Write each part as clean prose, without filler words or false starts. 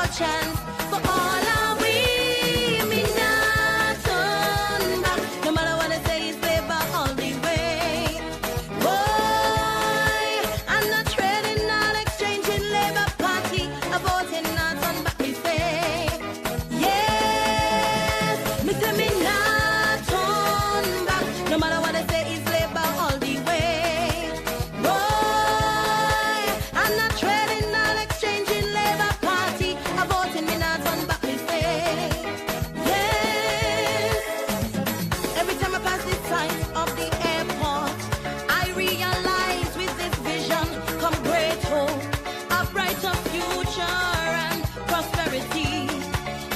chance. So all are we, me not turn back. No matter what I say, it's labor all the way. Boy, I'm not trading, not exchanging Labour Party. I'm voting not turn back, me say. Yes, me say me not turn back. No matter what I say, it's labor all the way. Boy, I'm not trading, not exchanging Labour Party. I'm voting me not turn back, me say. Yes. Every time I pass the sight of the airport, I realize with this vision come great hope, a brighter future and prosperity.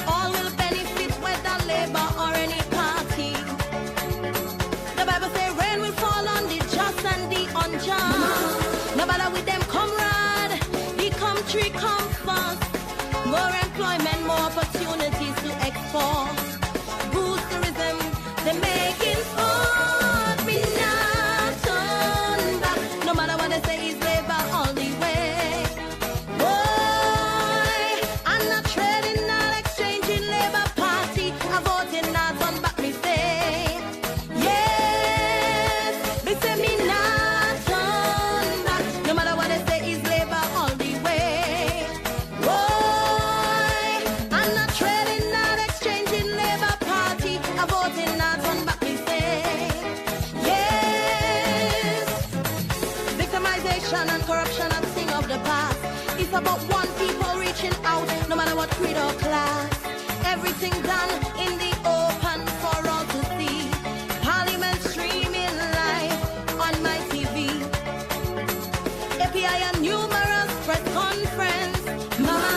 All will benefit whether Labour or any party. The Bible says rain will fall on the just and the unjust. No matter with them comrade, the country come first. More employment, more opportunities to export. Boost tourism, they making sport. Me not turn back. No matter what they say, it's Labour all the way. Boy, I'm not trading, not exchanging Labour Party. I'm voting not turn back, me say. Yes, me say me not turn back. No matter what they say, it's Labour all the way. Boy, I'm not trading, not exchanging Labour Party. I'm voting not turn back, me say. Yes, victimization and corruption are thing of the past. It's about one people reaching out, no matter what creed or class. Everything done in the open for all to see. Parliament streaming live on my TV. API and numerous press conference. Mama,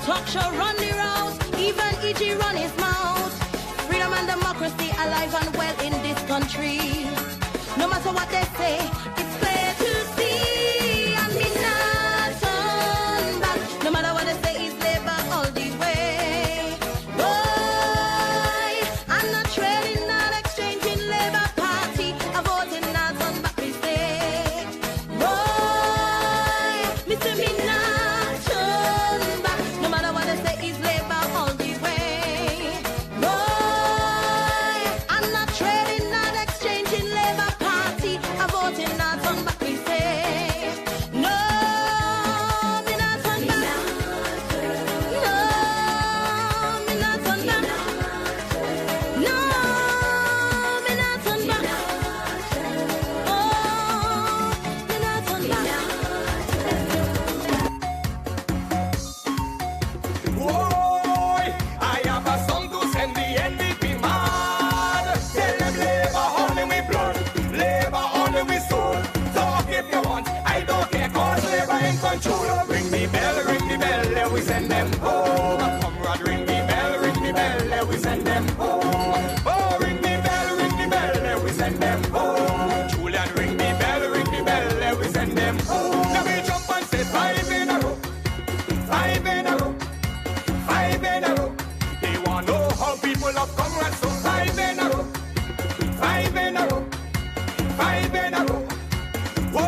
talk show run the route, even EG run his mouth. Freedom and democracy alive and well in this country. No matter what they say, it's clear to see. And me not turn back. No matter what they say, it's Labour all the way. Boy, I'm not trading, not exchanging Labour Party. I'm voting not turn back, me say. Boy, me say me not turn back. No matter what they say, it's Labour all the way. Boy, I'm not trading, not exchanging Labour Party. I'm voting not turn back, me say. No, me not turn back. No, me not turn back. No, me not turn back. Oh, me not turn back. Boy, I have a song to send the NDP mad. Tell them Labour only with blood, Labour only with soul. Talk if you want, I don't care, cause Labour in control. Ring the bell, let we send them home. Comrade, ring the bell, let we send them home. Oh, ring the bell, let we send them home. Julian, ring the bell, let we send them home. Now we jump and say 5 in a row, 5 in a row, 5 in a row. They want to know how people have comrades, so 5 in a row, 5 in a row, 5 in a row. Whoa,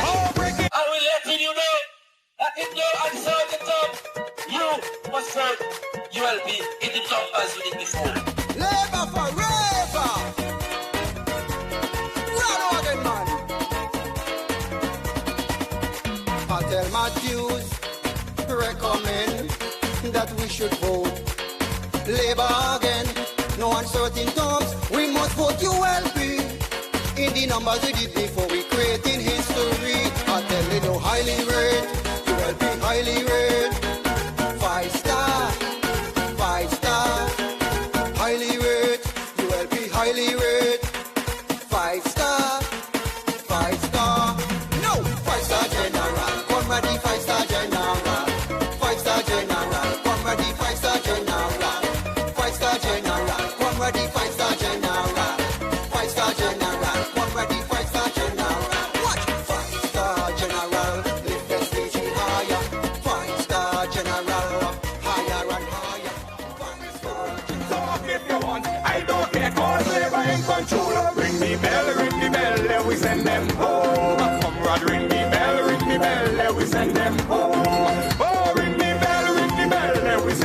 oh, break it. I will letting you know that if you answer the top, you must serve ULP in the top as we did before. Labour forever. Run again, man. I tell Matthews, recommend that we should vote Labour again. No uncertain terms, we must vote ULP. In the numbers we did before, we creating history. I tell you no highly rate, ULP highly rate. 5 star, 5 star. Highly rate, ULP highly rate. 5 star, 5 star. No, 5 star general, come ready 5 star general. 5 star general, come ready 5 star general. 5 star general, come ready 5 star general. 5 star general, come ready 5 star general. Watch 5 star general, lift the stage higher. 5 star general, higher and higher. 5 star general. Talk if you want, I don't care, cause Labour in control. Ring the bell, let we send them home. Comrade, ring the bell, let we send them home. Oh, ring the bell,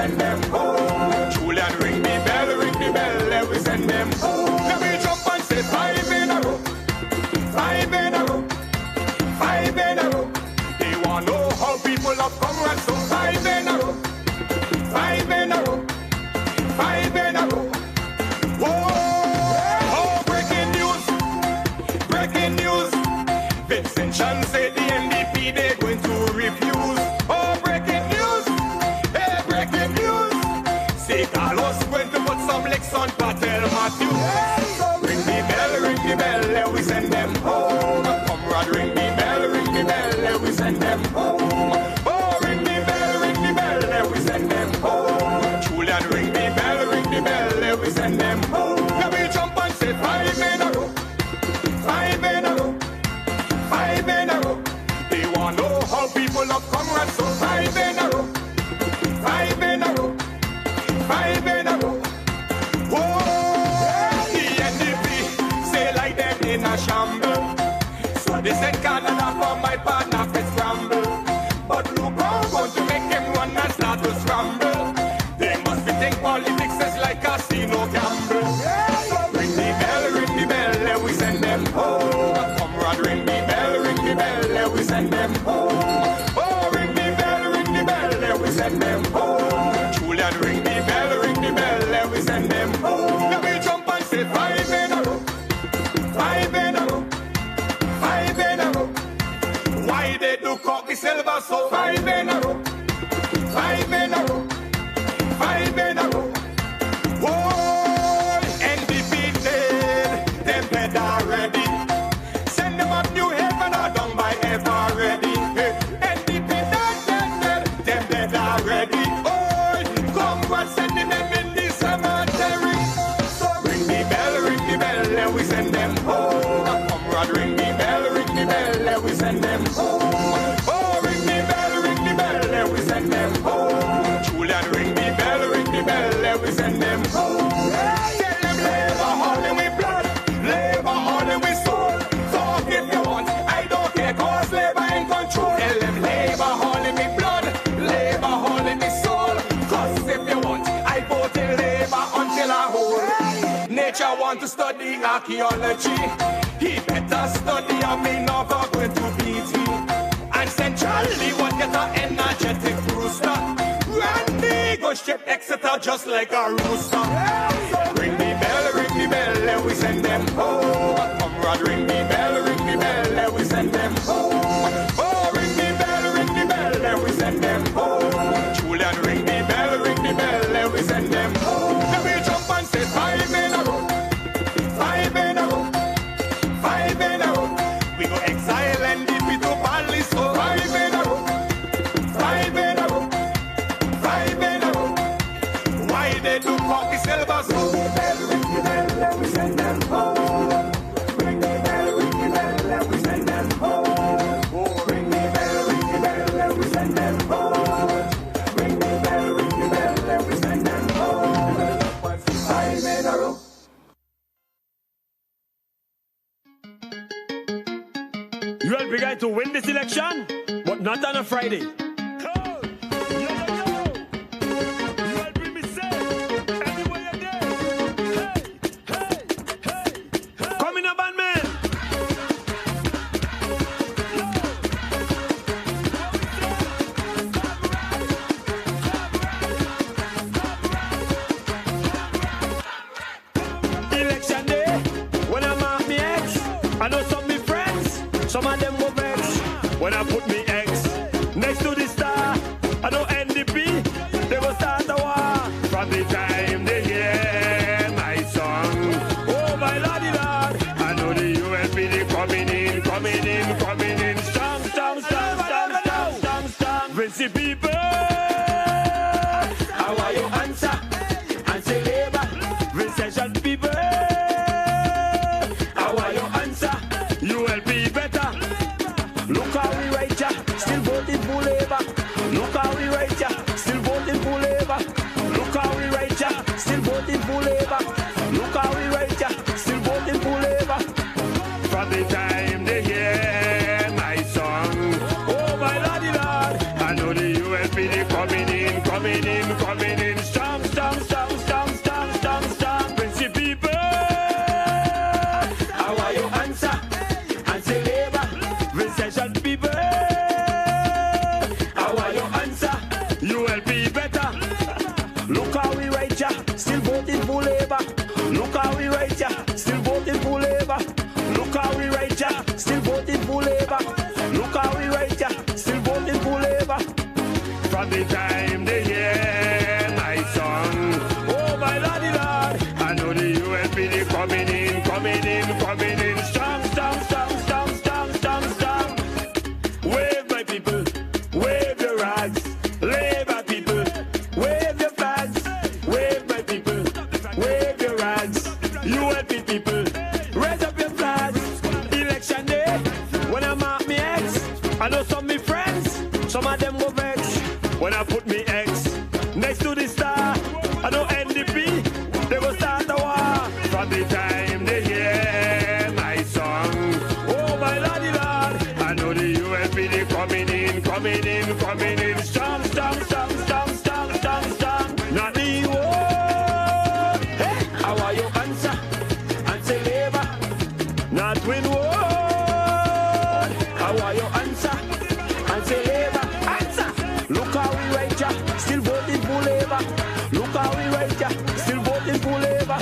send them home. Julian, ring the bell, we send them home. Let me jump and say 5 in a row, 5 in a row, 5 in a row. They want to know how people have come and so 5 in a row, 5 in a row, 5 in a row. Whoa! Oh, breaking news. Vincent Chan said the NDP they're going to refuse. Oh, breaking news. Hey, breaking news. Say Carlos going to put some licks on Patel Matthew. Ring the bell, we send them home. Comrade, ring the bell, we send them home. Oh, ring the bell, we send them home. Julian, ring the bell, we send them home. Let me jump and say 5 in a row, 5 in a row, 5 in a row. They want to know how people have come and so 5 in a row, 5 in a row, 5 in a row. Whoa, the NDP say like them in a shamble. So they send Canada for my partner to scramble. But look how going to make him run and start to scramble. They must be think politics is like casino gamble. Ring the bell, we send them home. Comrade, ring the bell, we send them home. Oh, ring the bell, we send them home. Julian, ring the bell, we send them home. Let me jump and say 5 in a row, 5 in a row, 5 in a row. Why they do cocky silver so 5 in a row, 5 in a row, 5 in a row. Whoa, NDP dead, them dead already. Send them up New Haven or down by ever ready. Hey, NDP dead, them dead already. Oh, congrats sending them in the cemetery. So ring the bell, we send them home. Comrade, ring the bell, we send them home. Oh, ring the bell, we send them home. Julian, ring the bell, we send them home. Tell them labor all in with blood, labor all in with soul. Talk if you want, I don't care, cause labor in control. Tell them labor all in with blood, labor all in with soul. Cause if you want, I vote in labor until I hold. Nature want to study archaeology. He better study a mean of going to BT. And centrally what get an energetic rooster. Randy go strip Exeter just like a rooster. Ring the bell, we send them home. Comrade, ring the bell, we send them home. Oh, ring the bell, we send them home. Julian, ring the bell, we send them home. Let me jump and say 5 in a row, 5 in a row, 5 in a row. We go exile and dip it to Bali, so 5 in a row, 5 in a row, 5 in a row. Why they do cocky silver so? Ring the bell, we send them home. Ring the bell, we send them home. Oh, ring the bell, we send them home. Ring the bell, we send them home. 5 in a row. You will be going to win this election, but not on a Friday. Some of them go vex when I put me X next to the star. I know NDP, they will start a war from the time they hear my song. Oh my lordy lord, I know the ULP coming in, coming in, coming in. Strong, strong, strong, strong, strong, strong, strong. Vincy people, how are you answer? Answer labor. Vincentian people, how are you answer? ULP better. Look how we right ya, still voting for labor. Look how we right ya, still voting for labor. Look how we right ya, still voting for labor. Look how we right ya, still voting for labor. From the time they hear my song, oh my lordy lord, I know the ULP from the time they hear my song. Oh my Lordy Lord, I know the ULPD coming in, coming in, coming in. Strong, strong, strong, strong, strong, strong, strong. Wave my people, wave your rags. Labour people, wave your flags. Wave my people, wave your rags. ULP people, raise up your flags. Election day, when I mark me X, I know some me friends, some of them go vex. When I put me X next to the star, I know NDP, they will start a war. From the time they hear my song, oh my Lordy Lord, I know the ULPD coming in, coming in, coming in. Strong, strong, strong, strong, strong, strong, strong. Not the war. Hey, how are you answer? Answer labor. Not win war. How are you answer? Answer labor. Answer. Look how we right ya, still voting for labor. Look how we right ya, still voting for labor.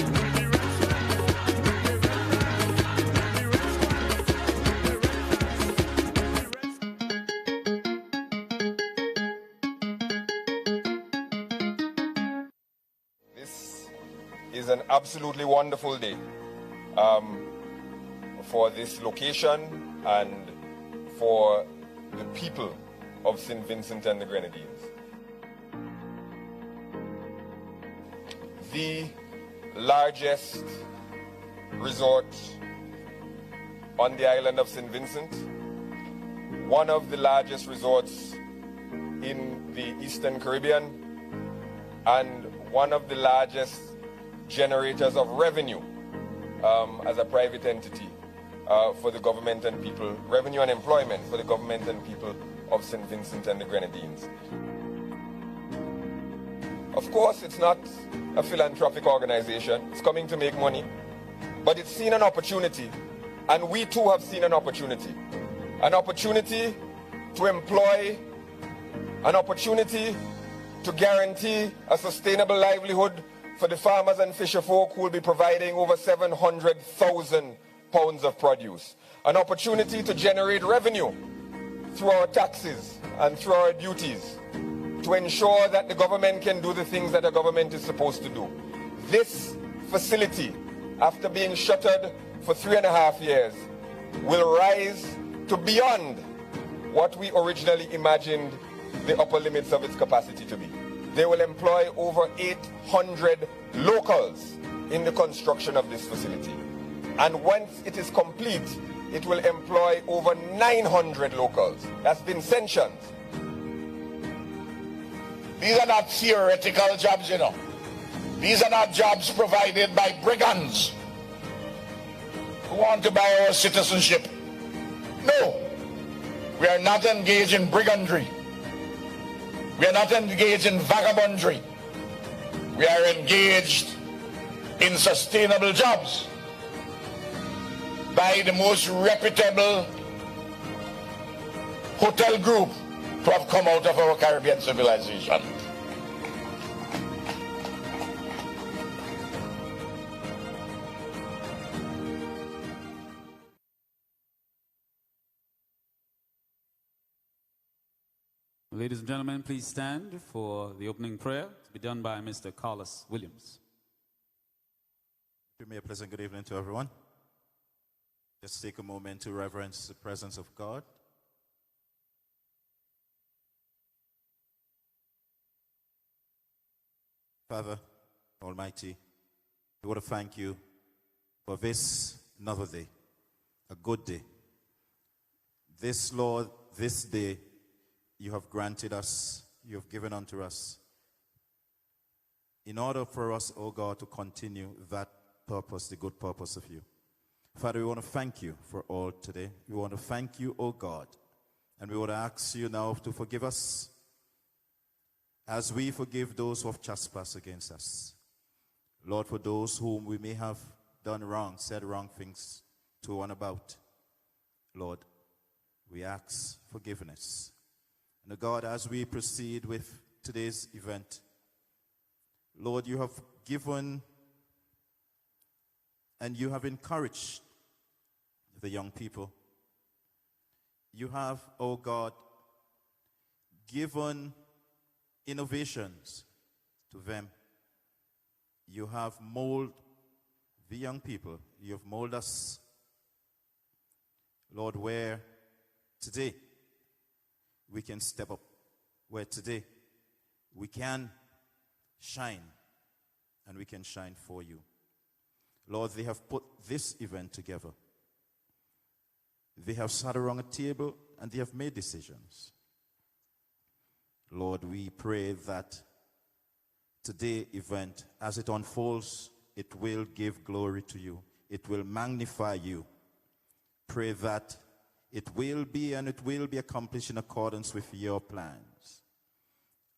This is an absolutely wonderful day for this location and for the people of St. Vincent and the Grenadines. The largest resort on the island of St. Vincent, one of the largest resorts in the Eastern Caribbean, and one of the largest generators of revenue as a private entity for the government and people, revenue and employment for the government and people of St. Vincent and the Grenadines. Of course, it's not a philanthropic organization. It's coming to make money, but it's seen an opportunity, and we too have seen an opportunity to employ, an opportunity to guarantee a sustainable livelihood for the farmers and fisher folk who will be providing over 700,000 pounds of produce, an opportunity to generate revenue through our taxes and through our duties to ensure that the government can do the things that the government is supposed to do. This facility, after being shuttered for 3.5 years, will rise to beyond what we originally imagined the upper limits of its capacity to be. They will employ over 800 locals in the construction of this facility. And once it is complete, it will employ over 900 locals. That's Vincentians. These are not theoretical jobs, you know. These are not jobs provided by brigands who want to buy our citizenship. No, we are not engaged in brigandry. We are not engaged in vagabondry. We are engaged in sustainable jobs by the most reputable hotel group to have come out of our Caribbean civilization. Ladies and gentlemen, please stand for the opening prayer to be done by Mr. Carlos Williams. Give me a pleasant good evening to everyone. Just take a moment to reverence the presence of God. Father Almighty, we want to thank you for this another day, a good day. This, Lord, this day you have granted us, you have given unto us, in order for us, O God, to continue that purpose, the good purpose of you. Father, we want to thank you for all today. We want to thank you, O God, and we want to ask you now to forgive us as we forgive those who have trespassed against us. Lord, for those whom we may have done wrong, said wrong things to and about, Lord, we ask forgiveness. And God, as we proceed with today's event, Lord, you have given and you have encouraged the young people. You have, oh God, given innovations to them. You have molded the young people. You have molded us, Lord, where today we can step up, where today we can shine, and we can shine for you. Lord, they have put this event together. They have sat around a table and they have made decisions. Lord, we pray that today's event, as it unfolds, it will give glory to you. It will magnify you. Pray that it will be accomplished in accordance with your plans.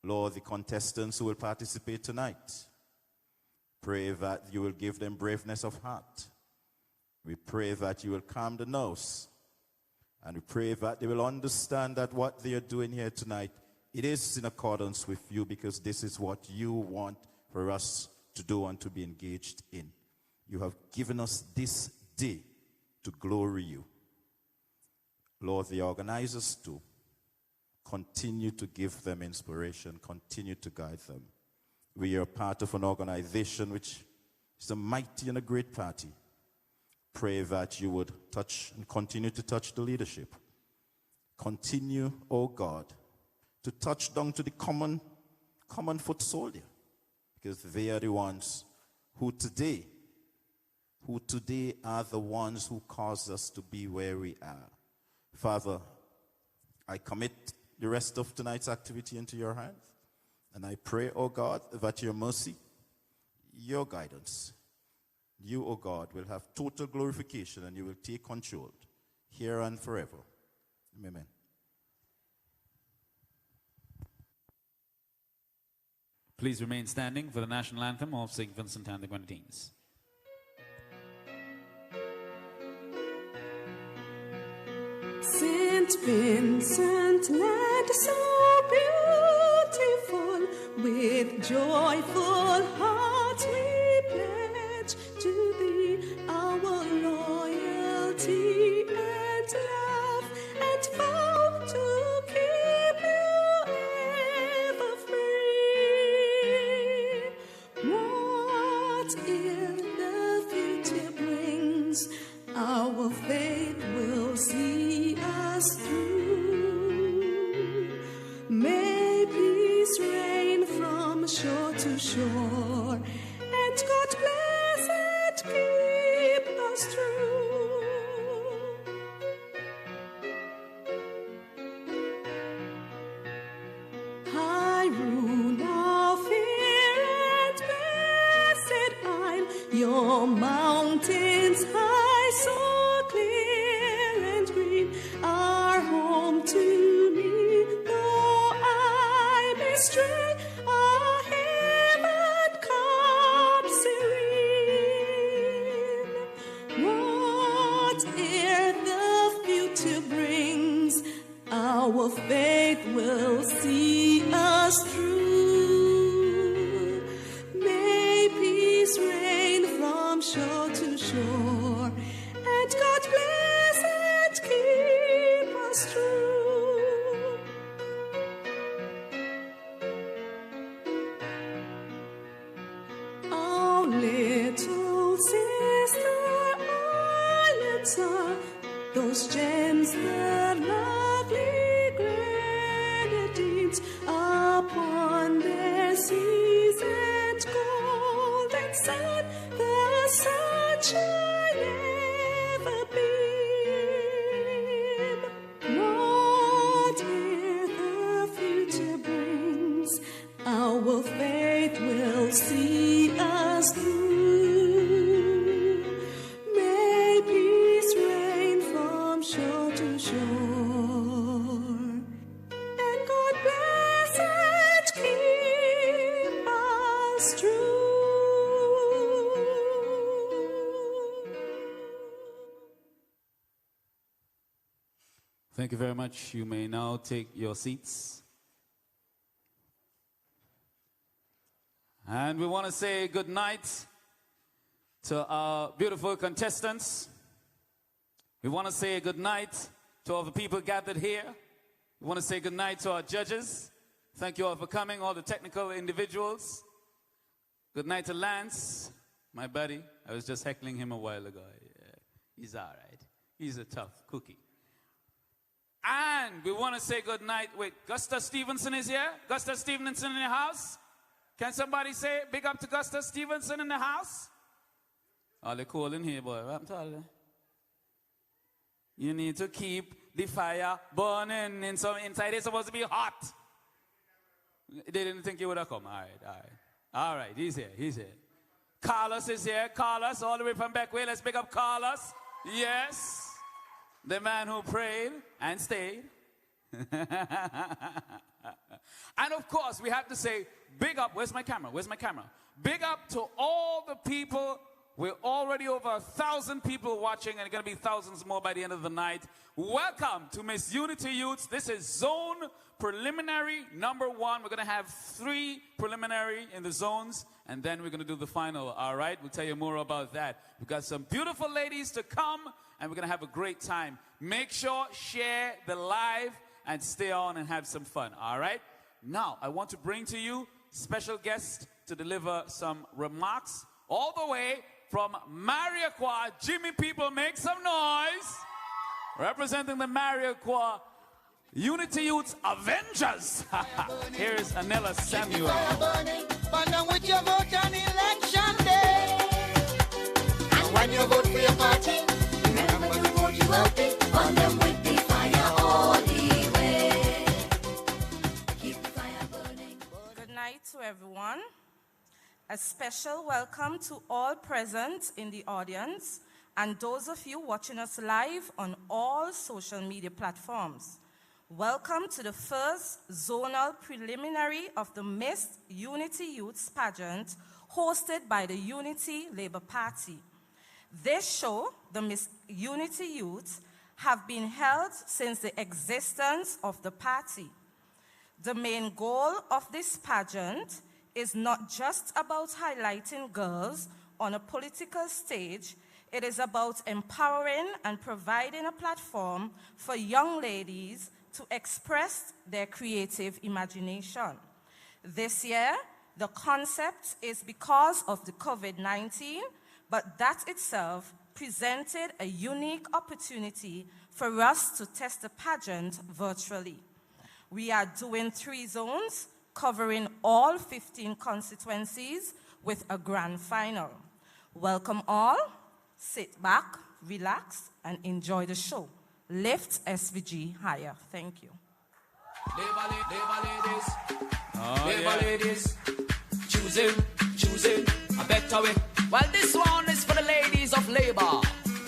Lord, the contestants who will participate tonight, pray that you will give them braveness of heart. We pray that you will calm the nerves. And we pray that they will understand that what they are doing here tonight, it is in accordance with you, because this is what you want for us to do and to be engaged in. You have given us this day to glory you. Lord, the organizers too, continue to give them inspiration, continue to guide them. We are part of an organization which is a mighty and a great party. Pray that you would touch and continue to touch the leadership. Continue, oh God, to touch down to the common foot soldier, because they are the ones who today are the ones who cause us to be where we are. Father, I commit the rest of tonight's activity into your hands, and I pray, oh God, that your mercy, your guidance, you, O God, will have total glorification, and you will take control here and forever. Amen. Please remain standing for the national anthem of St. Vincent and the Grenadines. St. Vincent, land so beautiful, with joyful hearts we pledge to thee our loyalty and love, and vow to keep you ever free. Whate'er the future brings, our faith will see us through. May peace reign from shore to shore, and God bless and keep us true. High rule of fear and blessed isle, your mountains high, so clear and green, are home to me, though I may stray. Our faith will see us through. May peace reign from shore to shore, and God bless and keep us true. Our little sister islets are those gems that lovely grenadines upon their seas and gold and sun, the sunshine ever beam. Whate'er the future brings, our faith will see us through. May peace reign from shore to shore, and God bless and keep us true. Thank you very much. You may now take your seats. And we want to say good night to our beautiful contestants. We want to say good night to all the people gathered here. We want to say good night to our judges. Thank you all for coming, all the technical individuals. Good night to Lance, my buddy. I was just heckling him a while ago. Yeah, he's all right. He's a tough cookie. And we want to say good night. Wait, Gusta Stevenson is here? Gusta Stevenson in the house? Can somebody say big up to Gusta Stevenson in the house? Oh, they're cool in here, boy. I'm telling you. You need to keep the fire burning inside. It's supposed to be hot. They didn't think you would have come. All right. All right, he's here. Carlos is here. Carlos, all the way from Beckway. Let's pick up Carlos. Yes. The man who prayed and stayed. And of course, we have to say, big up. Where's my camera? Big up to all the people. We're already over 1,000 people watching, and it's going to be thousands more by the end of the night. Welcome to Miss Unity Youths. This is zone preliminary number 1. We're going to have 3 preliminary in the zones, and then we're going to do the final, all right? We'll tell you more about that. We've got some beautiful ladies to come, and we're going to have a great time. Make sure, share the live, and stay on and have some fun, all right? Now, I want to bring to you special guest to deliver some remarks all the way from Mariaqua. Jimmy, people, make some noise. Representing the Mariaqua Unity Youths Avengers. Here's Anela Samuel. With your vote on election day. And when you vote for your party, remember to vote you healthy. Burn them with the fire all the way. Keep the fire burning. Good night to everyone. A special welcome to all present in the audience and those of you watching us live on all social media platforms. Welcome to the first zonal preliminary of the Miss Unity Youths pageant hosted by the Unity Labour Party. This show, the Miss Unity Youths, have been held since the existence of the party. The main goal of this pageant is not just about highlighting girls on a political stage. It is about empowering and providing a platform for young ladies to express their creative imagination. This year, the concept is because of the COVID-19, but that itself presented a unique opportunity for us to test the pageant virtually. We are doing 3 zones, covering all 15 constituencies with a grand final. Welcome all. Sit back, relax, and enjoy the show. Lift SVG higher. Thank you. Labor ladies, choosing a better way. Well, this one is for the ladies of labor.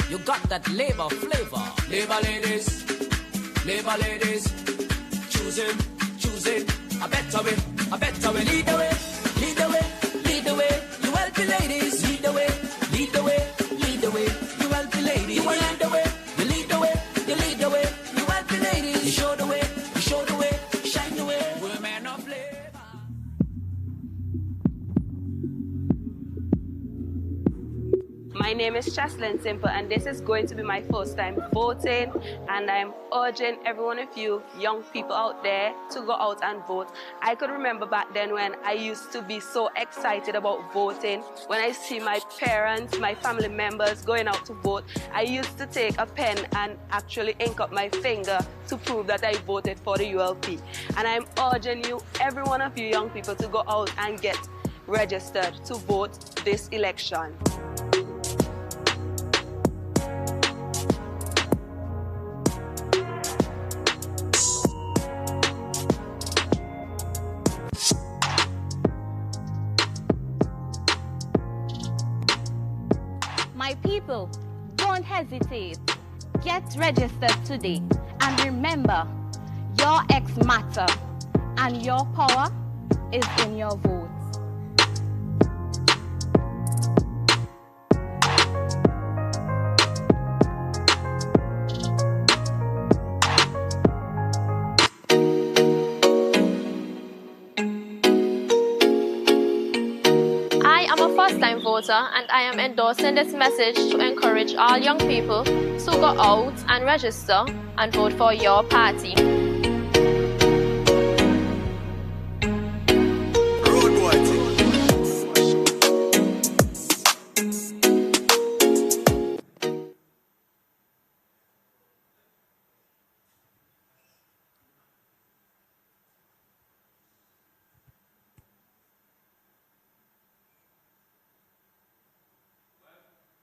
You got that labor flavor. Labor ladies, choosing a better way, a better way. Lead the way, lead the way, lead the way. You help the ladies. Lead the way, lead the way, lead the way. You help the ladies. You lead the way, you lead the way, you lead the way. You help the ladies. You show the way, shine the way. Women of labor. My name is Chaslin Simple, and this is going to be my first time voting, and I'm urging every one of you young people out there to go out and vote. I could remember back then when I used to be so excited about voting. When I see my parents, my family members going out to vote, I used to take a pen and actually ink up my finger to prove that I voted for the ULP. And I'm urging you, every one of you young people, to go out and get registered to vote this election. My people, don't hesitate. Get registered today. And remember, your X matter and your power is in your vote. First-time voter, and I am endorsing this message to encourage all young people to go out and register and vote for your party.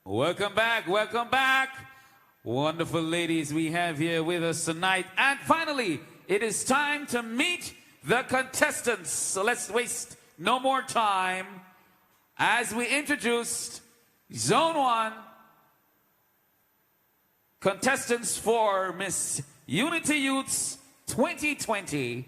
Welcome back, welcome back. Wonderful ladies we have here with us tonight. And finally, it is time to meet the contestants. So let's waste no more time as we introduce Zone 1 contestants for Miss Unity Youths 2020.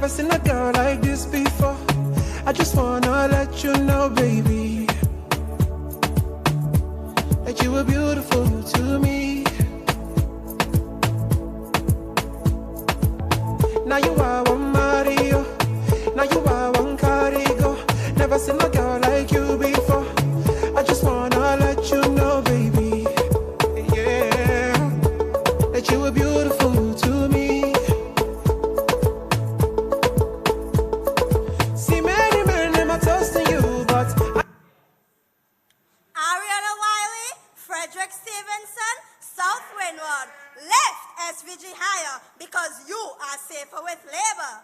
Seen a girl like this before. I just wanna let you know, baby, that you were beautiful to me. Now you are one Mario, now you are one Carigo. Never seen a girl like you before. I just wanna let you know, baby, yeah, that you were beautiful to me. SVG higher because you are safer with labor.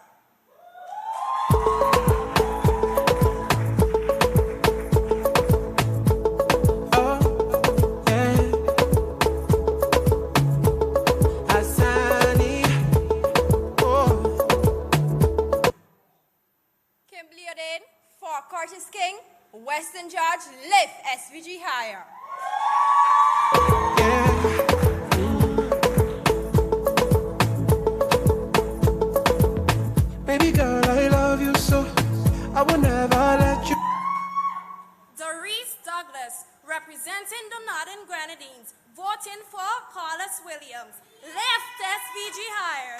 Kimberly Oden, for Curtis King, Western George, lift SVG higher. Baby girl, I love you so, I will never let you. Doris Douglas, representing the Northern Grenadines, voting for Carlos Williams. Lift SVG higher.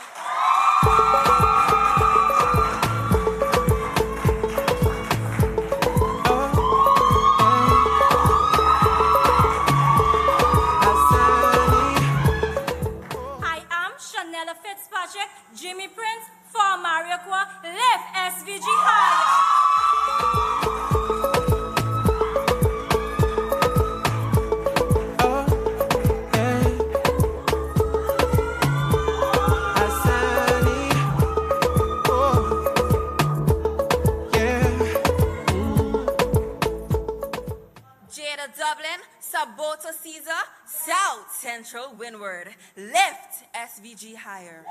Fitzpatrick, Jimmy Prince, for Mariaqua, lift SVG higher. Jada Dublin, Sabota Caesar, South Central Windward, lift SVG higher.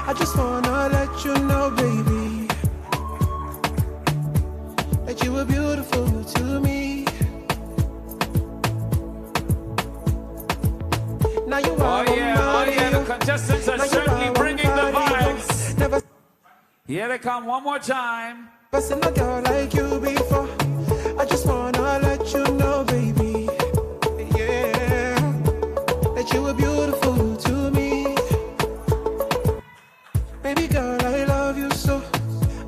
I just wanna let you know, baby, that you were beautiful to me. Now you are the contestants are certainly bringing the vibes. Here they come one more time. Never seen a girl like you before. I just wanna let you know, baby, yeah, that you were beautiful to me. Baby girl, I love you so,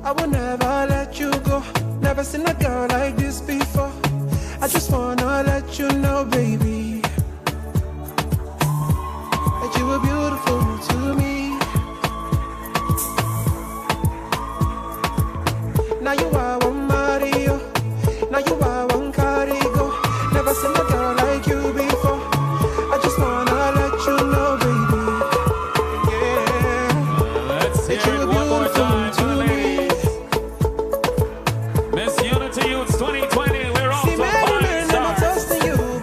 I will never let you go. Never seen a girl like this before. I just wanna let you know, baby, that you were beautiful to me. Now you are one Mario, now you are one Carigo. Never seen a girl like you before. I just wanna let you know, baby, yeah. Let's hear it one more time for the ladies. Miss Unity Youths 2020, we're off to five stars.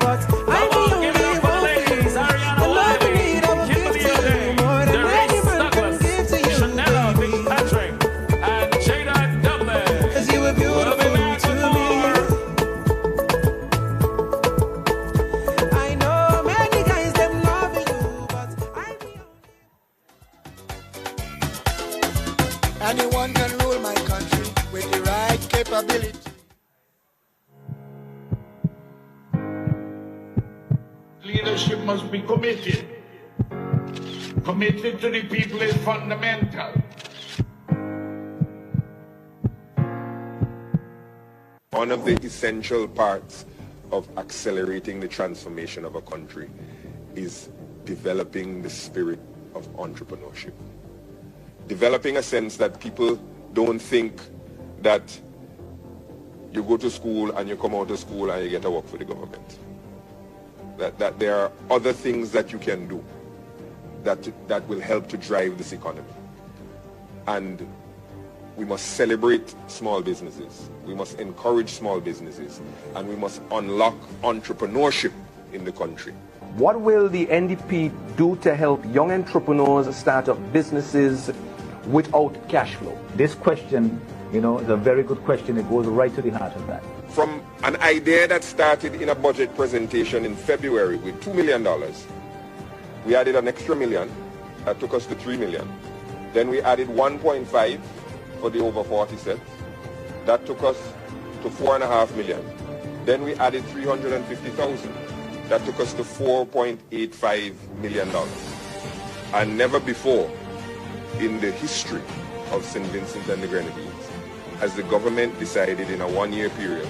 Come on, give it up for the ladies. Ariana Wiley, Kimberly Oden, Doris Douglas, Chanel Fitzpatrick, and Jada Dublin. We'll be back with more. I know many guys them love you, but I be Anyone can rule my country with the right capability. Leadership must be committed. Committed to the people is fundamental. One of the essential parts of accelerating the transformation of a country is developing the spirit of entrepreneurship. Developing a sense that people don't think that you go to school and you come out of school and you get a work for the government. That there are other things that you can do that will help to drive this economy. And we must celebrate small businesses. We must encourage small businesses. And we must unlock entrepreneurship in the country. What will the NDP do to help young entrepreneurs start up businesses without cash flow? This question, is a very good question. It goes right to the heart of that. From an idea that started in a budget presentation in February with $2 million, we added an extra $1 million. That took us to $3 million. Then we added 1.5 for the over 40 sets. That took us to $4.5 million. Then we added 350,000. That took us to $4.85 million. And never before in the history of St. Vincent and the Grenadines has the government decided in a one-year period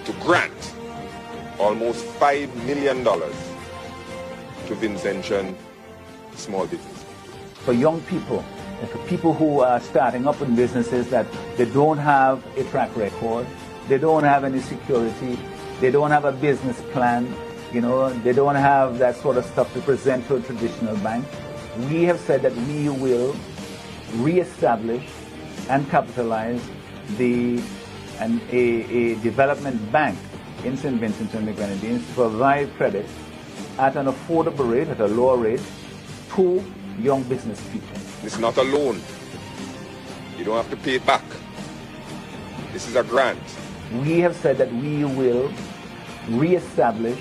to grant almost $5 million to Vincentian small business. For young people, and for people who are starting up in businesses that they don't have a track record, they don't have any security, they don't have a business plan, they don't have that sort of stuff to present to a traditional bank. We have said that we will re-establish and capitalize a development bank in St. Vincent and the Grenadines to provide credit at an affordable rate, at a lower rate, to young business people. It's not a loan. You don't have to pay it back. This is a grant. We have said that we will re-establish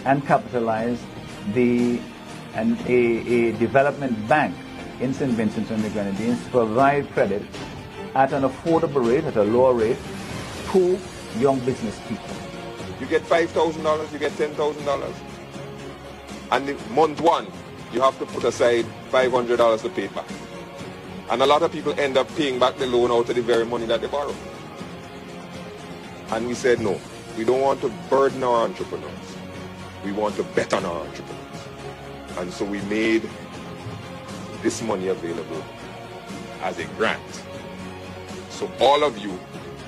and capitalize a development bank in St. Vincent and the Grenadines to provide credit at an affordable rate, at a lower rate, to young business people. You get $5,000, you get $10,000. And in month one, you have to put aside $500 to pay back. And a lot of people end up paying back the loan out of the very money that they borrowed. And we said, no, we don't want to burden our entrepreneurs. We want to bet on our entrepreneurs. And so we made this money available as a grant. So all of you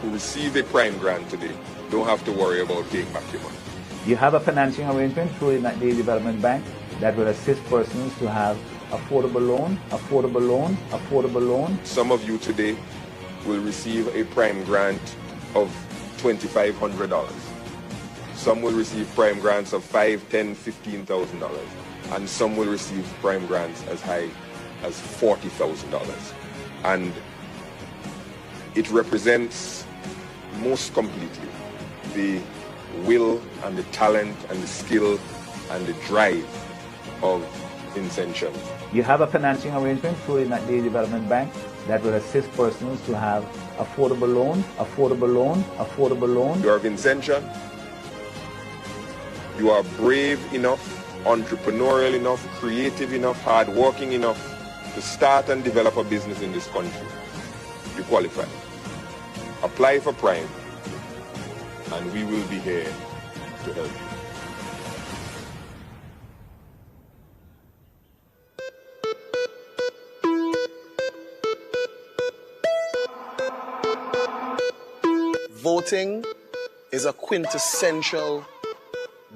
who receive a prime grant today don't have to worry about paying back your money. You have a financing arrangement through the Development Bank that will assist persons to have affordable loan, affordable loan, affordable loan. Some of you today will receive a prime grant of $2,500. Some will receive prime grants of $5,000, $10,000, $15,000. And some will receive prime grants as high as $40,000. And it represents most completely the will and the talent and the skill and the drive of Vincentian. You have a financing arrangement through the Development Bank that will assist persons to have affordable loan, affordable loan, affordable loan. You are Vincentian. You are brave enough, entrepreneurial enough, creative enough, hardworking enough to start and develop a business in this country. You qualify. Apply for Prime, and we will be here to help you. Voting is a quintessential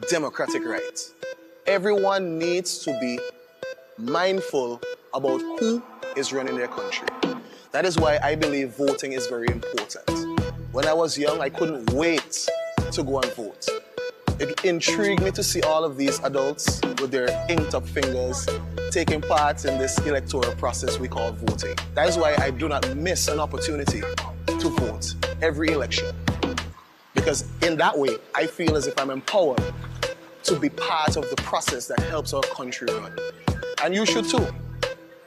democratic right. Everyone needs to be mindful about who is running their country. That is why I believe voting is very important. When I was young, I couldn't wait to go and vote. It intrigued me to see all of these adults with their inked up fingers taking part in this electoral process we call voting. That is why I do not miss an opportunity to vote every election. Because in that way, I feel as if I'm empowered to be part of the process that helps our country run. And you should too.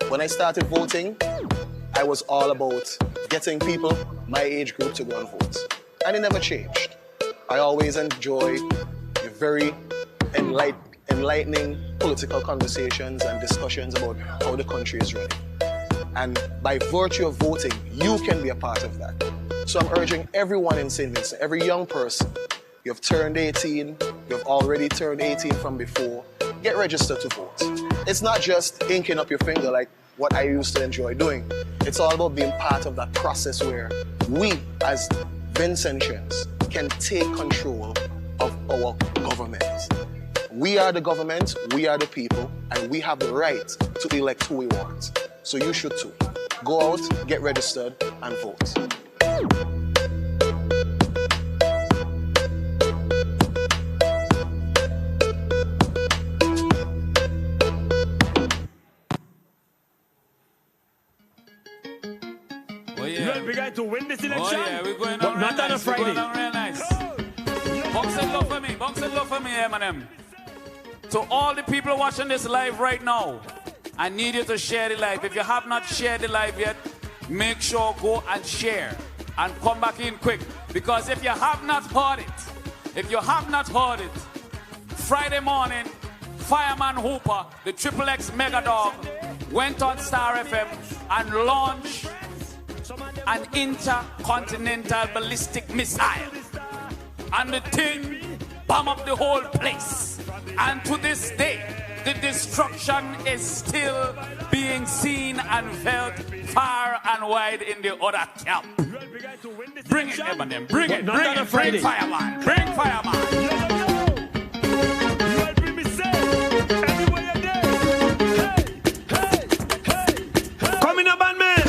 When I started voting, I was all about getting people my age group to go and vote. And it never changed. I always enjoy the very enlightening political conversations and discussions about how the country is running. And by virtue of voting, you can be a part of that. So I'm urging everyone in St. Vincent, every young person, you've turned 18, you've already turned 18 from before, get registered to vote. It's not just inking up your finger like what I used to enjoy doing. It's all about being part of that process where we, as Vincentians, can take control of our government. We are the government, we are the people, and we have the right to elect who we want. So you should too. Go out, get registered, and vote. We're going to win this election. Oh yeah, we're going but on not real on a nice. We're Friday. going on real nice. Box and love for me. Box and love for me, Eminem. To all the people watching this live right now, I need you to share the live. If you have not shared the live yet, make sure go and share and come back in quick. Because if you have not heard it, Friday morning, Fireman Hooper, the XXX Mega Dog, went on Star FM and launched an intercontinental ballistic missile. And the thing bomb up the whole place. And to this day, the destruction is still being seen and felt far and wide in the other camp. Bring it, Eminem. Bring it. Bring Fireman. Bring Fireman. Coming up, man.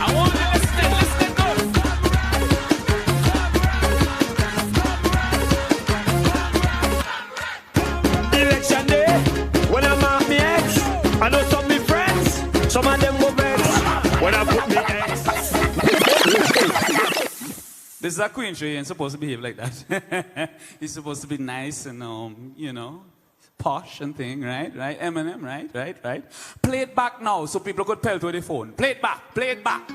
I want you listen good. Election day, when I mark me ex, I know some of my friends, some of them go vex. When I put me ex. This is a queen show. You ain't supposed to behave like that. He's supposed to be nice and, you know, posh and thing, right? Right, Eminem, right? Play it back now so people could tell to the phone. Play it back.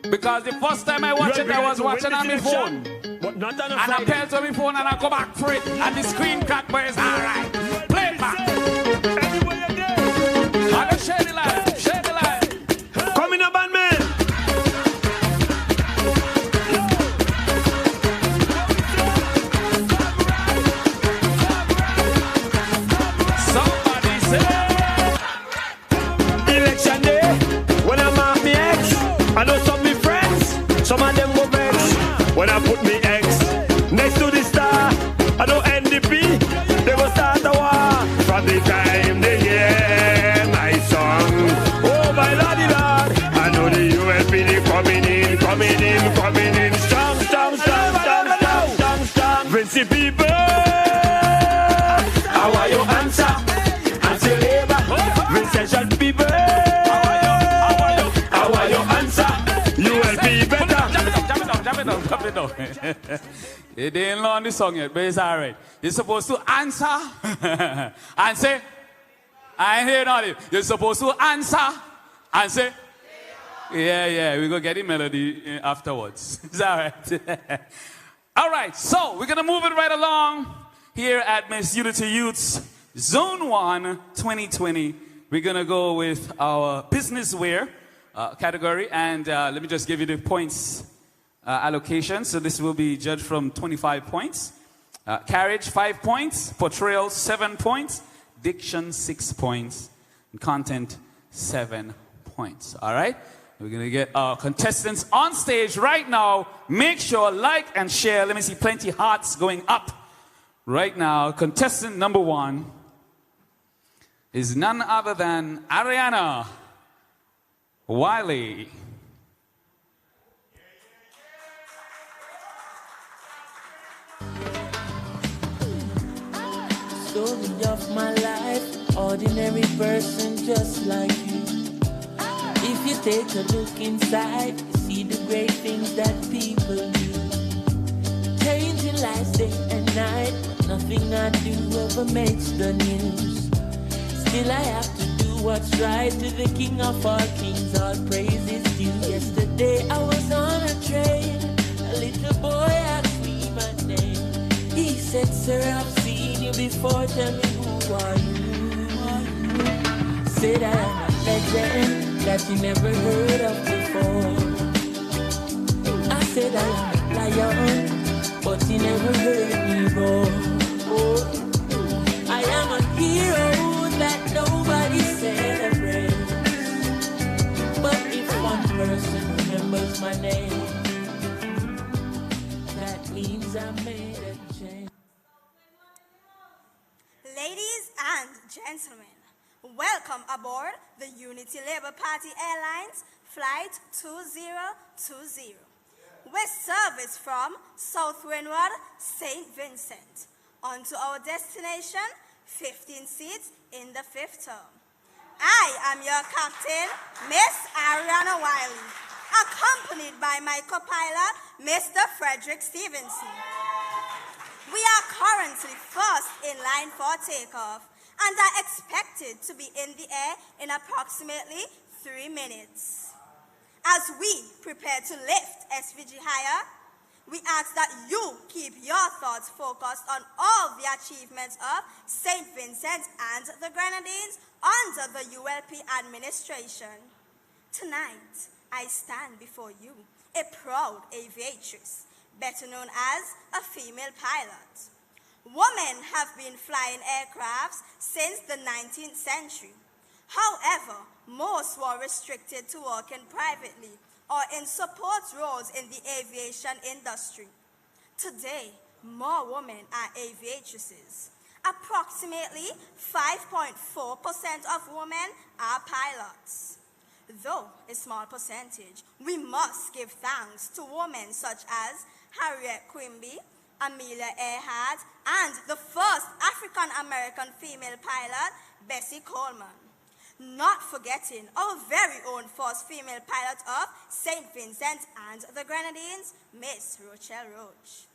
Because the first time I watched it, I was watching on my phone. But not on a and Friday. I paired to my phone and I go back for it. And the screen crack, but it's all right. Play it back. I'm going to share the live. Coming up, man. Somebody say. Election day, when I mark me ex, I know some of my friends, some of them go vex. When I put me ex next to the star, I know NDP, they will start a war. From the time they hear my song, oh my lordy lord, I know the ULPD coming in, strong. Vincy people, how are you answer? Answer labor, Vincentian people, how are you answer? ULP better. Jump it down. They didn't learn the song yet, but it's all right. You're supposed to answer and say, I ain't hearing all of it. You're supposed to answer and say, yeah, we're going to get the melody afterwards. It's all right. All right, so we're going to move it right along here at Miss Unity Youth's Zone 1 2020. We're going to go with our business wear category, and let me just give you the points allocation. So this will be judged from 25 points. Carriage, 5 points. Portrayal, 7 points. Diction, 6 points. And content, 7 points. All right? We're going to get our contestants on stage right now. Make sure, like and share. Let me see plenty hearts going up right now. Contestant number 1 is none other than Ariana Wiley. Story of my life, ordinary person just like you. If you take a look inside, you see the great things that people do. Changing lives day and night, but nothing I do ever makes the news. Still I have to do what's right, to the King of all kings, all praises due. Yesterday I was on a train, a little boy asked me my name. He said, sir, I've seen you before, tell me who are you? Said I am a legend that you never heard of before. said I am a lion, but he never heard me roar. I am a hero that nobody celebrates. But if one person remembers my name, that means I made a change. Ladies and gentlemen, welcome aboard the Unity Labour Party Airlines Flight 2020 with service from South Windward, St. Vincent. On to our destination, 15 seats in the 5th term. I am your captain, Miss Ariana Wiley, accompanied by my co-pilot, Mr. Frederick Stevenson. We are currently first in line for takeoff and are expected to be in the air in approximately 3 minutes. As we prepare to lift SVG higher, we ask that you keep your thoughts focused on all the achievements of St. Vincent and the Grenadines under the ULP administration. Tonight, I stand before you, a proud aviatrix, better known as a female pilot. Women have been flying aircrafts since the 19th century. However, most were restricted to working privately or in support roles in the aviation industry. Today, more women are aviatrices. Approximately 5.4% of women are pilots. Though a small percentage, we must give thanks to women such as Harriet Quimby, Amelia Earhart, and the first African-American female pilot, Bessie Coleman. Not forgetting our very own first female pilot of St. Vincent and the Grenadines, Miss Rochelle Roach.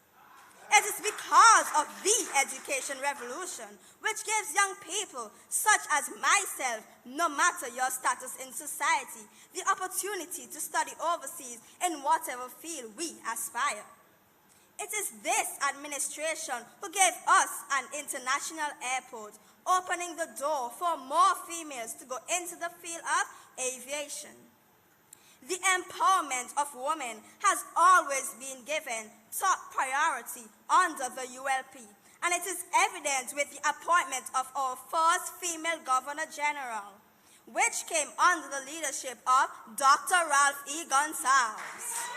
It is because of the education revolution, which gives young people, such as myself, no matter your status in society, the opportunity to study overseas in whatever field we aspire. It is this administration who gave us an international airport, opening the door for more females to go into the field of aviation. The empowerment of women has always been given top priority under the ULP, and it is evident with the appointment of our first female Governor General, which came under the leadership of Dr. Ralph E. Gonsalves.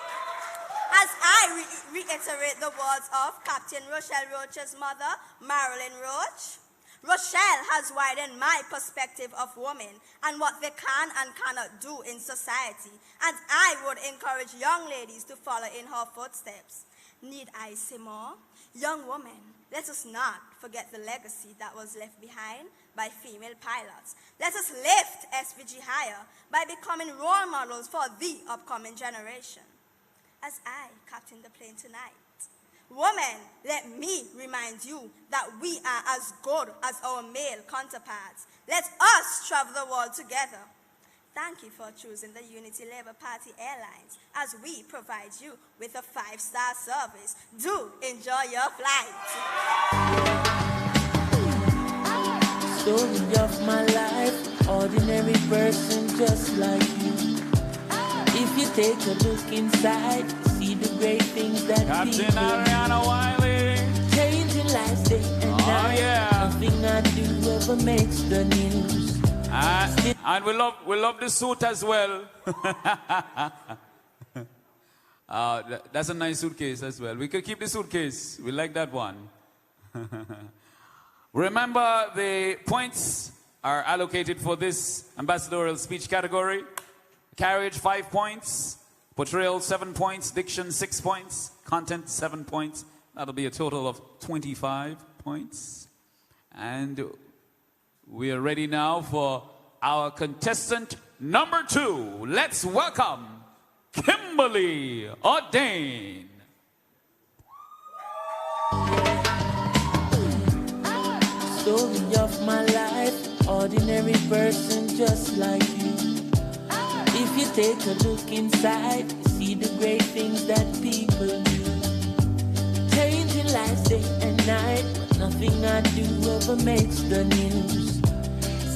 As I reiterate the words of Captain Rochelle Roach's mother, Marilyn Roach, Rochelle has widened my perspective of women and what they can and cannot do in society, and I would encourage young ladies to follow in her footsteps. Need I say more? Young women, let us not forget the legacy that was left behind by female pilots. Let us lift SVG higher by becoming role models for the upcoming generation. As I captain the plane tonight, women, let me remind you that we are as good as our male counterparts. Let us travel the world together. Thank you for choosing the Unity Labour Party Airlines as we provide you with a 5-star service. Do enjoy your flight. Story of my life, ordinary person just like you. If you take a look inside, see the great things that Captain Ariana Wiley, changing lives day and night. Yeah. Nothing I do ever makes the news. And we love the suit as well. That's a nice suitcase as well. We could keep the suitcase. We like that one. Remember, the points are allocated for this ambassadorial speech category. Carriage, 5 points. Portrayal, 7 points. Diction, 6 points. Content, 7 points. That'll be a total of 25 points. And we are ready now for our contestant number 2. Let's welcome Kimberly Ordain. Story of my life, ordinary person just like you. If you take a look inside, see the great things that people do. Changing lives day and night, but nothing I do ever makes the news.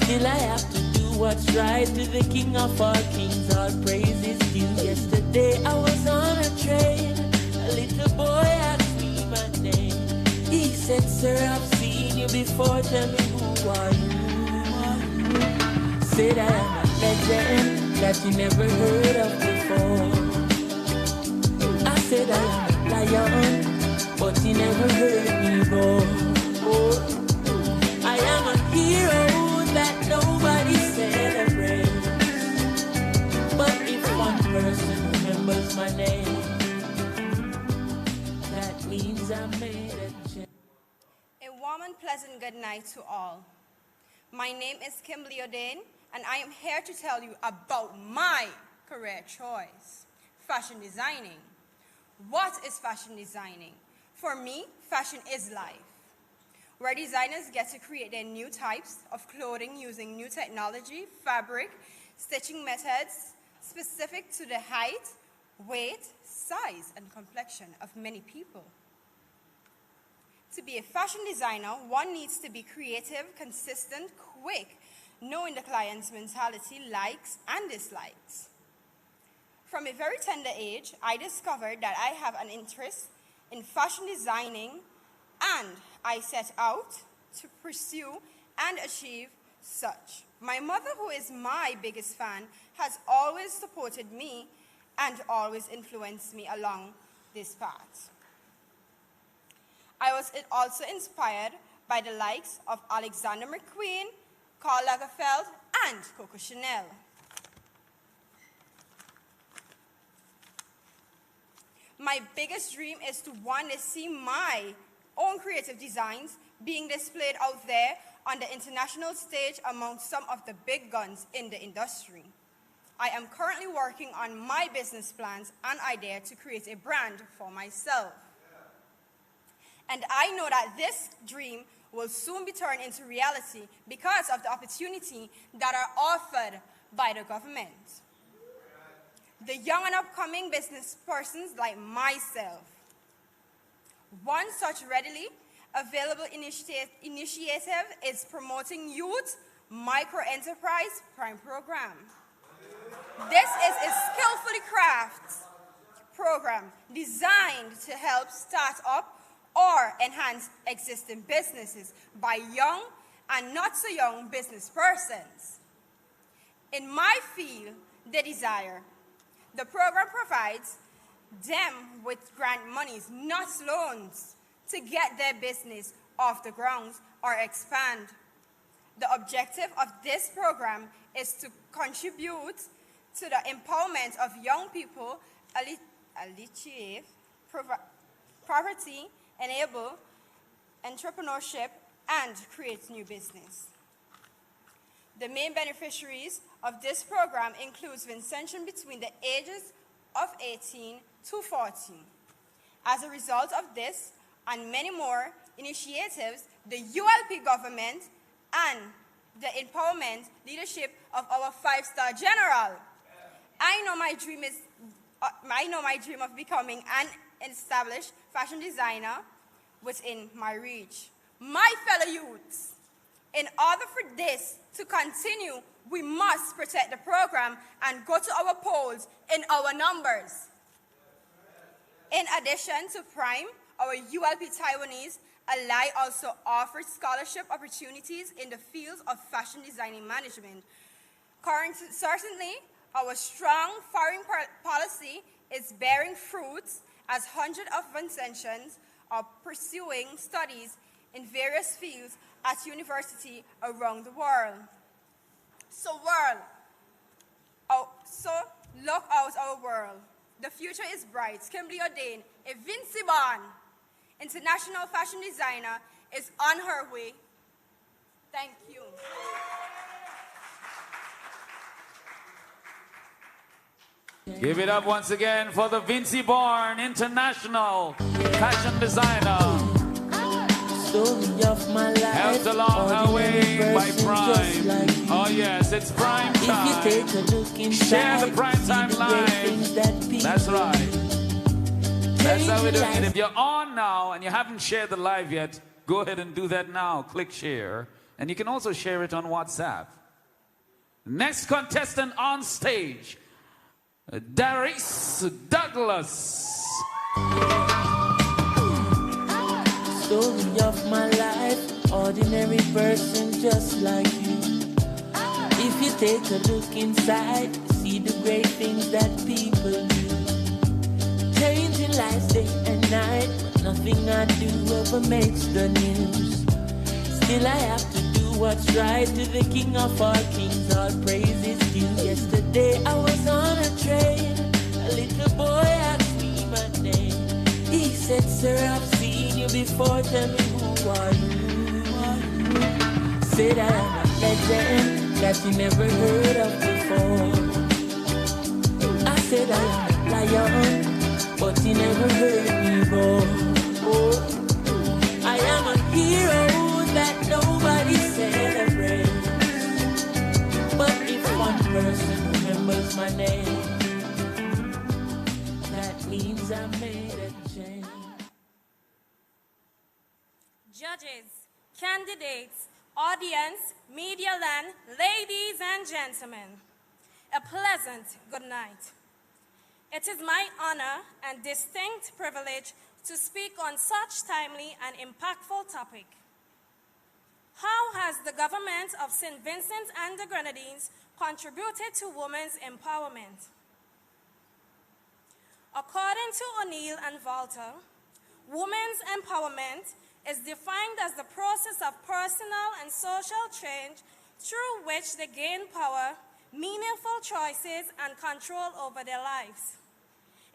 Still I have to do what's right to the King of all kings, all praise is due. Yesterday I was on a train, Sir, I've seen you before, tell me who are you? Said I am a legend that you never heard of before. I said I am a lion, but you never heard me roar. I am a hero that nobody celebrates. But if one person remembers my name, that means I made a change. A warm and pleasant good night to all. My name is Kimberly O'Dane, and I am here to tell you about my career choice, fashion designing. What is fashion designing? For me, fashion is life, where designers get to create their new types of clothing using new technology, fabric, stitching methods, specific to the height, weight, size, and complexion of many people. To be a fashion designer, one needs to be creative, consistent, quick, knowing the client's mentality, likes, and dislikes. From a very tender age, I discovered that I have an interest in fashion designing, and I set out to pursue and achieve such. My mother, who is my biggest fan, has always supported me and always influenced me along this path. I was also inspired by the likes of Alexander McQueen, Karl Lagerfeld, and Coco Chanel. My biggest dream is to one day see my own creative designs being displayed out there on the international stage among some of the big guns in the industry. I am currently working on my business plans and idea to create a brand for myself. And I know that this dream will soon be turned into reality because of the opportunity that are offered by the government. The young and upcoming business persons like myself. One such readily available initiative is promoting Youth Micro-Enterprise Prime Program. This is a skillfully crafted program designed to help start up or enhance existing businesses by young and not so young business persons. In my field, the desire, the program provides them with grant monies, not loans, to get their business off the ground or expand. The objective of this program is to contribute to the empowerment of young people, achieve poverty, enable entrepreneurship, and create new business. The main beneficiaries of this program includes Vincentian between the ages of 18 to 40. As a result of this and many more initiatives, the ULP government and the empowerment leadership of our 5-star general, I know my dream of becoming an established fashion designer within my reach. My fellow youths, in order for this to continue, we must protect the program and go to our polls in our numbers. In addition to Prime, our ULP Taiwanese ally also offers scholarship opportunities in the fields of fashion designing management. Certainly, our strong foreign policy is bearing fruits as hundreds of Vincentians are pursuing studies in various fields at universities around the world. So look out our world. The future is bright. Kimberly O'Dane, a Vinci-born international fashion designer, is on her way. Thank you. Give it up once again for the Vinci-born international fashion designer. Story of my life, helped along her way by Prime. Like oh yes, it's Prime time. If you take a look inside, share the Prime Time live. That's right. That's how we do it. If you're on now and you haven't shared the live yet, go ahead and do that now. Click share. And you can also share it on WhatsApp. Next contestant on stage, Darius Douglas. story of my life, ordinary person just like you. If you take a look inside, see the great things that people do. Changing lives day and night, but nothing I do ever makes the news. Still I have to do what's right, to the King of all kings, all praise is due. Yesterday I was on a train, a little boy asked me my name. He said, sir, I've seen you before, tell me who are you? Said I am a legend that you never heard of before. I said I am a lion, but you never heard me roar. I am a hero that nobody celebrates. But if one person remembers my name, that means I made a change. Judges, candidates, audience, media land, ladies and gentlemen, a pleasant good night. It is my honor and distinct privilege to speak on such timely and impactful topic. How has the government of St. Vincent and the Grenadines contributed to women's empowerment? According to O'Neill and Walter, women's empowerment is defined as the process of personal and social change through which they gain power, meaningful choices, and control over their lives.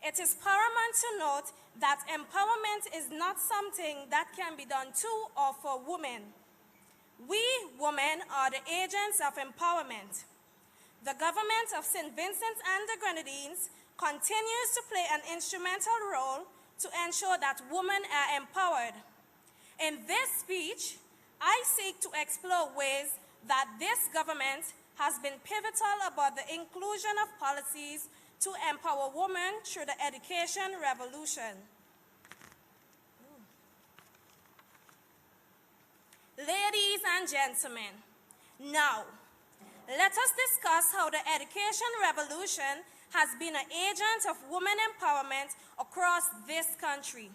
It is paramount to note that empowerment is not something that can be done to or for women. We, women, are the agents of empowerment. The government of St. Vincent and the Grenadines continues to play an instrumental role to ensure that women are empowered. In this speech, I seek to explore ways that this government has been pivotal about the inclusion of policies to empower women through the education revolution. Ladies and gentlemen, now, let us discuss how the education revolution has been an agent of women empowerment across this country.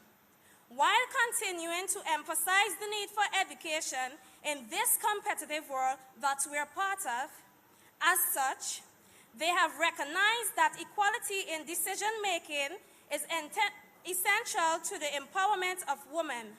While continuing to emphasize the need for education in this competitive world that we are part of, as such, they have recognized that equality in decision-making is essential to the empowerment of women.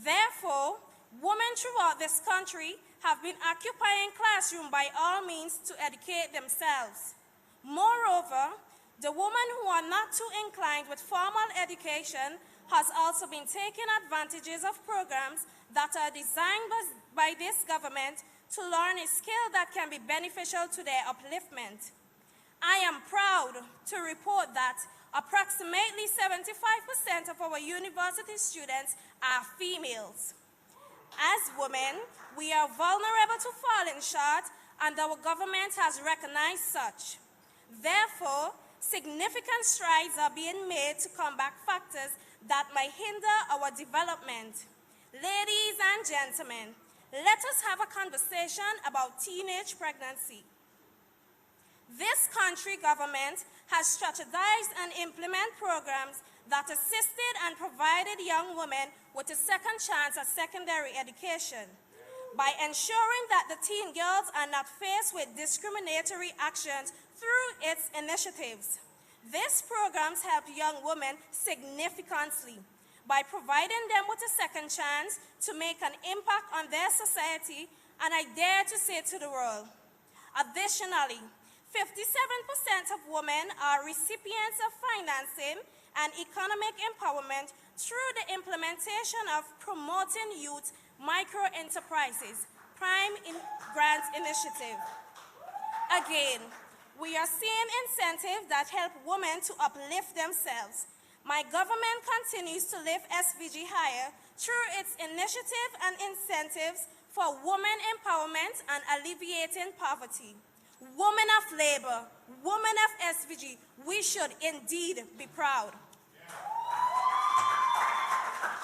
Therefore, women throughout this country have been occupying classrooms by all means to educate themselves. Moreover, the women who are not too inclined with formal education has also been taking advantages of programs that are designed by this government to learn a skill that can be beneficial to their upliftment. I am proud to report that approximately 75% of our university students are females. As women, we are vulnerable to falling short, and our government has recognized such. Therefore, significant strides are being made to combat factors that might hinder our development. Ladies and gentlemen, let us have a conversation about teenage pregnancy. This country government has strategized and implemented programs that assisted and provided young women with a second chance at secondary education. By ensuring that the teen girls are not faced with discriminatory actions through its initiatives. These programs help young women significantly by providing them with a second chance to make an impact on their society, and I dare to say to the world. Additionally, 57% of women are recipients of financing and economic empowerment through the implementation of promoting youth micro-enterprises, Prime Grant Initiative. Again, we are seeing incentives that help women to uplift themselves. My government continues to lift SVG higher through its initiative and incentives for women empowerment and alleviating poverty. Women of labor, women of SVG, we should indeed be proud.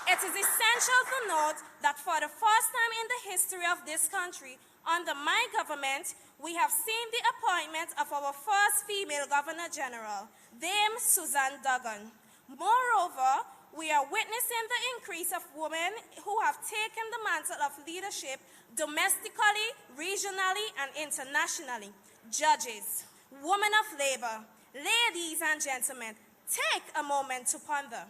It is essential to note that for the first time in the history of this country, under my government, we have seen the appointment of our first female Governor General, Dame Susan Duggan. Moreover, we are witnessing the increase of women who have taken the mantle of leadership domestically, regionally, and internationally. Judges, women of labor, ladies and gentlemen, take a moment to ponder.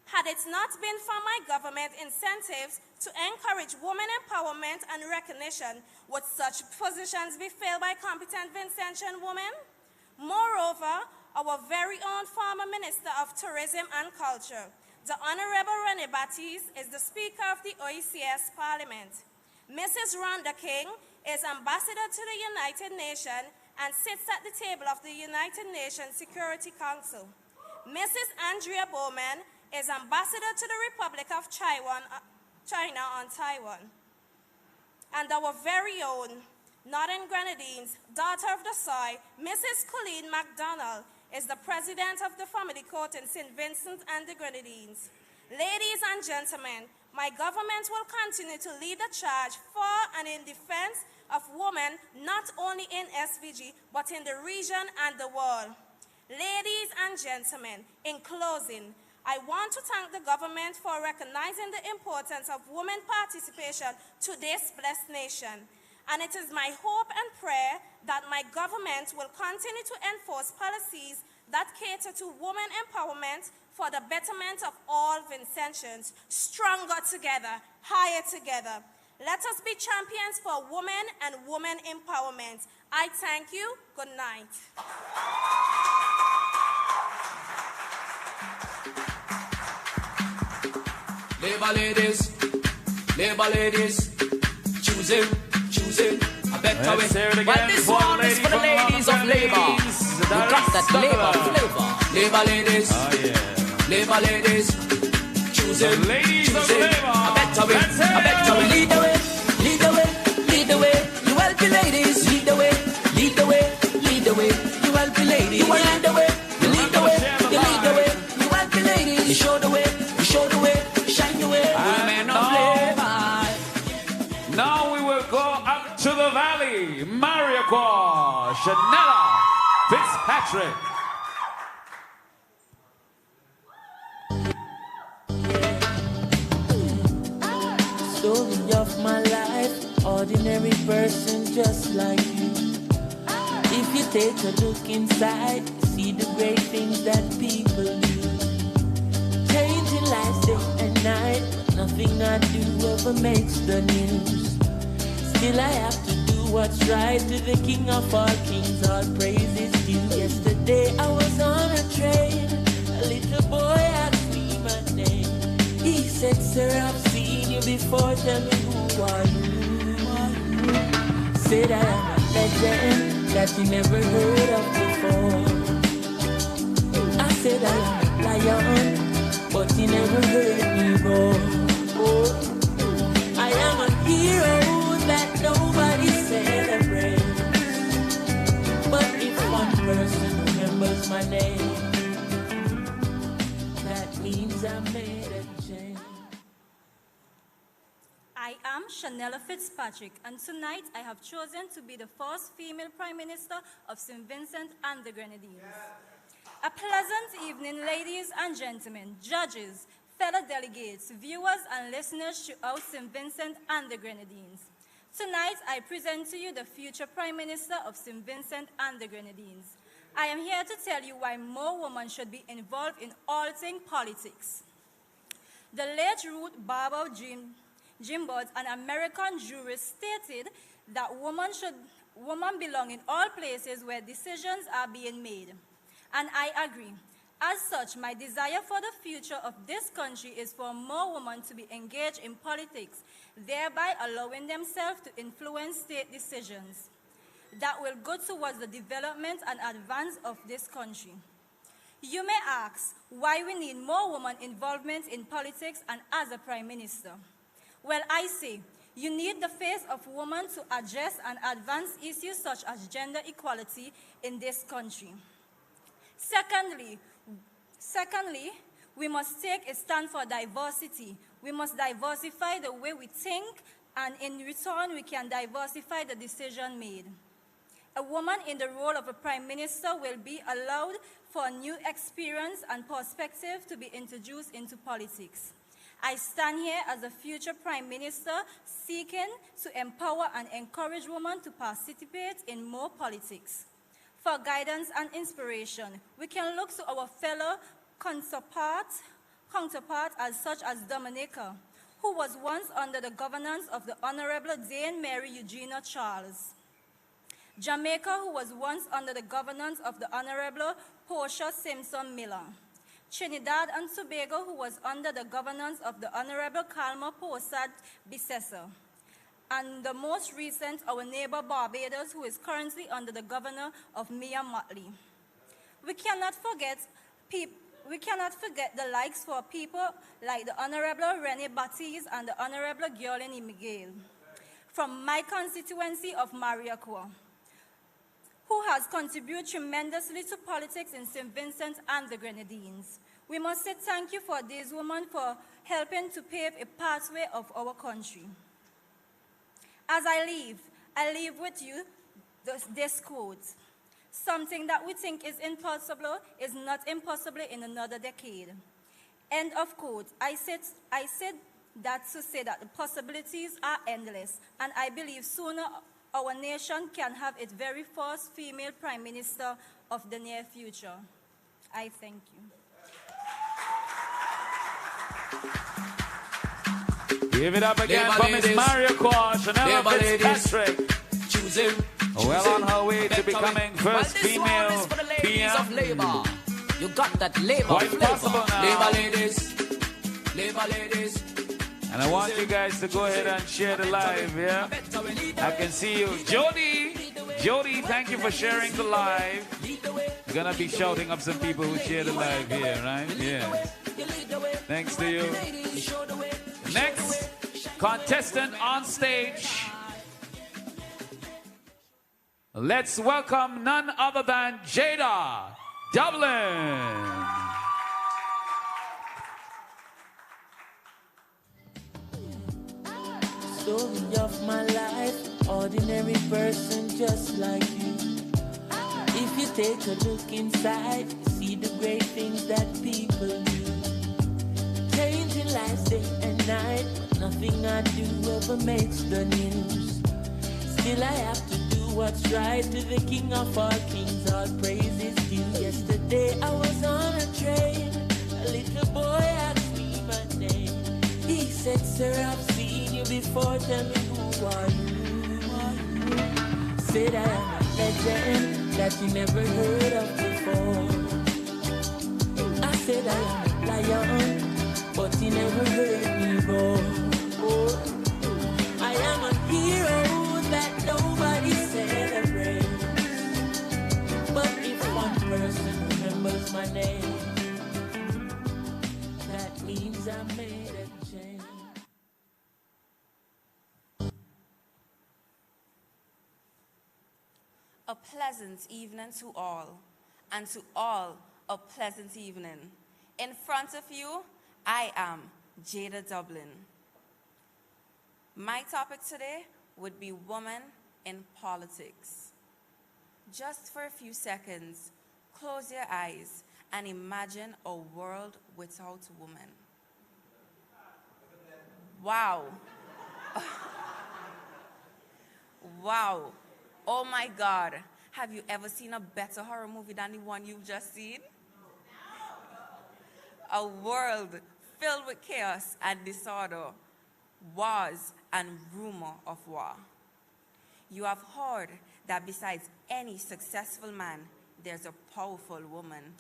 Had it not been for my government incentives to encourage women empowerment and recognition, would such positions be filled by competent Vincentian women? Moreover, our very own former Minister of Tourism and Culture, the Honorable Rene Batiste, is the Speaker of the OECS Parliament. Mrs. Rhonda King is Ambassador to the United Nations and sits at the table of the United Nations Security Council. Mrs. Andrea Bowman is Ambassador to the Republic of China on Taiwan. And our very own Northern Grenadines, daughter of the soil, Mrs. Colleen MacDonald, is the President of the Family Court in St. Vincent and the Grenadines. Ladies and gentlemen, my government will continue to lead the charge for and in defense of women, not only in SVG, but in the region and the world. Ladies and gentlemen, in closing, I want to thank the government for recognizing the importance of women participation to this blessed nation. And it is my hope and prayer that my government will continue to enforce policies that cater to women empowerment for the betterment of all Vincentians. Stronger together, higher together. Let us be champions for women and women empowerment. I thank you. Good night. Labor ladies, choosing a better way. Well, this one is for the ladies of labor. We got that labor flavor. Labor ladies, choosing a better way. Lead the way, lead the way, lead the way. You help the ladies, lead the way, lead the way, lead the way. You help the ladies, you lead the way, you lead the way, you lead the way. You help the ladies, you show the way, you show the way, shine the way. Women of labor. Now we will go up to the valley. Mariaqua, Chanella Fitzpatrick. Story of my life, ordinary person just like you. If you take a look inside, see the great things that people do. Changing lives day and night, but nothing I do ever makes the news. Still I have to do what's right, to the King of all kings, all praise is due. Yesterday I was on a train, a little boy asked me my name. He said, sir, I've seen you before, tell me who are you? Said I am a legend that you never heard of before. I said I am a lion, but you never heard me roar. I am a hero that nobody celebrates, but if one person remembers my name, that means I made a change. I am Chanella Fitzpatrick, and tonight I have chosen to be the first female Prime Minister of St. Vincent and the Grenadines. A pleasant evening, ladies and gentlemen, judges, fellow delegates, viewers and listeners throughout St. Vincent and the Grenadines. Tonight, I present to you the future Prime Minister of St. Vincent and the Grenadines. I am here to tell you why more women should be involved in all things politics. The late Ruth Barber Gimbard, an American jurist, stated that women belong in all places where decisions are being made. And I agree. As such, my desire for the future of this country is for more women to be engaged in politics, thereby allowing themselves to influence state decisions that will go towards the development and advance of this country. You may ask why we need more women involvement in politics and as a Prime Minister. Well, I say, you need the face of women to address and advance issues such as gender equality in this country. Secondly, we must take a stand for diversity. We must diversify the way we think, and in return, we can diversify the decision made. A woman in the role of a prime minister will be allowed for a new experience and perspective to be introduced into politics. I stand here as a future prime minister seeking to empower and encourage women to participate in more politics. For guidance and inspiration, we can look to our fellow counterparts as such as Dominica, who was once under the governance of the Honorable Dame Mary Eugenia Charles. Jamaica, who was once under the governance of the Honorable Portia Simpson Miller. Trinidad and Tobago, who was under the governance of the Honorable Calma Posad Bissessa. And the most recent, our neighbor Barbados, who is currently under the governor of Mia Mottley. We cannot forget the likes for people like the Honorable Rene Baptiste and the Honorable Giolini Miguel from my constituency of Mariacua, who has contributed tremendously to politics in St. Vincent and the Grenadines. We must say thank you for these women for helping to pave a pathway of our country. As I leave with you this quote. Something that we think is impossible is not impossible in another decade. End of quote. I said that to say that the possibilities are endless, and I believe sooner our nation can have its very first female prime minister of the near future. I thank you. Give it up again for Miss Mario Quash and Ella Fitzpatrick. Well on her way to becoming first female PM. You got that labor Quite flavor. possible now. Labor ladies. And I want you guys to go ahead and share the live, yeah? I can see you. Jody, thank you for sharing the live. We're gonna be shouting up some people who share the live here, right? Yeah. Thanks to you. Next, contestant on stage. Let's welcome none other than Jada Dublin. Story of my life, ordinary person just like you. If you take a look inside, see the great things that people do. Changing lives day and night, but nothing I do ever makes the news. Still I have to do what's right, to the King of all kings, all praises due. Yesterday I was on a train, a little boy asked me my name. He said, sir, I've seen you before, tell me who are you? Said I am a legend that you never heard of before. I said I am a lion, but you never heard me roar. I am a hero that nobody celebrates. But if one person remembers my name, that means I made a change. A pleasant evening to all, and to all a pleasant evening. In front of you, I am Jada Dublin. My topic today would be women in politics. Just for a few seconds, close your eyes and imagine a world without women. Wow. Wow. Oh my God. Have you ever seen a better horror movie than the one you've just seen? A world filled with chaos and disorder, wars and rumor of war. You have heard that besides any successful man, there's a powerful woman.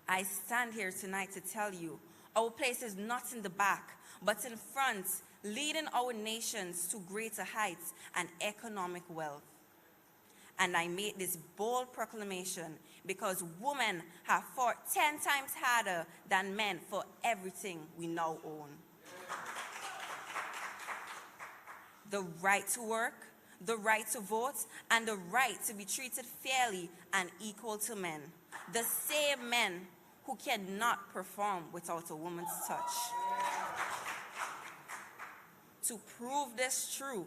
I stand here tonight to tell you, our place is not in the back, but in front, leading our nations to greater heights and economic wealth. And I made this bold proclamation because women have fought 10 times harder than men for everything we now own. The right to work, the right to vote, and the right to be treated fairly and equal to men. The same men who cannot perform without a woman's touch. To prove this true,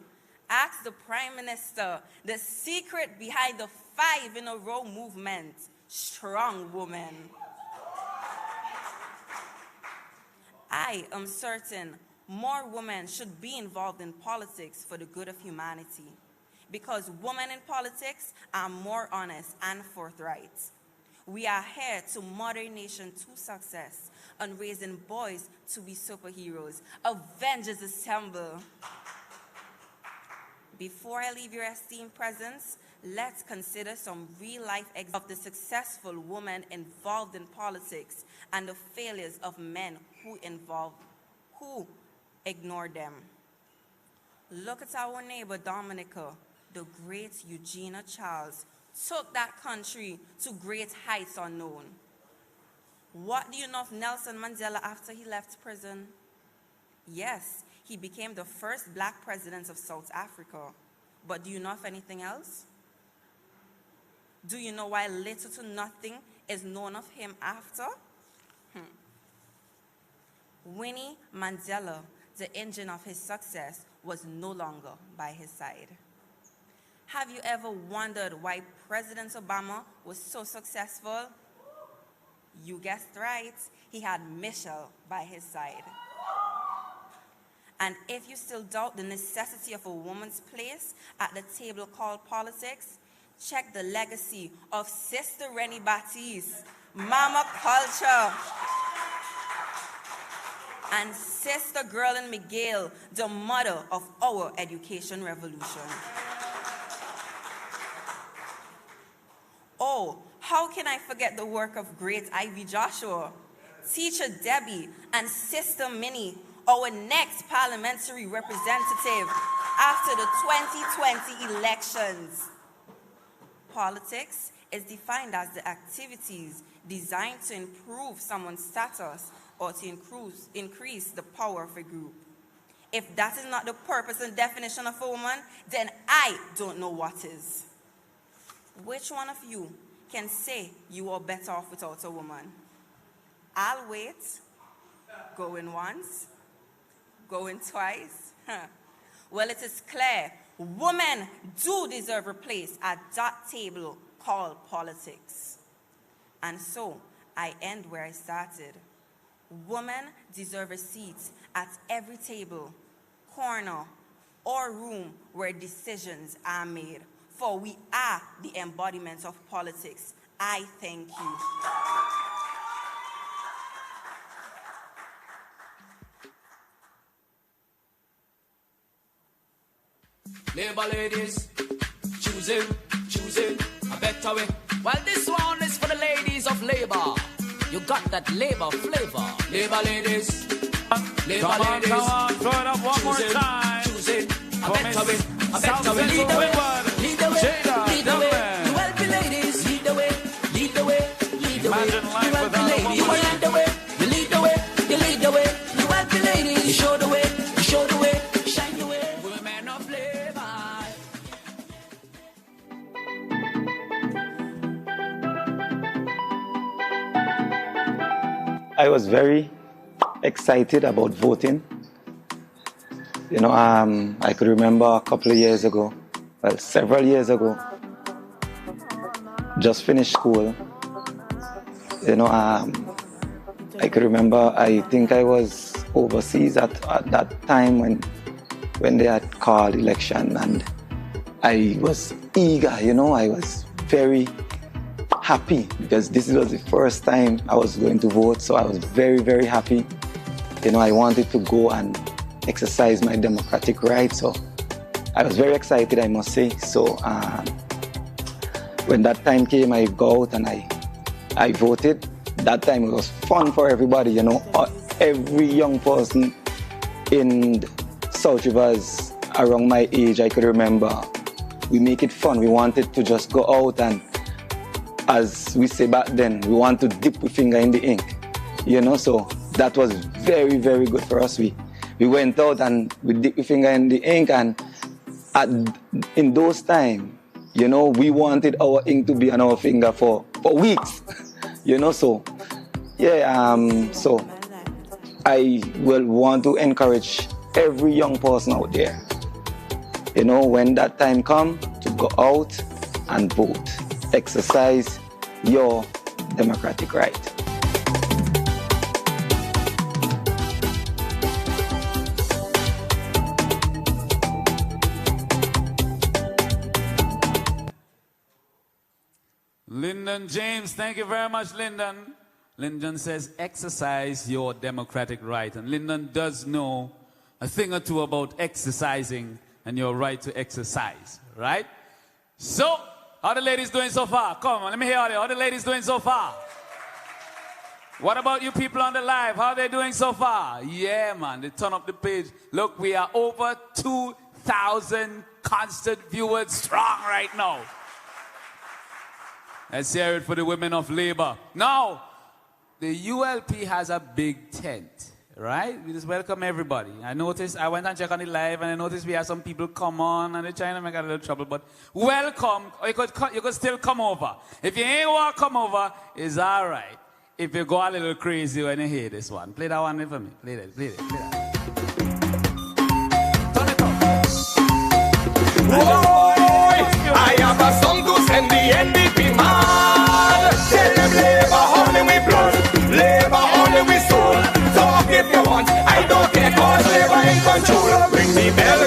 ask the Prime Minister the secret behind the 5 in a row movement. Strong woman. I am certain more women should be involved in politics for the good of humanity, because women in politics are more honest and forthright. We are here to mother a nation to success and raising boys to be superheroes. Avengers assemble. Before I leave your esteemed presence, let's consider some real-life examples of the successful women involved in politics and the failures of men who ignore them. Look at our neighbor Dominica. The great Eugenia Charles took that country to great heights unknown. What do you know of Nelson Mandela after he left prison? Yes, he became the first black president of South Africa. But do you know of anything else? Do you know why little to nothing is known of him after? Winnie Mandela, the engine of his success, was no longer by his side. Have you ever wondered why President Obama was so successful? You guessed right, he had Michelle by his side. And if you still doubt the necessity of a woman's place at the table called politics, check the legacy of Sister Rennie Baptiste, Mama Culture, and Sister Gerlin Miguel, the mother of our education revolution. Oh, how can I forget the work of great Ivy Joshua, Teacher Debbie, and Sister Minnie, our next parliamentary representative after the 2020 elections. Politics is defined as the activities designed to improve someone's status or to increase the power of a group. If that is not the purpose and definition of a woman, then I don't know what is. Which one of you can say you are better off without a woman? I'll wait. Going once, going twice. Well, it is clear, women do deserve a place at that table called politics. And so, I end where I started. Women deserve a seat at every table, corner, or room where decisions are made. For we are the embodiment of politics. I thank you. Labour ladies, choosing a better way. Well, this one is for the ladies of Labour. You got that Labour flavor. Labour ladies, Labour ladies, come on, throw it up one more time. Choosing a better way. A better way. Lead the way, lead the way, lead the way. You help the ladies, lead the way, lead the way, lead the way. You help the ladies, you lead the way, you lead the way, you lead the way. You help the ladies, you show the way, you show the way, shine the way. Women of Labour. I was very excited about voting. You know, I could remember a couple of years ago, well, several years ago, just finished school. You know, I could remember, I think I was overseas at that time when they had called election, and I was eager, you know, I was very happy because this was the first time I was going to vote, so I was very, very happy. You know, I wanted to go and exercise my democratic rights, so I was very excited, I must say. So when that time came, I go out and I voted. That time it was fun for everybody, you know. Every young person in South Rivers around my age, I could remember, we make it fun. We wanted to just go out and, as we say back then, we want to dip our finger in the ink, you know. So that was very, very good for us. We went out and we dipped our finger in the ink, and in those times, you know, we wanted our ink to be on our finger for weeks, you know. So yeah, so I will want to encourage every young person out there, you know, when that time comes, to go out and vote. Exercise your democratic right. Lyndon James, thank you very much, Lyndon. Lyndon says, exercise your democratic right. And Lyndon does know a thing or two about exercising and your right to exercise, right? So, how the ladies doing so far? Come on, let me hear all you. How the ladies doing so far? What about you people on the live? How are they doing so far? Yeah, man, they turn up the page. Look, we are over 2,000 constant viewers strong right now. Let's hear it for the women of labor. Now, the ULP has a big tent, right? We just welcome everybody. I noticed, I went and checked on the live, and I noticed we had some people come on, and they're trying to make a little trouble, but welcome. Or you could still come over. If you ain't want to come over, it's all right. If you go a little crazy when you hear this one. Play that one for me. Play that, play that, play that. Turn it up. Boy, I have a song to send the NDP man. Tell them labor only we blood, labor only we soul. Talk if you want, I don't care cause labor in control. Ring the bell,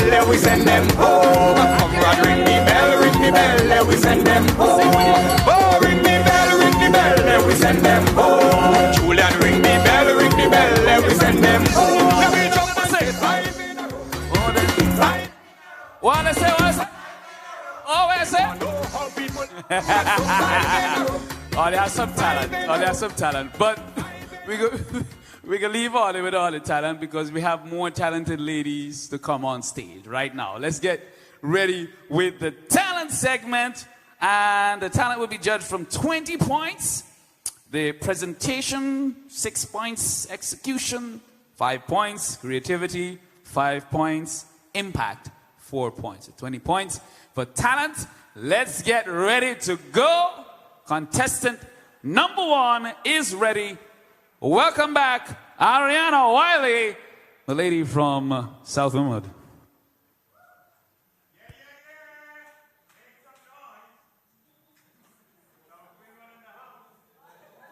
let we send them home. Comrade, ring the bell, let we send them home. Oh, ring the bell, let we send them home. Julian, ring the bell, let we send them home. Let me jump and say 5 in a row. What I say, what I say? Oh, what I say? Oh, they have some talent. Oh, they have some talent. But we can leave all with all the talent because we have more talented ladies to come on stage right now. Let's get ready with the talent segment. And the talent will be judged from 20 points. The presentation, 6 points. Execution, 5 points. Creativity, 5 points. Impact, 4 points. So 20 points for talent. Let's get ready to go. Contestant number 1 is ready. Welcome back, Ariana Wiley, the lady from South Windward.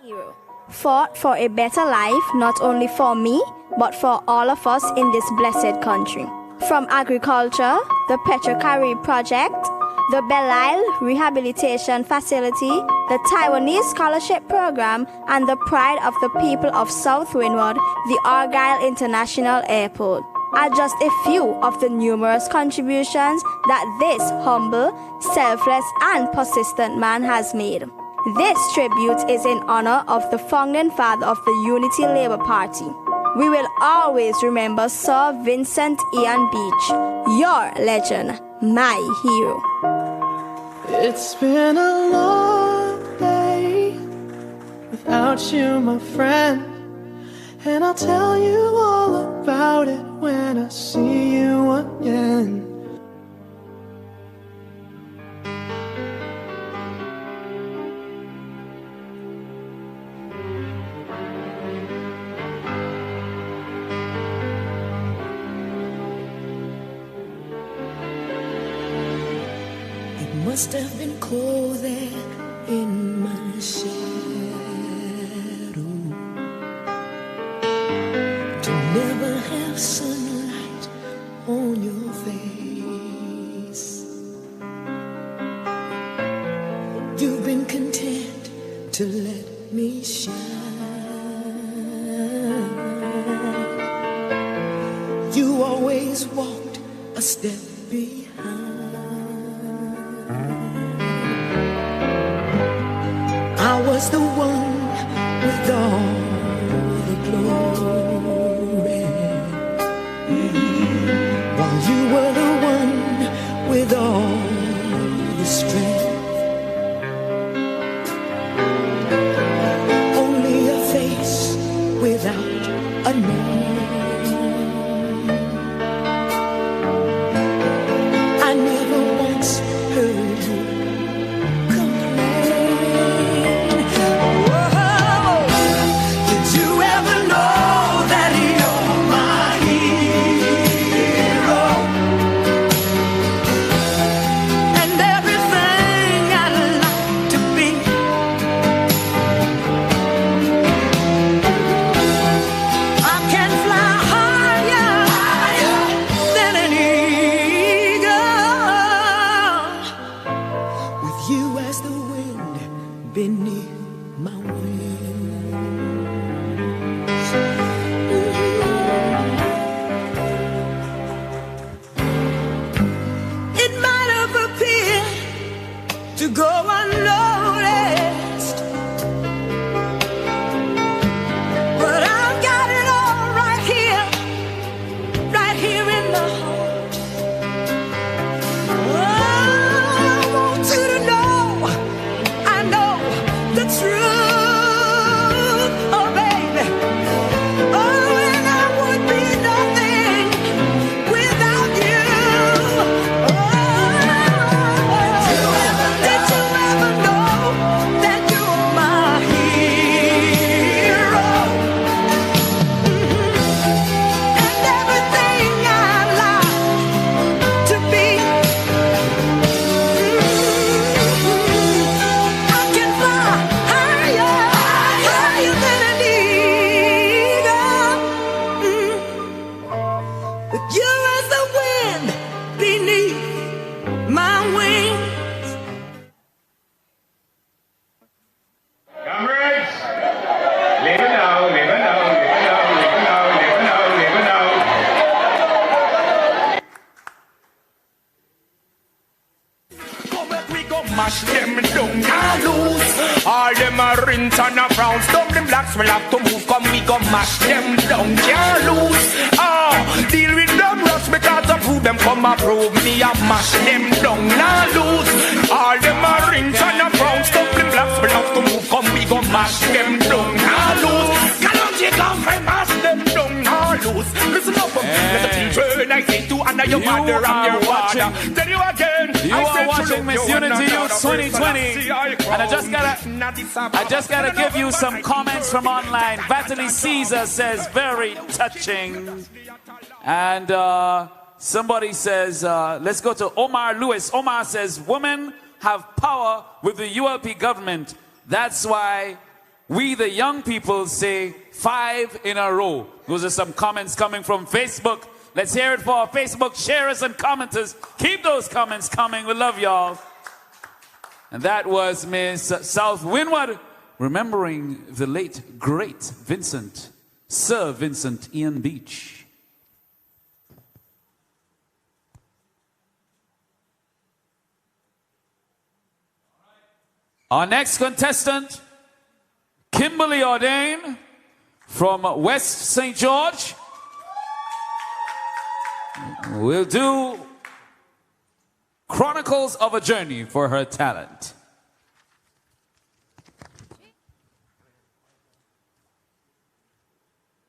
Hero fought for a better life, not only for me, but for all of us in this blessed country. From agriculture, the Petrocari project, the Belle Isle Rehabilitation Facility, the Taiwanese Scholarship Program, and the pride of the people of South Windward, the Argyle International Airport, are just a few of the numerous contributions that this humble, selfless, and persistent man has made. This tribute is in honor of the founding father of the Unity Labour Party. We will always remember Sir Vincent Ian Beach, your legend, my hero. It's been a long day without you, my friend, and I'll tell you all about it when I see you again. Must have been cold there in my shadow to never have sunlight on your face. You've been content to let me shine. You always walked a step behind. I was the one with all the glory, while you were the one with all the strength. Only a face without a name. I never once heard you did you ever know that you're my hero? beneath my wings. It might have appeared to go unnoticed, but I've got it all right here in the heart. Oh, I want you to know, I know the truth, oh baby. Oh, and I would be nothing without you. Did you ever know that you're my hero? And everything I'd like to be. I can fly higher, higher than an eagle. But you're as the wind beneath my wings. Comrades, leave it now, leave it now, leave it now, leave it now, leave it now, leave it now. Come back, we go mash them down, now lose. All them are rinse and a brown. Stumbling blocks will have to move. Come, we go mash them down, can't lose. Deal with them rust because of who them come approve me. I mash them down, now lose. All them are rinse and a brown. Stumbling blocks will have to move. Come, we go mash them down, now lose. Cannot take off and mash them down, now lose. Listen up, let the children I say to under your mother and your father. Tell you again. You are watching Miss Unity Youth 2020, and I just gotta give you some comments from online. Vatalie Caesar says very touching, and somebody says let's go to Omar Lewis. Omar says women have power with the ULP government. That's why we the young people say 5 in a row. Those are some comments coming from Facebook. Let's hear it for our Facebook sharers and commenters. Keep those comments coming. We love y'all. And that was Miss South Windward, remembering the late, great Vincent, Sir Vincent Ian Beach. Our next contestant, Kimberly Ordain from West St. George. We'll do Chronicles of a Journey for her talent.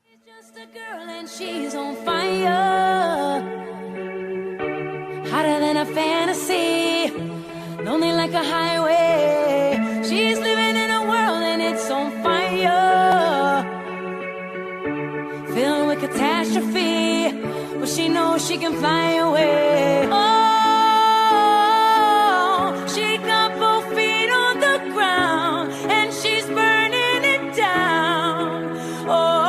She's just a girl and she's on fire, hotter than a fantasy, lonely like a highway. She's living in a world and it's on fire, filled with catastrophe, but she knows she can fly away. Oh, she got both feet on the ground and she's burning it down. Oh,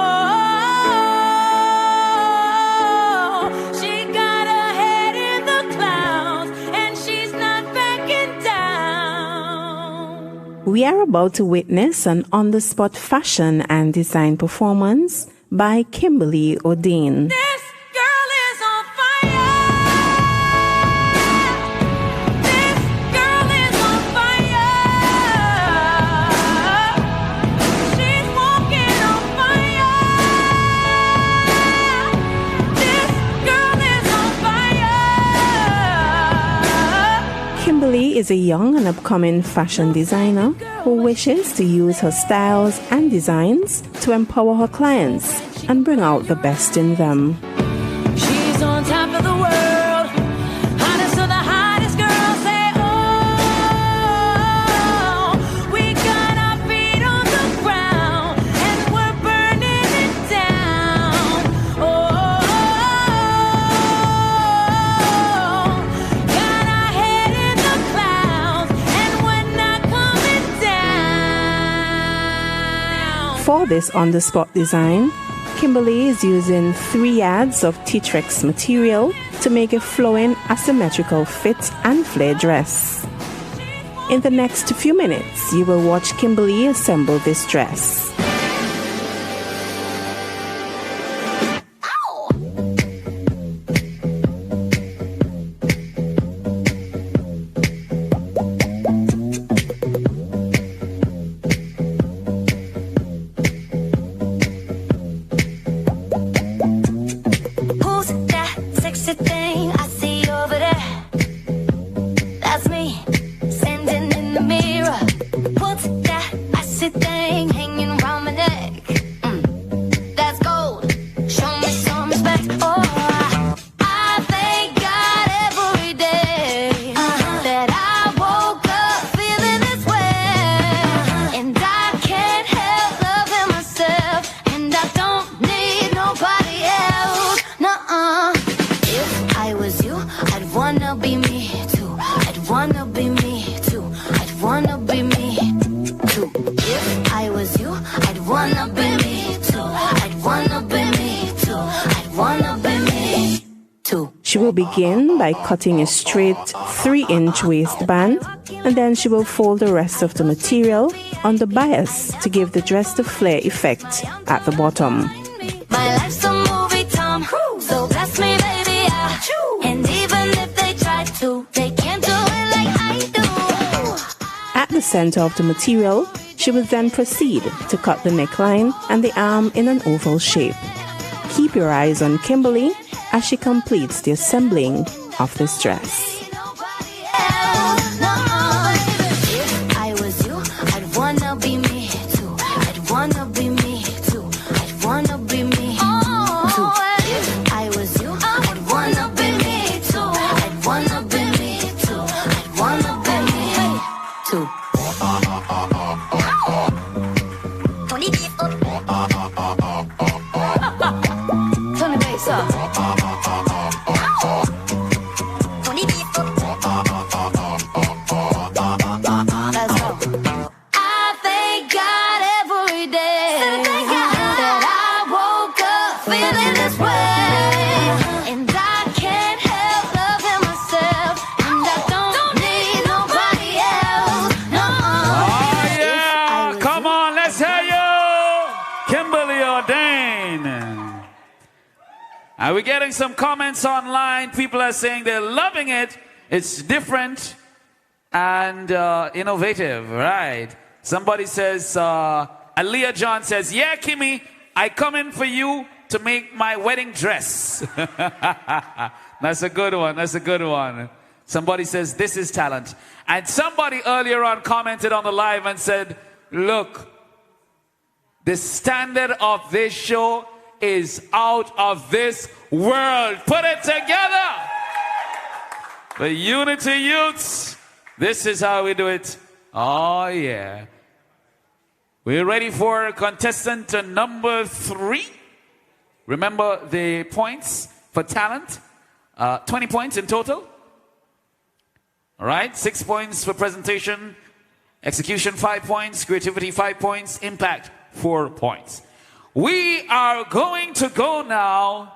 she got her head in the clouds and she's not backing down. We are about to witness an on-the-spot fashion and design performance by Kimberly Ordain. Kimberly is a young and upcoming fashion designer who wishes to use her styles and designs to empower her clients and bring out the best in them. She's on top of the world, hottest of the hottest girls. Say, oh, we got our feet on the ground and we're burning it down. Oh, got our head in the clouds and we're not coming down. For this on-the-spot design, Kimberly is using 3 yards of T-Trex material to make a flowing asymmetrical fit and flare dress. In the next few minutes, you will watch Kimberly assemble this dress. She will begin by cutting a straight 3-inch waistband, and then she will fold the rest of the material on the bias to give the dress the flare effect at the bottom. My life's a movie, Tom, so bless me, baby, and even if they try to, they can't do it like I do. At the center of the material, she will then proceed to cut the neckline and the arm in an oval shape. Keep your eyes on Kimberly as she completes the assembling of this dress. We're getting some comments online. People are saying they're loving it. It's different and innovative, right? Somebody says, Aaliyah John says, yeah, Kimmy, I come in for you to make my wedding dress. That's a good one. That's a good one. Somebody says, this is talent. And somebody earlier on commented on the live and said, look, the standard of this show is out of this world. Put it together. The Unity Youths. This is how we do it. Oh, yeah. We're ready for contestant number 3. Remember the points for talent. 20 points in total. All right. 6 points for presentation. Execution, 5 points. Creativity, 5 points. Impact, 4 points. We are going to go now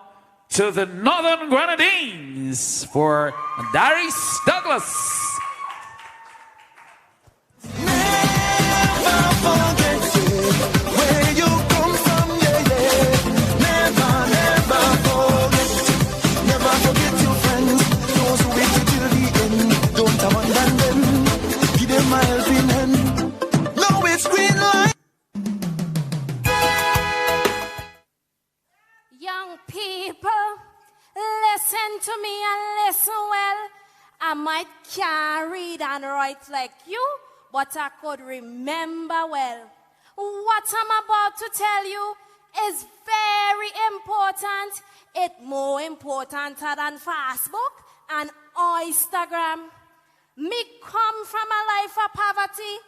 to the Northern Grenadines for Darius Douglas. Never forget where you come from, yeah, yeah. Never forget. Never forget your friends, those who wait till the end. Don't abandon them, give them a helping hand. No, it's green light. Young people, listen to me and listen well. I might can't read and write like you, but I could remember well. What I'm about to tell you is very important. It's more important than Facebook and Instagram. Me come from a life of poverty.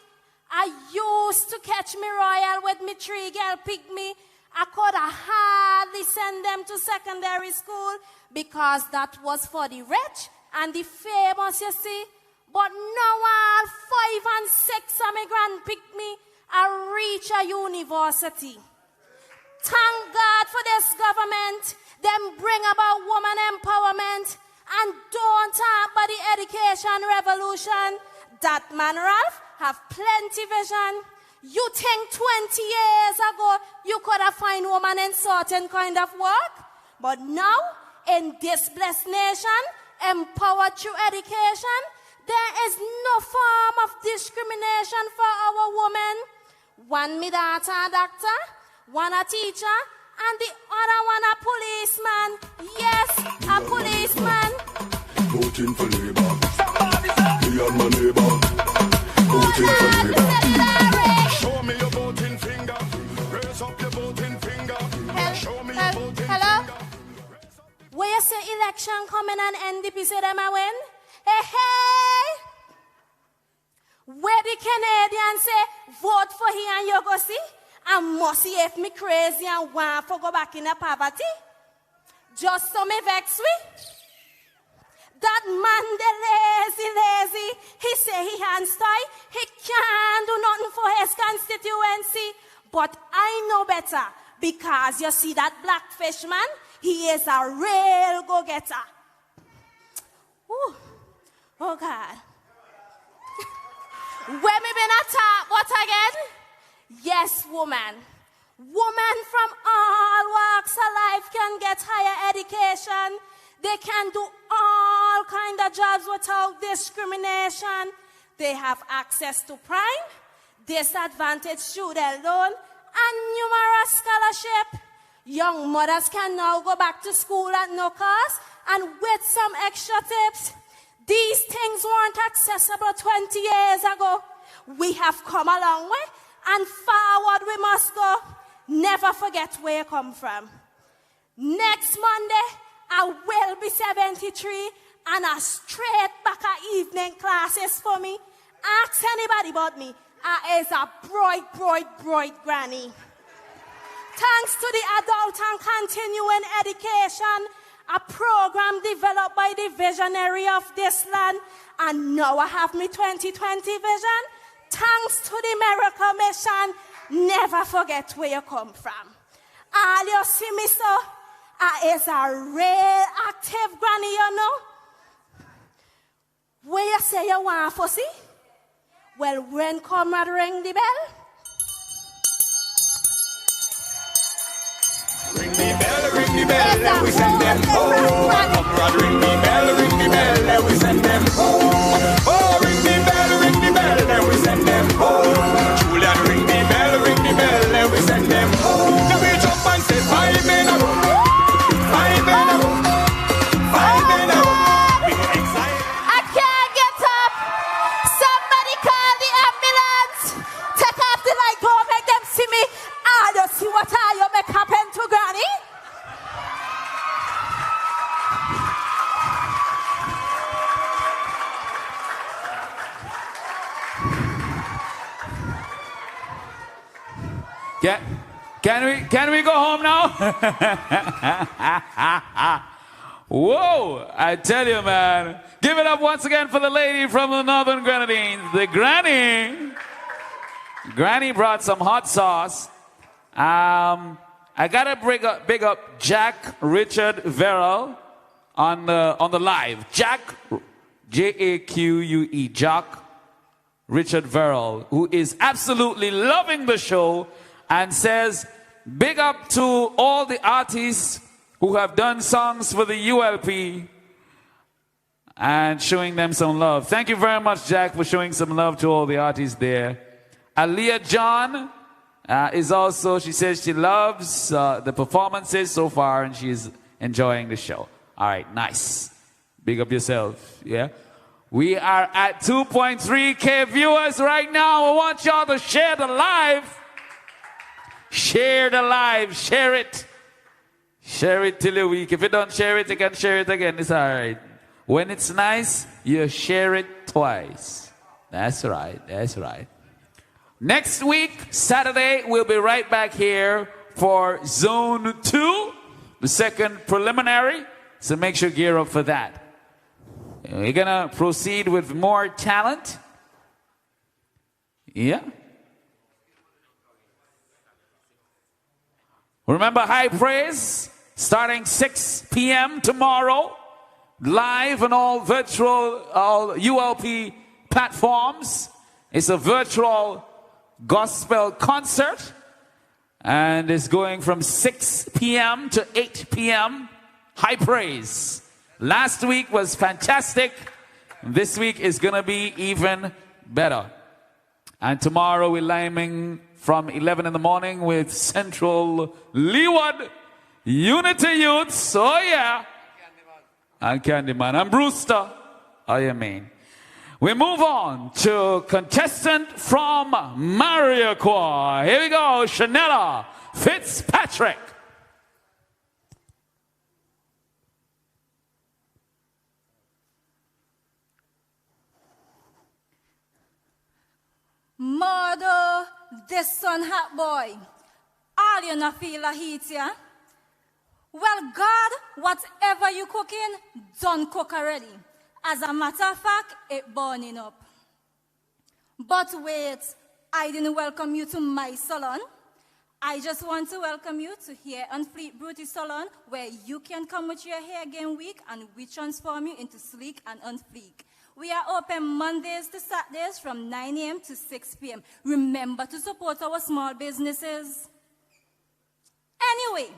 I used to catch me royal with me 3 girl pick me. I could hardly send them to secondary school because that was for the rich and the famous, you see. But now all 5 and 6 of my grand pick me, I reach a university. Thank God for this government. Them bring about woman empowerment and don't talk about the education revolution. That man, Ralph, have plenty vision. You think 20 years ago you could have found woman in certain kind of work? But now, in this blessed nation, empowered through education, there is no form of discrimination for our women. One me daughter a doctor, one a teacher, and the other one a policeman. Yes, a policeman. Voting for Labour. Me and my neighbor. Voting for Labour. Show me your voting finger. Raise up your voting finger. Show me your voting hello? Where you say election coming and NDP say them a win? Hey, hey! Where the Canadians say, vote for he and you go see? And must see if me crazy and want to go back in the poverty? Just so me vex we? That man, the lazy, he say he hands tie, he can't do nothing for his constituency. But I know better, because you see that black fish man, he is a real go-getter. Ooh. Oh God. Where me been attacked, what again? Yes, woman. Women from all walks of life can get higher education. They can do all kind of jobs without discrimination. They have access to prime, disadvantaged student loan, and numerous scholarship. Young mothers can now go back to school at no cost and with some extra tips. These things weren't accessible 20 years ago. We have come a long way, and forward we must go. Never forget where you come from. Next Monday, I will be 73, and a straight back at evening classes for me. Ask anybody but me. I is a bright granny. Thanks to the adult and continuing education, a program developed by the visionary of this land, and now I have my 2020 vision. Thanks to the miracle mission, never forget where you come from. All you see me so, I is a real active granny, you know. Where you say you want to see? Well, when comrade ring the bell? Ring the bell, let we send them home. Comrade, ring the bell, let we send them home. Oh, ring the bell, let we send them home. Julian, ring the bell, let we send them home. Now we jump and say 5 in a row, 5 in a row, 5 in a row. We go excited. I can't get up. Somebody call the ambulance. Take off the light, go make them see me. I don't see what I make happen to Granny. Can we go home now? Whoa, I tell you, man. Give it up once again for the lady from the Northern Grenadines, the Granny. Granny brought some hot sauce. I gotta big up Jack Richard Verrill on the live. Jack, J-A-Q-U-E, Jack Richard Verrill, who is absolutely loving the show and says, big up to all the artists who have done songs for the ULP and showing them some love. Thank you very much, Jack, for showing some love to all the artists there. Aliyah John is also, she says she loves the performances so far and she's enjoying the show. All right, nice. Big up yourself, yeah? We are at 2.3K viewers right now. I want y'all to share the live. Share the live, share it. Share it till a week. If you don't share it, you can share it again. It's all right. When it's nice, you share it twice. That's right, that's right. Next week, Saturday, we'll be right back here for Zone 2, the second preliminary. So make sure you gear up for that. We're going to proceed with more talent. Yeah. Remember High Praise, starting 6 p.m. tomorrow, live and all virtual, all ULP platforms. It's a virtual gospel concert, and it's going from 6 p.m. to 8 p.m. High praise. Last week was fantastic. This week is going to be even better. And tomorrow we're liming from 11 in the morning with Central Leeward Unity Youths. Oh yeah. And Candyman. And Brewster. Oh yeah, man. We move on to contestant from Mariaquois. Here we go, Shanella Fitzpatrick. Mother, this son hot boy. All you not feel a heat, yeah? Well, God, whatever you cooking, don't cook already. As a matter of fact, it burning up. But wait, I didn't welcome you to my salon. I just want to welcome you to Hair and Fleet Beauty Salon, where you can come with your hair game week and we transform you into sleek and on fleek. We are open Mondays to Saturdays from 9 a.m. to 6 p.m. Remember to support our small businesses. Anyway,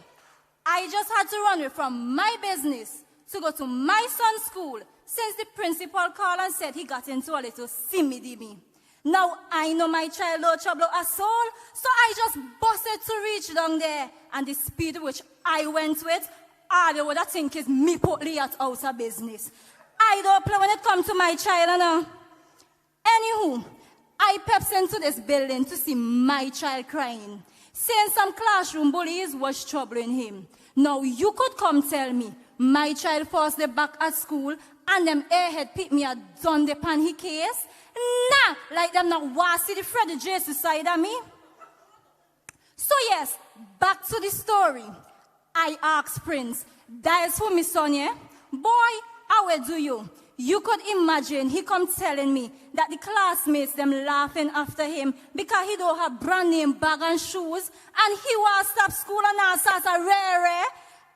I just had to run away from my business to go to my son's school since the principal called and said he got into a little simmy-dimmy. Now I know my child no trouble at all, so I just busted to reach down there, and the speed which I went with, all you would think is me put Leah out of business. I don't play when it comes to my child, no. Anywho, I peps into this building to see my child crying, saying some classroom bullies was troubling him. Now you could come tell me, my child forced the back at school and them airhead pick me a done the pan he case? Nah, like them not want see the Freddy Jason side of me. So yes, back to the story. I asked Prince, that is for me son, yeah? Boy, how well do you? You could imagine he come telling me that the classmates them laughing after him because he don't have brand name bag and shoes and he want to stop school and all sorts of rare.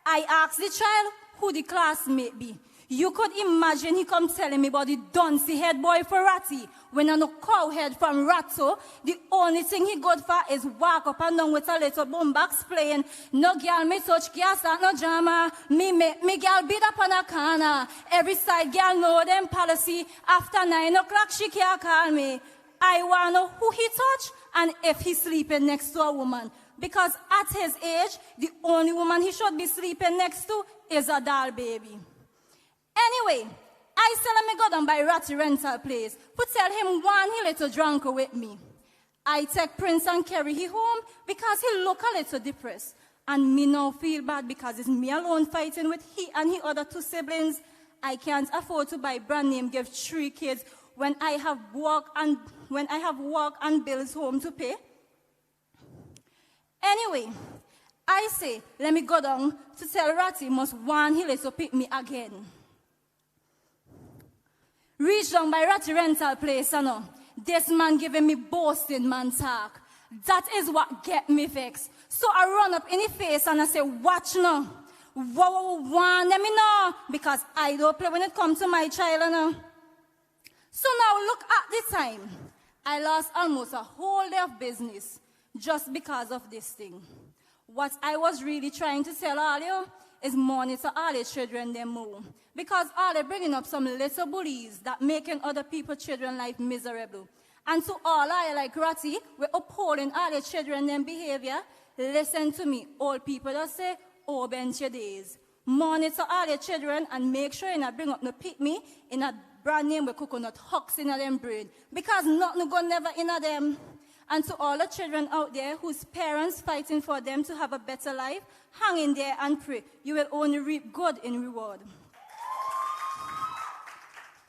I asked the child who the classmate be. You could imagine he come telling me about the duncy head boy for Ratty. When I know cow head from Ratto, the only thing he good for is walk up and down with a little boombox playing. No girl me touch gas at no drama. Me girl beat up on a corner. Every side girl know them policy. After 9 o'clock she can't call me. I want to know who he touch and if he's sleeping next to a woman. Because at his age, the only woman he should be sleeping next to is a doll baby. Anyway, I said let me go down by Ratty rental place. Put tell him one he little drunk with me. I take Prince and carry he home because he look a little depressed. And me now feel bad because it's me alone fighting with he and his other 2 siblings. I can't afford to buy brand name give 3 kids when I have work and bills home to pay. Anyway, I say let me go down to tell Ratty must one he little pick me again. Reach down by Ratty rental place, you know. This man giving me boasting man talk. That is what get me vexed. So I run up in his face and I say, watch now. Let me know. Because I don't play when it comes to my child, you know. So now look at the time. I lost almost a whole day of business just because of this thing. What I was really trying to tell all you is monitor all the children they move. Because all they're bringing up some little bullies that making other people's children life miserable. And to all I like Ratty, we're upholding all the children their behavior. Listen to me, old people that say, oh, bench your days. Monitor all your children and make sure you not bring up no pick me in a brand name with coconut hucks in them brain. Because nothing go never in them. And to all the children out there whose parents fighting for them to have a better life, hang in there and pray. You will only reap good in reward.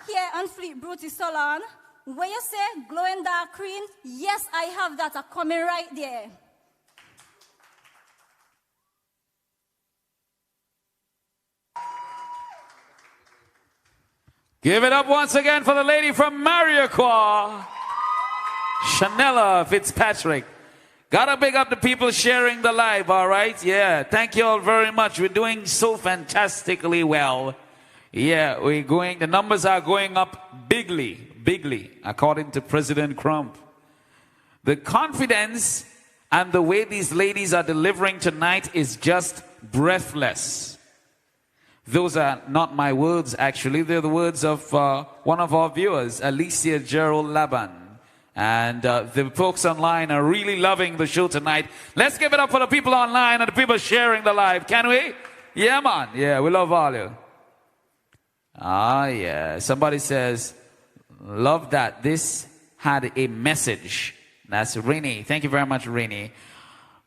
Here on Fleet Beauty Salon, where you say glowing dark green, yes, I have that coming right there. Give it up once again for the lady from Mariaquois, Shanella Fitzpatrick. Gotta big up the people sharing the live, all right? Yeah, thank you all very much. We're doing so fantastically well. Yeah, the numbers are going up bigly. bigly, according to President Trump. The confidence and the way these ladies are delivering tonight is just breathless. Those are not my words, actually. They're the words of one of our viewers, Alicia Gerald Laban. And the folks online are really loving the show tonight. Let's give it up for the people online and the people sharing the live. Can we? Yeah, man. Yeah, we love all you. Ah, yeah. Somebody says, love that. This had a message. That's Rini. Thank you very much, Rini.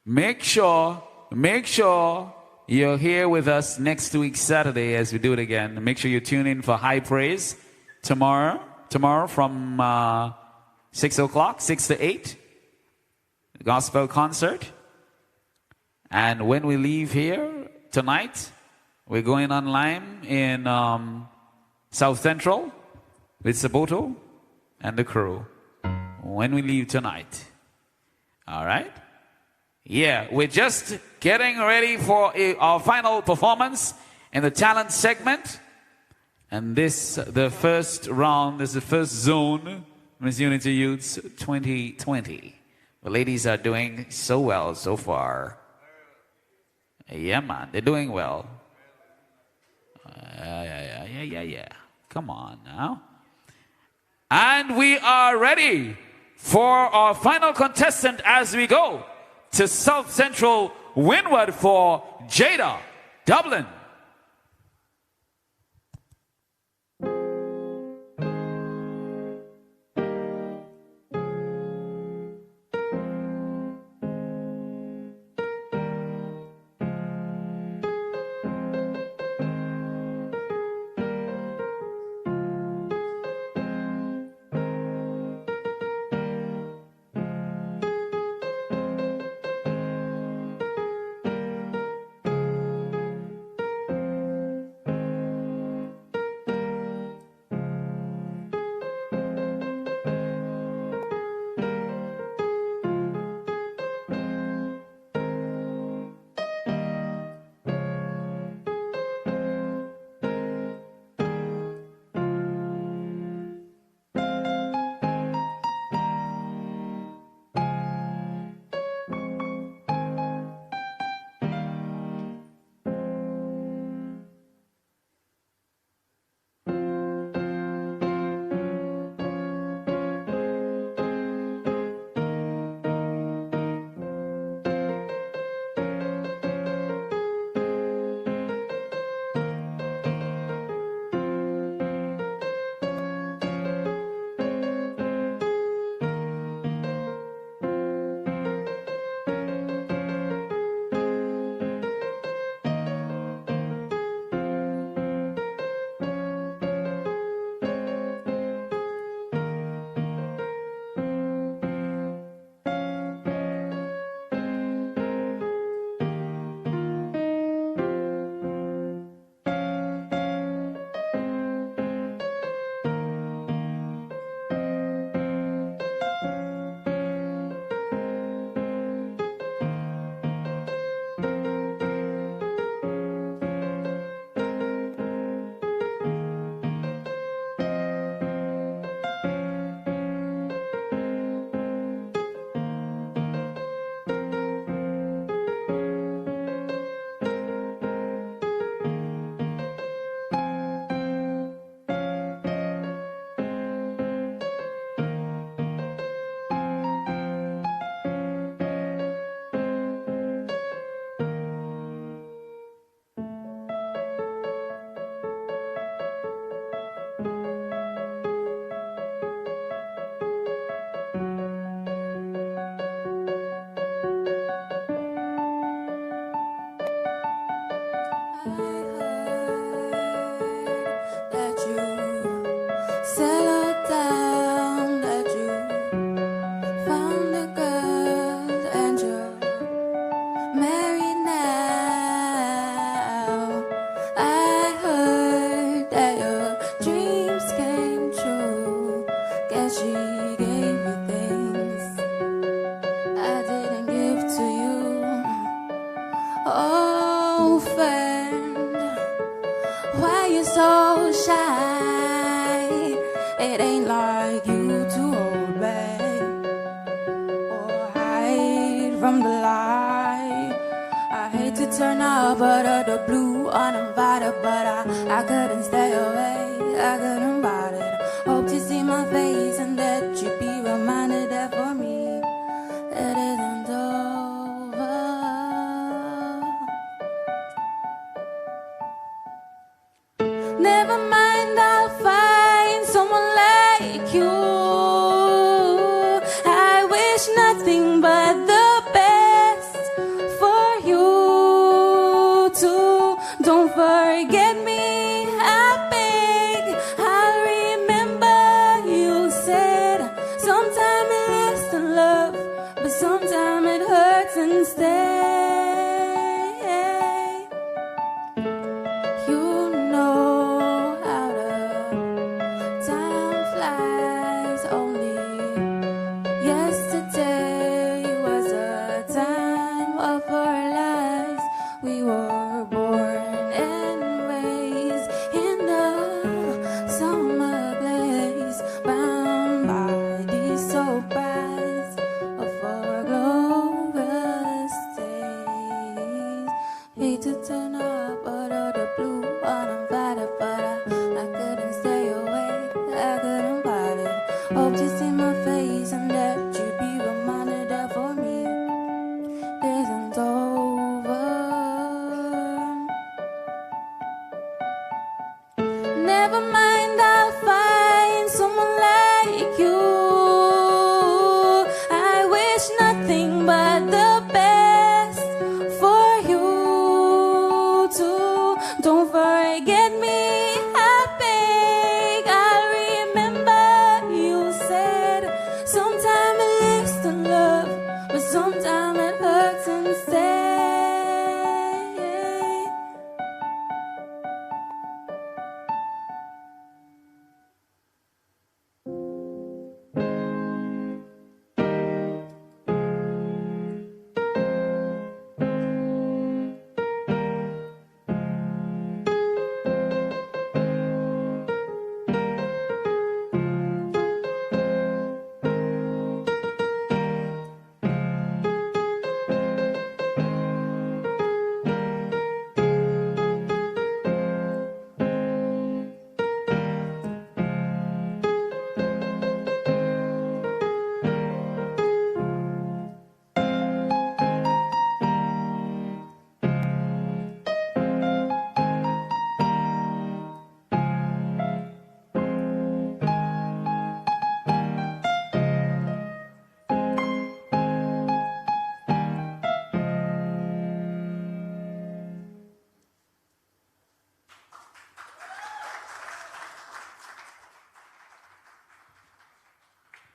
Make sure you're here with us next week, Saturday, as we do it again. Make sure you tune in for High Praise tomorrow from 6 o'clock, 6 to 8, gospel concert. And when we leave here tonight, we're going online in South Central with Saboto and the crew. When we leave tonight. All right? Yeah, we're just getting ready for our final performance in the talent segment. And the first round, is the first zone, Miss Unity Youths 2020. The ladies are doing so well so far. Yeah, man, they're doing well. Yeah. Come on now. And we are ready for our final contestant as we go to South Central Windward for Jada Dublin. Why you so shy? It ain't like from the light. I hate to turn up out of the blue uninvited, but I couldn't stay away, I couldn't bite it. Hope to see my face and that you be reminded that for me, it isn't over. Never mind, I'll find someone like you. I wish nothing but the best for you too. Don't forget me, I beg. I'll remember you said sometime it lasts to love, but sometime it hurts instead. You know how the time flies. Only yesterday was a time of our lives. We were born and raised in the summer blaze, bound by these soap paths of our glorious days. Hate to turn up out of the blue uninvited, but I couldn't stay away, I couldn't fight it. Hope to see my face and that you be reminded that for me, this isn't over. Never mind, I'll find someone like you. I wish nothing but the best for you too. Don't forget me, I beg. I'll remember you said sometime it lives to love, but sometime it hurts instead.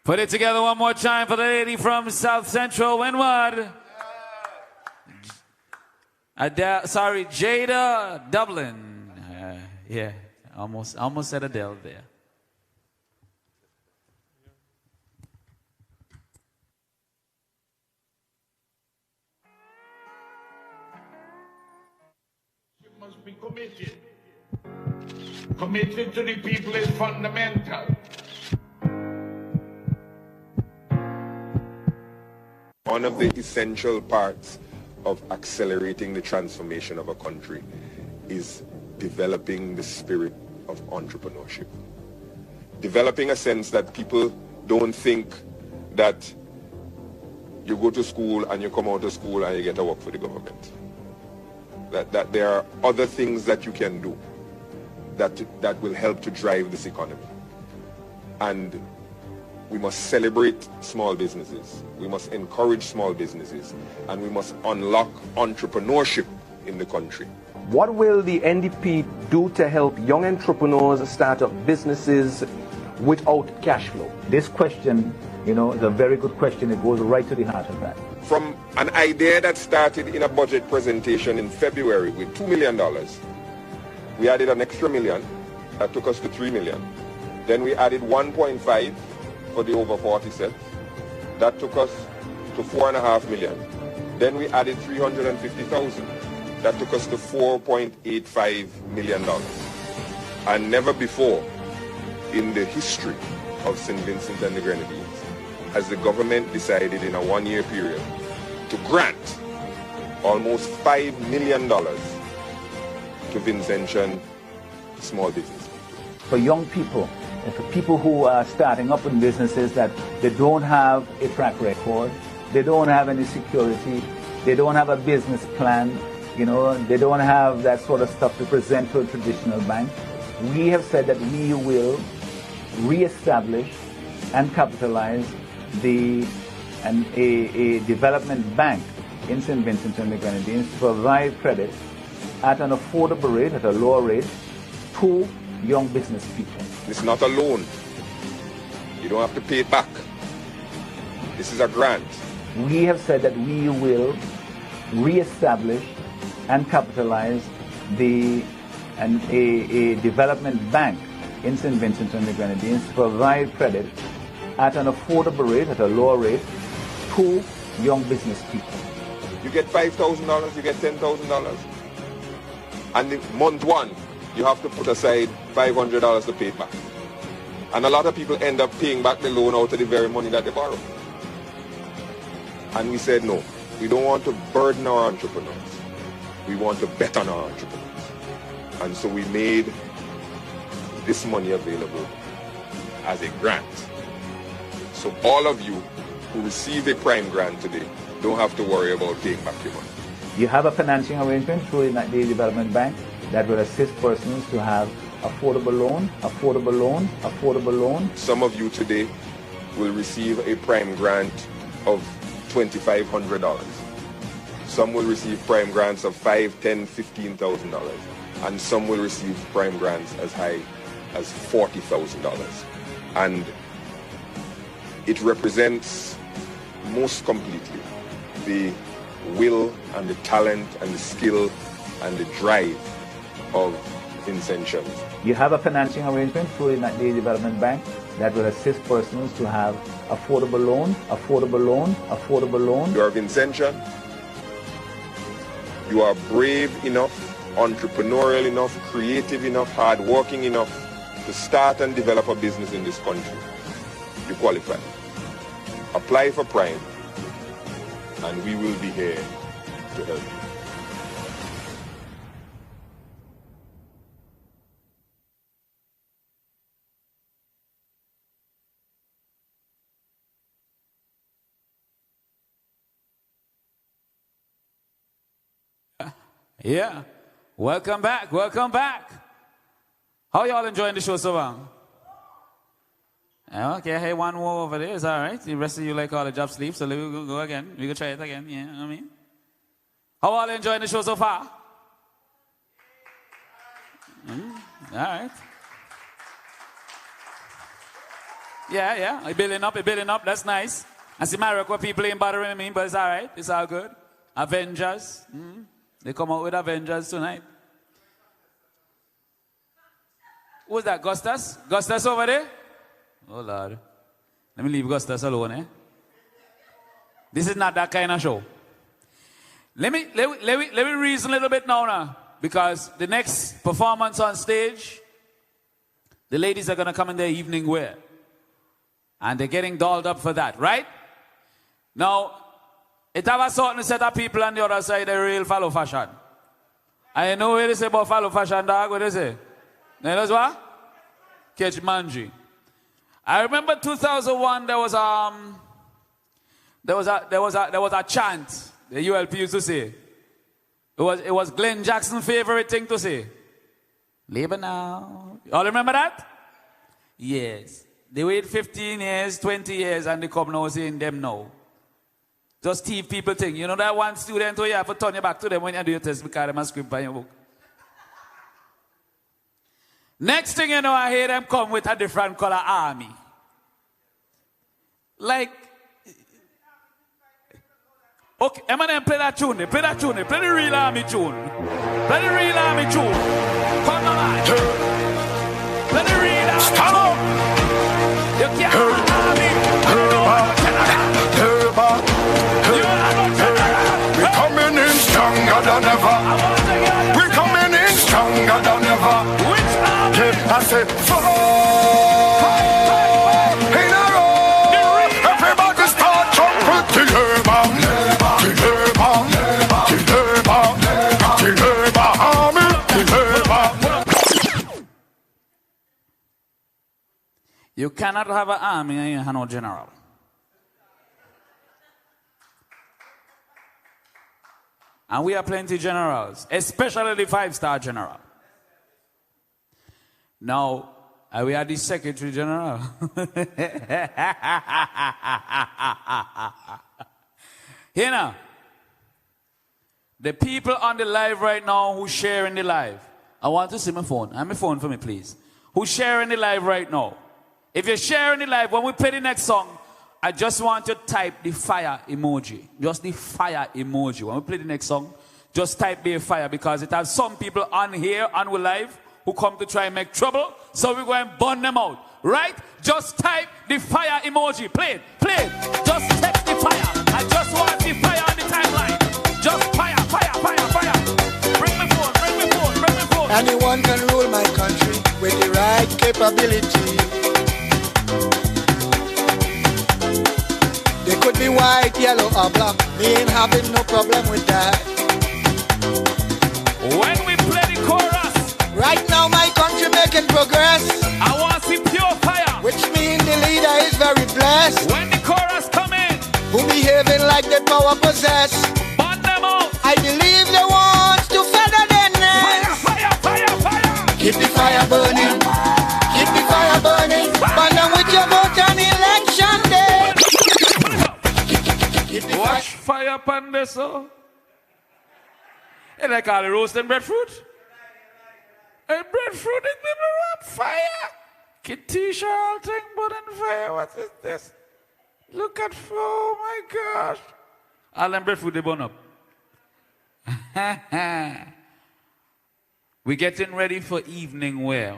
Put it together one more time for the lady from South Central Windward. Sorry, Jada Dublin. Yeah, almost said Adele there. You must be committed. Committed to the people is fundamental. One of the essential parts of accelerating the transformation of a country is developing the spirit of entrepreneurship. Developing a sense that people don't think that you go to school and you come out of school and you get to work for the government. That there are other things that you can do that will help to drive this economy. And we must celebrate small businesses. We must encourage small businesses. And we must unlock entrepreneurship in the country. What will the NDP do to help young entrepreneurs start up businesses without cash flow? This question, is a very good question. It goes right to the heart of that. From an idea that started in a budget presentation in February with $2 million, we added an extra $1 million. That took us to $3 million. Then we added 1.5 for the over 40 sets. That took us to $4.5 million. Then we added 350,000. That took us to $4.85 million. And never before in the history of St. Vincent and the Grenadines has the government decided in a one-year period to grant almost $5 million to Vincentian small business. For young people, and for people who are starting up in businesses that they don't have a track record, they don't have any security, they don't have a business plan, they don't have that sort of stuff to present to a traditional bank, we have said that we will re-establish and capitalize a development bank in St. Vincent and the Grenadines to provide credit at an affordable rate, at a lower rate, to young business people. It's not a loan. You don't have to pay it back. This is a grant. We have said that we will re-establish and capitalize a development bank in St. Vincent and the Grenadines to provide credit at an affordable rate, at a lower rate, to young business people. You get $5,000, you get $10,000. And in month one, you have to put aside $500 to pay it back. And a lot of people end up paying back the loan out of the very money that they borrow. And we said, no, we don't want to burden our entrepreneurs. We want to bet on our entrepreneurs. And so we made this money available as a grant. So all of you who receive a prime grant today don't have to worry about paying back your money. You have a financing arrangement through the Development Bank that will assist persons to have affordable loan, affordable loan, affordable loan. Some of you today will receive a prime grant of $2,500. Some will receive prime grants of $5,000, $10,000, $15,000. And some will receive prime grants as high as $40,000. And it represents most completely the will and the talent and the skill and the drive of Vincentians. You have a financing arrangement through the Development Bank that will assist persons to have affordable loan, affordable loan, affordable loan. You are Vincentian. You are brave enough, entrepreneurial enough, creative enough, hardworking enough to start and develop a business in this country. You qualify. Apply for Prime, and we will be here to help you. Yeah. Welcome back. Welcome back. How y'all enjoying the show so far? Okay, hey, one more over there. It's all right. The rest of you like all the job sleep, so we'll go again. We can try it again. Yeah, I mean. How all enjoying the show so far? All right. Yeah. It's building up. That's nice. I see Marocco people ain't bothering me, but it's all right. It's all good. Avengers. They come out with Avengers tonight. Who's that, Gustus? Gustus over there? Oh, Lord. Let me leave Gustus alone, eh? This is not that kind of show. Let me reason a little bit now, because the next performance on stage, the ladies are going to come in their evening wear. And they're getting dolled up for that, right? Now, it have a certain set of people on the other side that real follow fashion. I know what they say about follow fashion, dog. What they say? You know what? Catch manji. I remember 2001. There was a chant the ULP used to say. It was Glenn Jackson's favorite thing to say. Labor now. Y'all remember that? Yes. They wait 15 years, 20 years, and they come now saying them now. Just thief people think. You know that one student who you have to turn your back to them when you do your test because they must script by your book. Next thing you know, I hear them come with a different color army. Like, okay, Eminem, play that tune, play the real army tune. Play the real army tune. Come on, man. Play the real army tune. You can't have army. We're coming in stronger than ever. We're coming in stronger than ever. Which army? I said, in a row. Everybody start jumping to labor. You cannot have an army and you have no general. And we are plenty generals, especially the 5-star general. Now, we are the Secretary General. You know, the people on the live right now who share in the live, I want to see my phone. Have my phone for me, please. Who's sharing the live right now? If you're sharing the live, when we play the next song, I just want you to type the fire emoji. Just the fire emoji. When we play the next song, just type the fire, because it has some people on here, on we live, who come to try and make trouble. So we're going to burn them out. Right? Just type the fire emoji. Play it. Play it. Just text the fire. I just want the fire on the timeline. Just fire, fire, fire, fire. Bring me phone, bring me phone, bring me phone. Anyone can rule my country with the right capability. They could be white, yellow, or black. Me ain't having no problem with that. When we play the chorus, right now my country making progress. I want to see pure fire, which means the leader is very blessed. When the chorus come in, who behaving like the power possess. Burn them out. I believe the ones to feather their nest. Fire, fire, fire, fire. Keep the fire burning. Keep the fire burning. Burn them with your vote on election day. Watch fire upon this, so. It's like all the roasting breadfruit. And breadfruit is the fire. Kitty all thing but on fire. What is this? Look at, oh my gosh. All them breadfruit they burn up. We're getting ready for evening wear.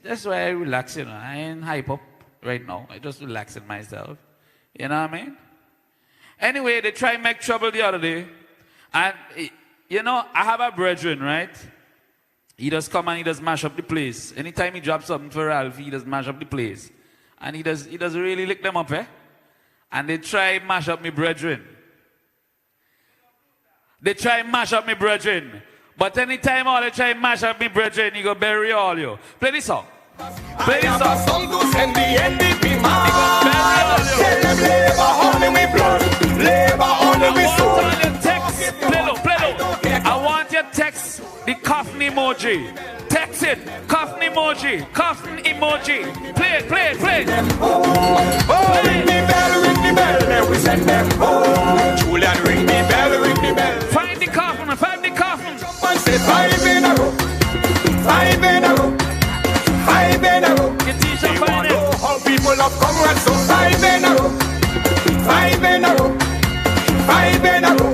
That's why I relax, you know. I ain't hype up right now. I just relaxing myself. You know what I mean? Anyway, they try and make trouble the other day. And, you know, I have a brethren, right? He does come and he does mash up the place. Anytime he drops something for Ralph, he does mash up the place. And he does really lick them up, eh? And they try mash up me brethren. They try mash up me brethren. But anytime all they try mash up me brethren, he go bury all you. Play this song. Play this song. I song to send the NDP man. Tell them labor only with blood. Labor only with soul. I want all your text. Play low, play low. I want your text. The coffin emoji. Text it. Coffin emoji. Coffin emoji. Play it, play it, play it. Oh, ring the bell, then we send them home. Julian, ring the bell. Find the coffin, find the coffin. Someone say 5 in a row. 5 in a row. 5 in a row. They want to know how people have come right, so 5 in a row. 5 in a row. 5 in a row.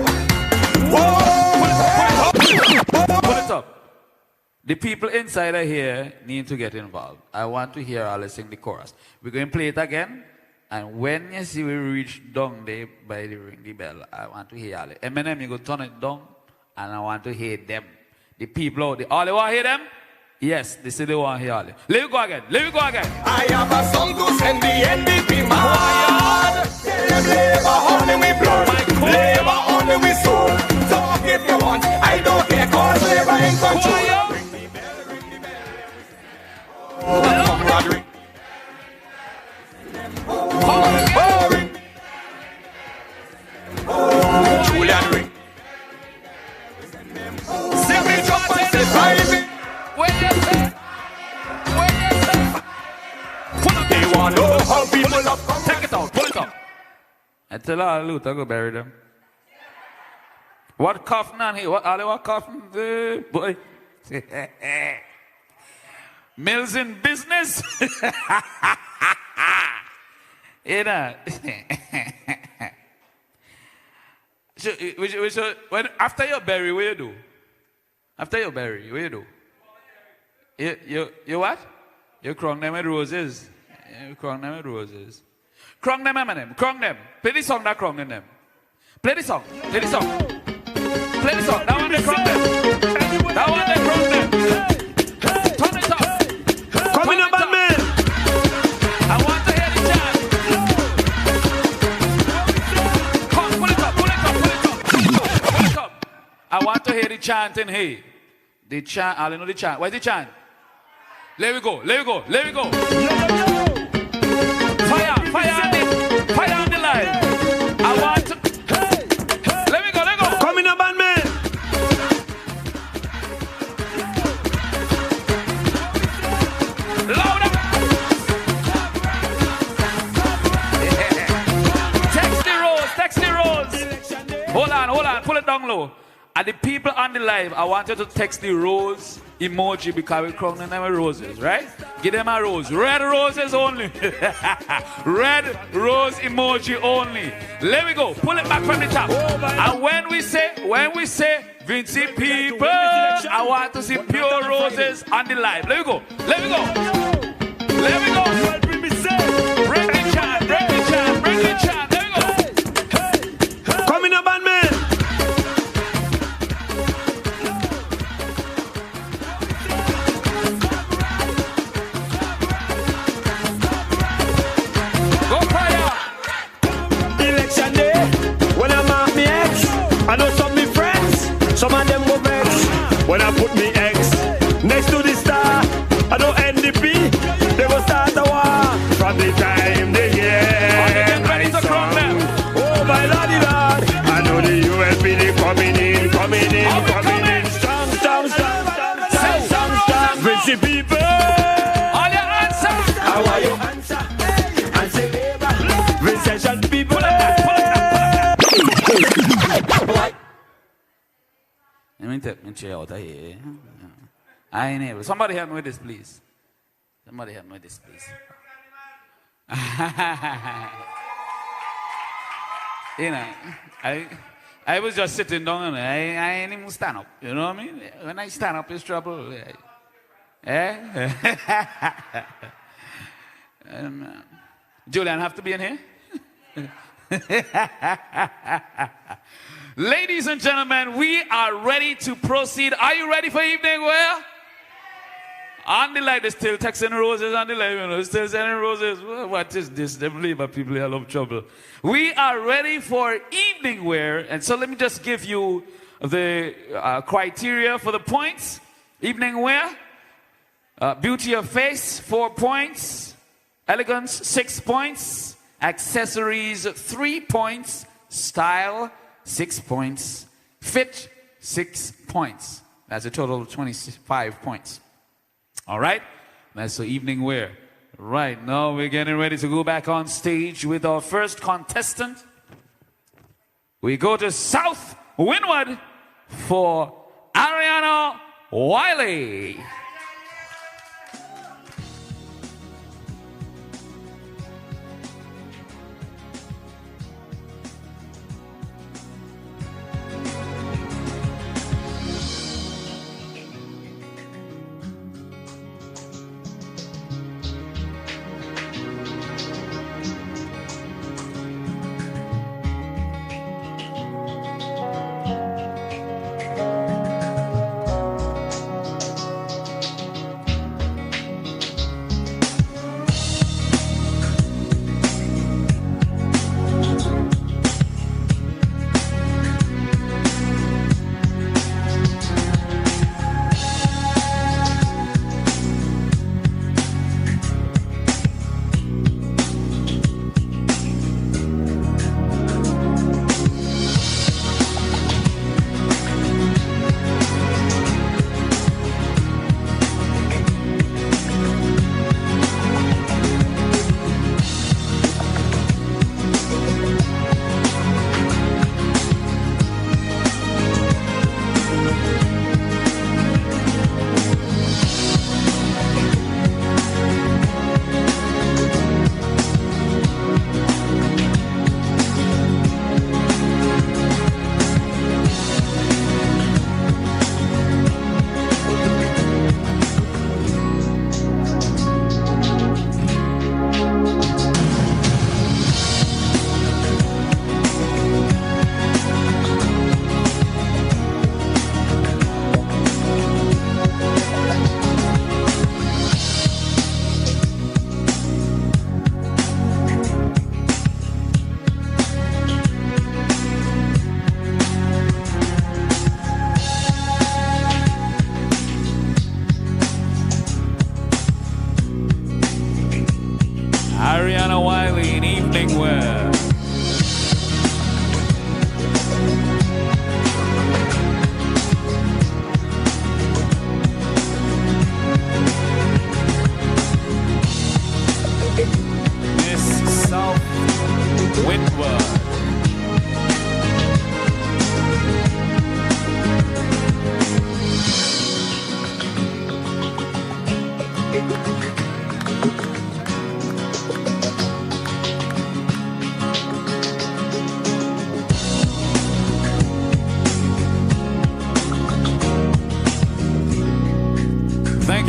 Whoa. Put it up. The people inside of here need to get involved. I want to hear all sing the chorus. We're going to play it again. And when you see we reach down there by the ring the bell, I want to hear all it. Eminem, you go turn it down. And I want to hear them. The people out there. All they want to hear them? Yes, they say they want to hear all it. Let me go again. Let me go again. I have a song to send the NDP man. Tell them labor only with blood. Labor only with soul. Talk if you want. I don't care cause labor in control. Ring the bell, ring the bell. Oh, camaraderie. Oh, ring. Oh, Julian ring. Sing me jump and say 5 in. When you say. They want to know how people have come. Take it out, pull it up. I tell all Luther go bury them. What coffin on here? What coffin? Boy. Mills in business. You know. After you bury, what you do? After you bury, what you do? You what? You crown them with roses. You crown them with roses. Crown them, Eminem. Crown them. Play the song that crowning them. Play the song. Play the song. Play the song. That one they crown them. That one they crown them. Turn it up. Come in, bad man. I want to hear the chant. Come, pull it up, pull it up, pull it up. Pull it up. I want to hear the chant in here. The chant, I don't know the chant. Where's the chant? Let we go, let we go, let we go. hold on, pull it down low. And the people on the live, I want you to text the rose emoji because we're crowning them with roses, right? Give them a rose. Red roses only. Red rose emoji only. Let me go. Pull it back from the top. And when we say Vinci people, I want to see pure roses on the live. Let me go. Let me go. Let me go. Bring the chant. Bring the chant. Bring the chant. Let me go. Come in a band, man. Election day, when I mark me X, I know some me friends, some of them go vex. When I put me X next to the star, I know NDP, they will start a war from the time they get ready to crown them. Oh my lordy lord, I know the ULP they coming in. Strong. Vinci people, all your answers. How are you answer? And say Vincentian people. Let me take my chair out of here. I ain't able. Somebody help me with this, please. Somebody help me with this, please. You know, I was just sitting down and I ain't even stand up. You know what I mean? When I stand up, it's trouble. Julian have to be in here? Ladies and gentlemen, we are ready to proceed. Are you ready for evening wear? On the light, they're still texting roses on the light, you know, still sending roses. What is this? Them Labour people are a lot of trouble. We are ready for evening wear, and so let me just give you the criteria for the points. Evening wear, beauty of face, 4 points. Elegance, 6 points. Accessories, 3 points. Style, 6 points. Fit, 6 points. That's a total of 25 points. All right? That's the evening wear. Right, now we're getting ready to go back on stage with our first contestant. We go to South Windward for Ariana Wiley.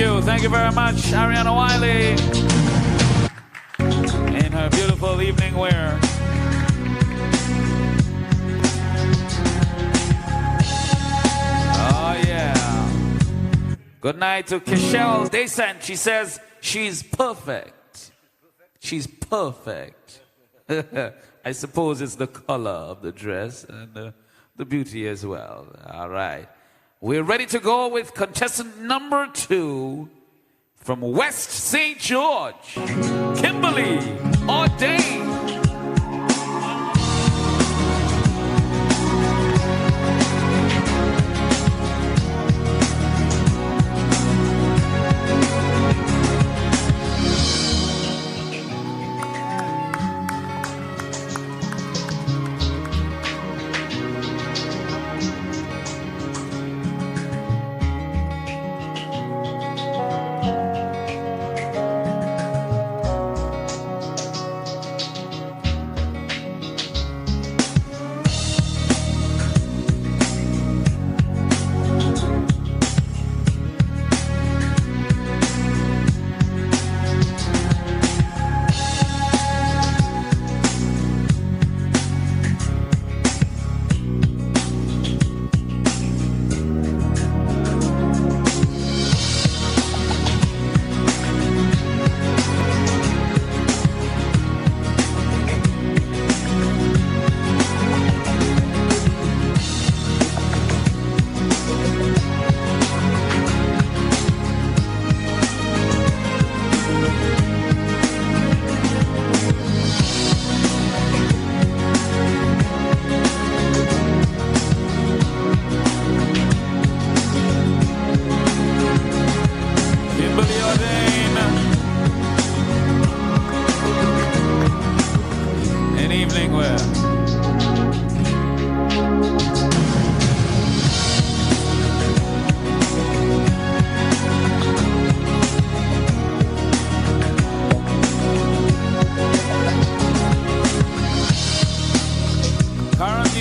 Thank you very much, Ariana Wiley, in her beautiful evening wear. Oh, yeah. Good night to Kishelle Descent. She says she's perfect. She's perfect. I suppose it's the color of the dress and the beauty as well. All right. We're ready to go with contestant number 2 from West St. George, Kimberly Ordain.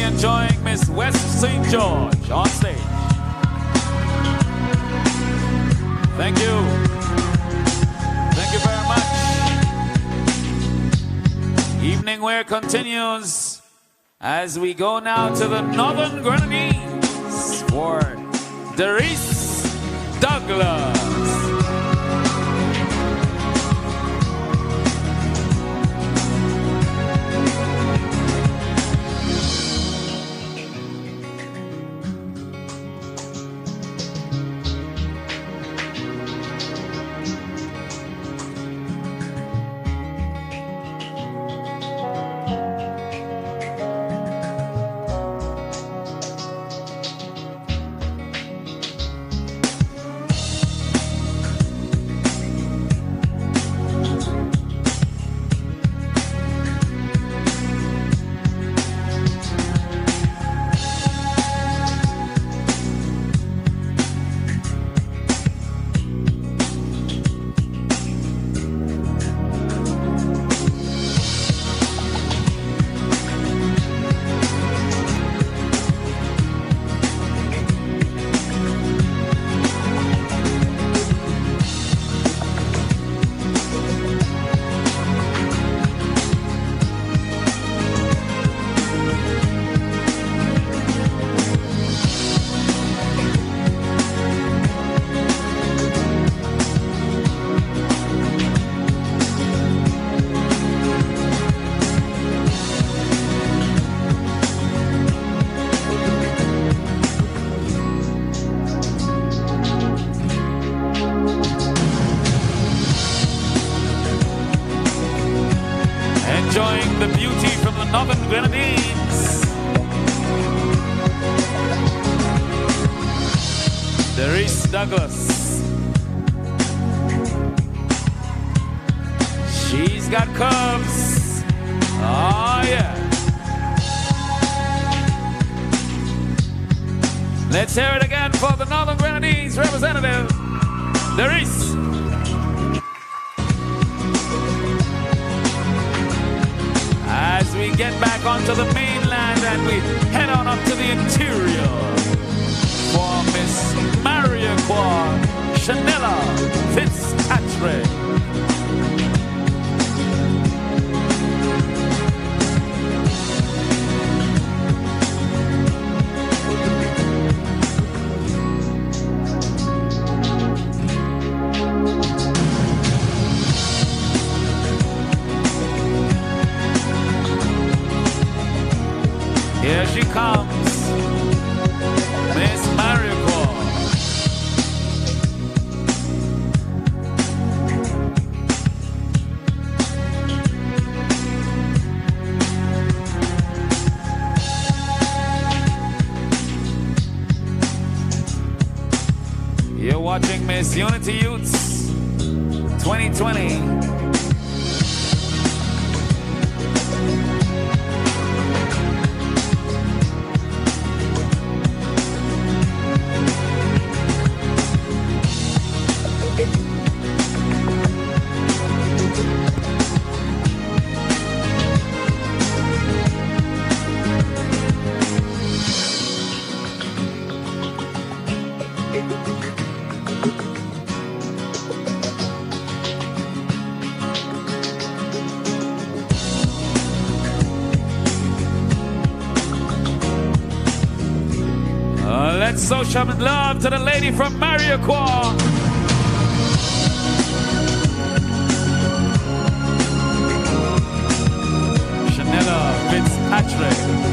Enjoying Miss West St. George on stage. Thank you. Thank you very much. Evening wear continues as we go now to the Northern Grenadines for Derice Douglas. Enjoying the beauty from the Northern Grenadines. Derice Douglas. She's got curves. Oh yeah. Let's hear it again for the Northern Grenadines representative, Derice. As we get back onto the mainland and we head on up to the interior for Miss Maria Qua Chanela. watching Miss Unity Youths 2020. Let's show some love to the lady from Mariaqua. Chanela Fitzpatrick.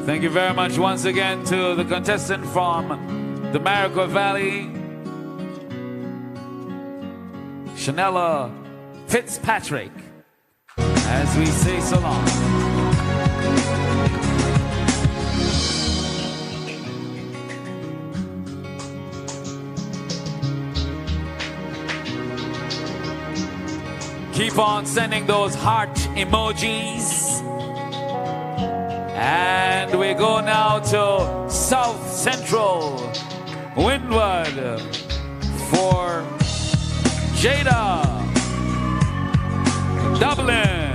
Thank you very much once again to the contestant from the Mariaqua Valley, Chanela Fitzpatrick, as we say so long. Keep on sending those heart emojis. And we go now to South Central Windward for Jada Dublin.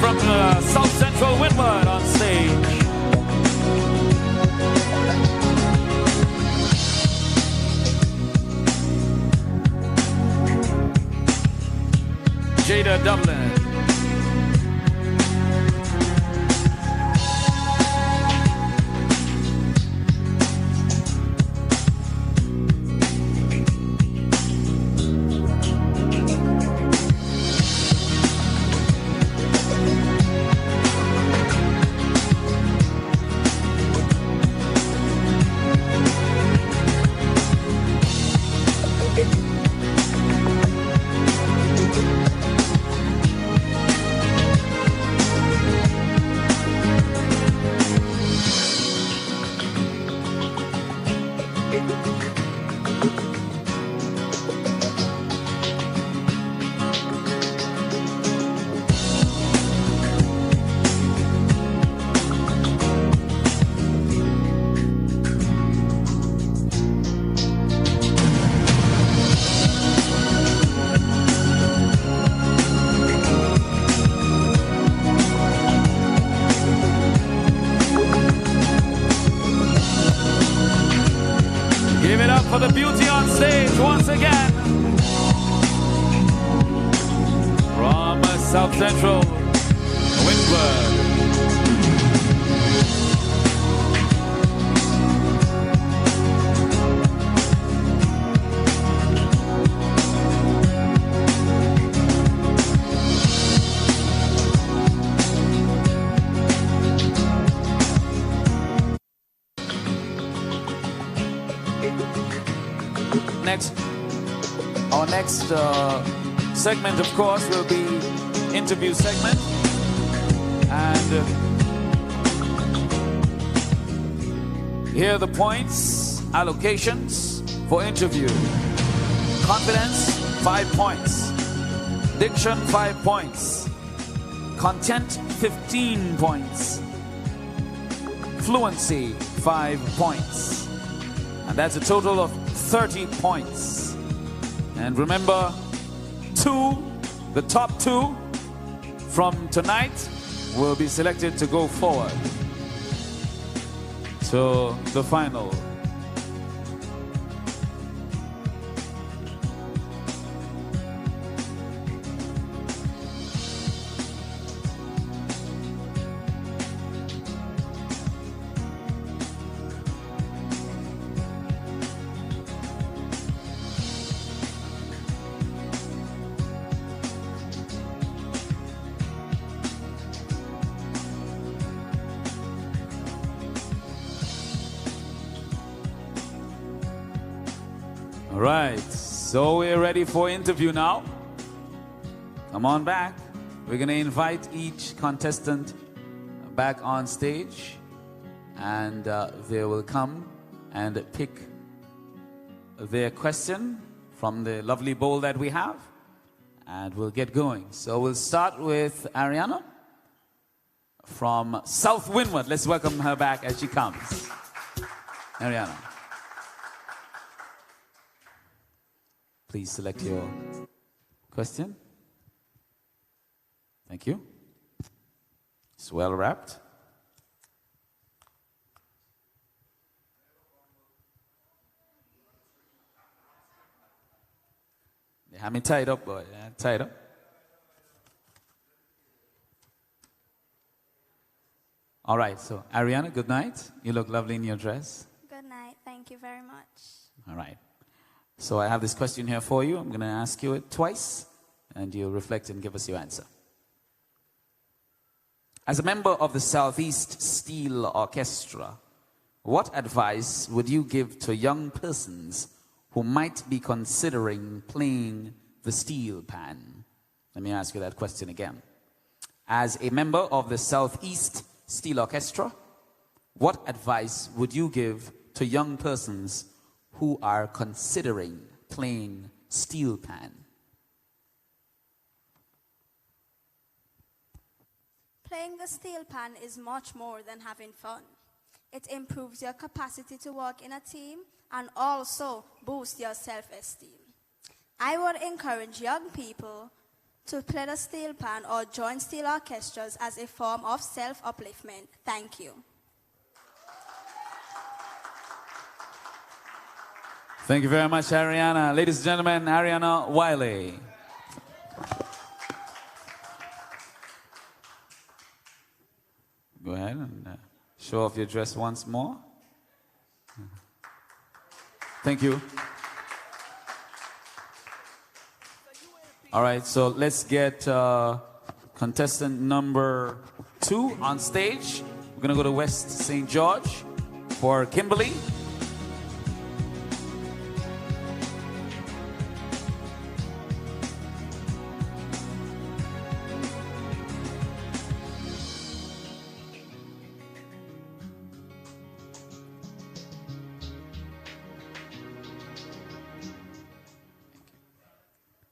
From South Central Windward on stage. Jada Dublin. Give it up for the beauty on stage once again. From South Central, Windward. Our next segment, of course, will be interview segment. And here are the points, allocations for interview. Confidence, 5 points. Diction, 5 points. Content, 15 points. Fluency, 5 points. And that's a total of 30 points. And remember, the top 2 from tonight will be selected to go forward to the final. All right, so we're ready for interview now. Come on back. We're going to invite each contestant back on stage, and they will come and pick their question from the lovely bowl that we have, and we'll get going. So we'll start with Ariana from South Windward. Let's welcome her back as she comes. Ariana. Please select your question. Thank you. It's well wrapped. They have me tied up, boy. Yeah, tied up. All right, so Ariana, good night. You look lovely in your dress. Good night. Thank you very much. All right. So I have this question here for you. I'm going to ask you it twice, and you reflect and give us your answer. As a member of the Southeast Steel Orchestra, what advice would you give to young persons who might be considering playing the steel pan? Let me ask you that question again. As a member of the Southeast Steel Orchestra, what advice would you give to young persons who are considering playing steel pan? Playing the steel pan is much more than having fun. It improves your capacity to work in a team and also boosts your self-esteem. I would encourage young people to play the steel pan or join steel orchestras as a form of self-upliftment. Thank you. Thank you very much, Ariana. Ladies and gentlemen, Ariana Wiley. Go ahead and show off your dress once more. Thank you. All right, so let's get contestant number 2 on stage. We're going to go to West St. George for Kimberly.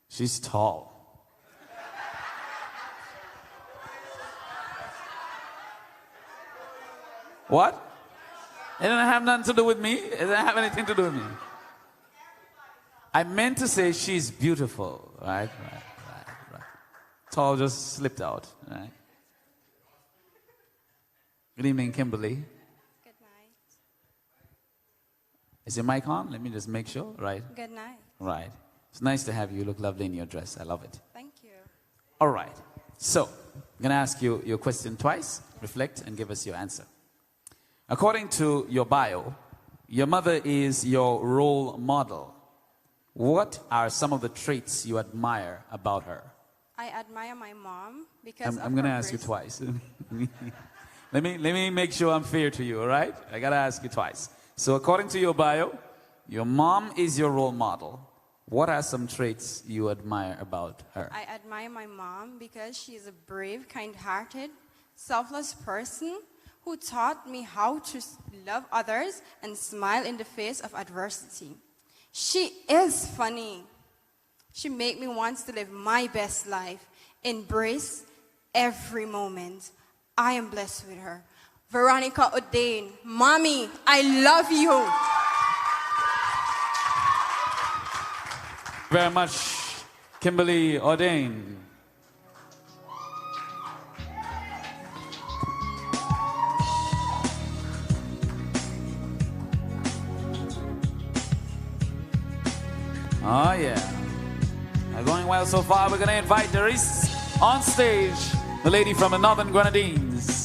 She's tall. What? It doesn't have nothing to do with me. It doesn't have anything to do with me. I meant to say she's beautiful. Right. Tall just slipped out. Right. Good evening, Kimberly. Good night. Is your mic on? Let me just make sure. Right. Good night. Right. It's nice to have you. You look lovely in your dress. I love it. Thank you. All right. So, I'm going to ask you your question twice. Reflect and give us your answer. According to your bio, your mother is your role model. What are some of the traits you admire about her? I admire my mom because I'm going to ask you twice. Let me make sure I'm fair to you, all right? I got to ask you twice. So according to your bio, your mom is your role model. What are some traits you admire about her? I admire my mom because she is a brave, kind-hearted, selfless person who taught me how to love others and smile in the face of adversity. She is funny. She made me want to live my best life, embrace every moment. I am blessed with her. Veronica O'Dane, Mommy, I love you. Very much, Kimberly O'Dane. Oh yeah. Going well so far. We're going to invite Doris on stage, the lady from the Northern Grenadines.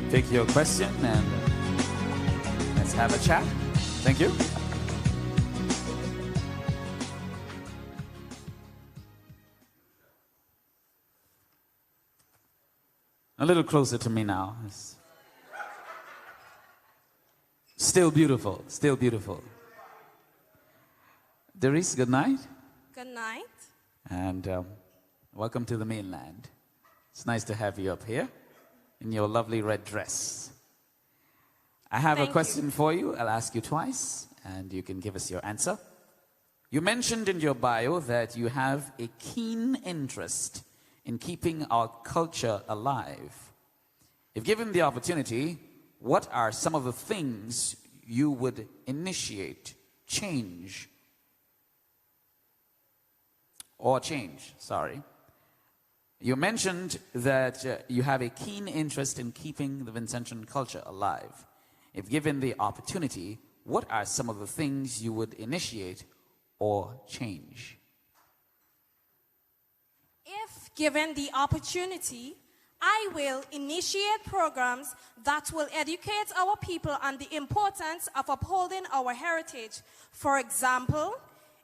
Take your question and let's have a chat. Thank you. A little closer to me now. Still beautiful, still beautiful. Doris, good night. Good night. And welcome to the mainland. It's nice to have you up here in your lovely red dress. I have a question for you. I'll ask you twice, and you can give us your answer. You mentioned in your bio that you have a keen interest in keeping our culture alive. If given the opportunity, what are some of the things you would initiate, change? You mentioned that you have a keen interest in keeping the Vincentian culture alive. If given the opportunity, what are some of the things you would initiate or change? If given the opportunity, I will initiate programs that will educate our people on the importance of upholding our heritage. For example,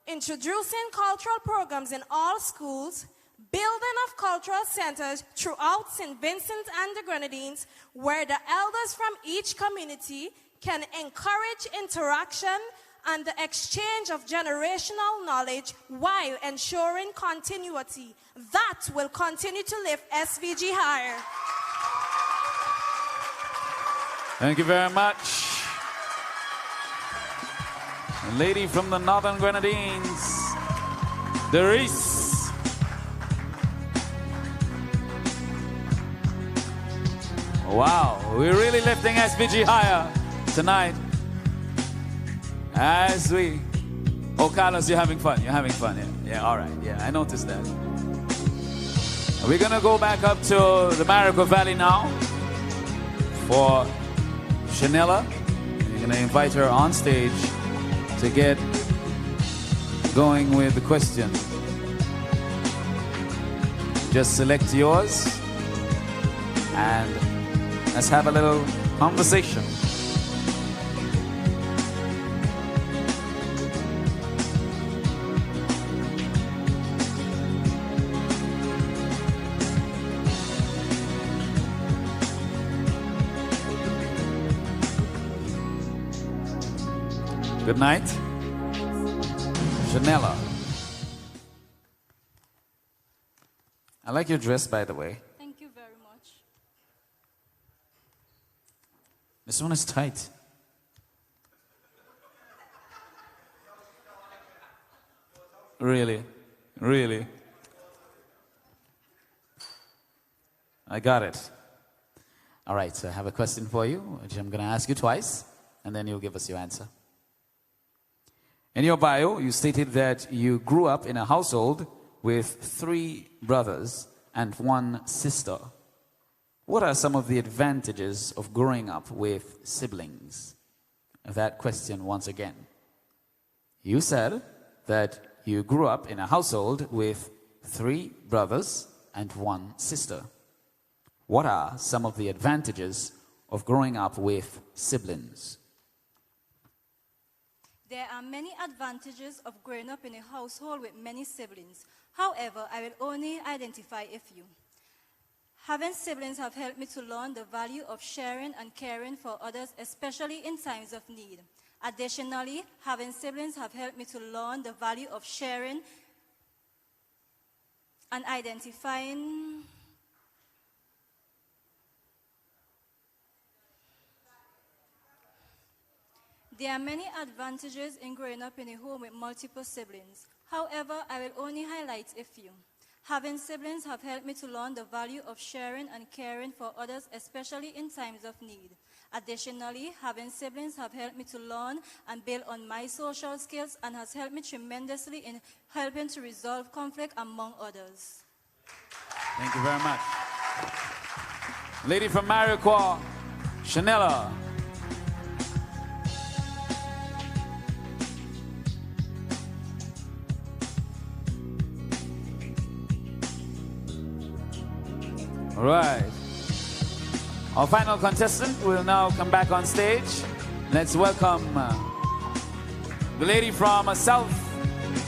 introducing cultural programs in all schools, building of cultural centers throughout St. Vincent and the Grenadines, where the elders from each community can encourage interaction and the exchange of generational knowledge while ensuring continuity. That will continue to lift SVG higher. Thank you very much. A lady from the Northern Grenadines, Doris. Wow, we're really lifting SVG higher tonight. As we... Oh, Carlos, you're having fun. You're having fun, yeah. Yeah, all right. Yeah, I noticed that. We're going to go back up to the Marico Valley now for Chanela. We're going to invite her on stage to get going with the question. Just select yours and let's have a little conversation. Good night. Chanela. I like your dress, by the way. Thank you very much. This one is tight. Really? Really? I got it. All right, so I have a question for you, which I'm going to ask you twice, and then you'll give us your answer. In your bio, you stated that you grew up in a household with 3 brothers and 1 sister. What are some of the advantages of growing up with siblings? That question once again. You said that you grew up in a household with 3 brothers and 1 sister. What are some of the advantages of growing up with siblings? There are many advantages of growing up in a household with many siblings. However, I will only identify a few. Having siblings have helped me to learn the value of sharing and caring for others, especially in times of need. Additionally, having siblings have helped me to learn the value of sharing and identifying There are many advantages in growing up in a home with multiple siblings. However, I will only highlight a few. Having siblings have helped me to learn the value of sharing and caring for others, especially in times of need. Additionally, having siblings have helped me to learn and build on my social skills and has helped me tremendously in helping to resolve conflict among others. Thank you very much. Lady from Mariquah, Shanella. All right. Our final contestant will now come back on stage. Let's welcome the lady from South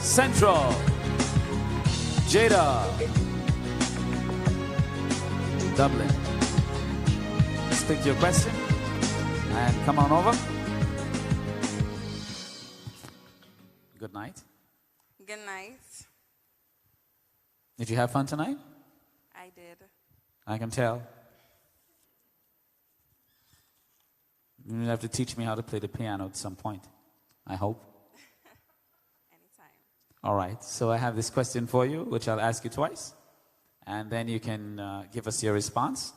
Central, Jada Dublin. Stick to your question and come on over. Good night. Good night. Did you have fun tonight? I did. I can tell. You have to teach me how to play the piano at some point, I hope. Anytime. All right, so I have this question for you, which I'll ask you twice, and then you can give us your response.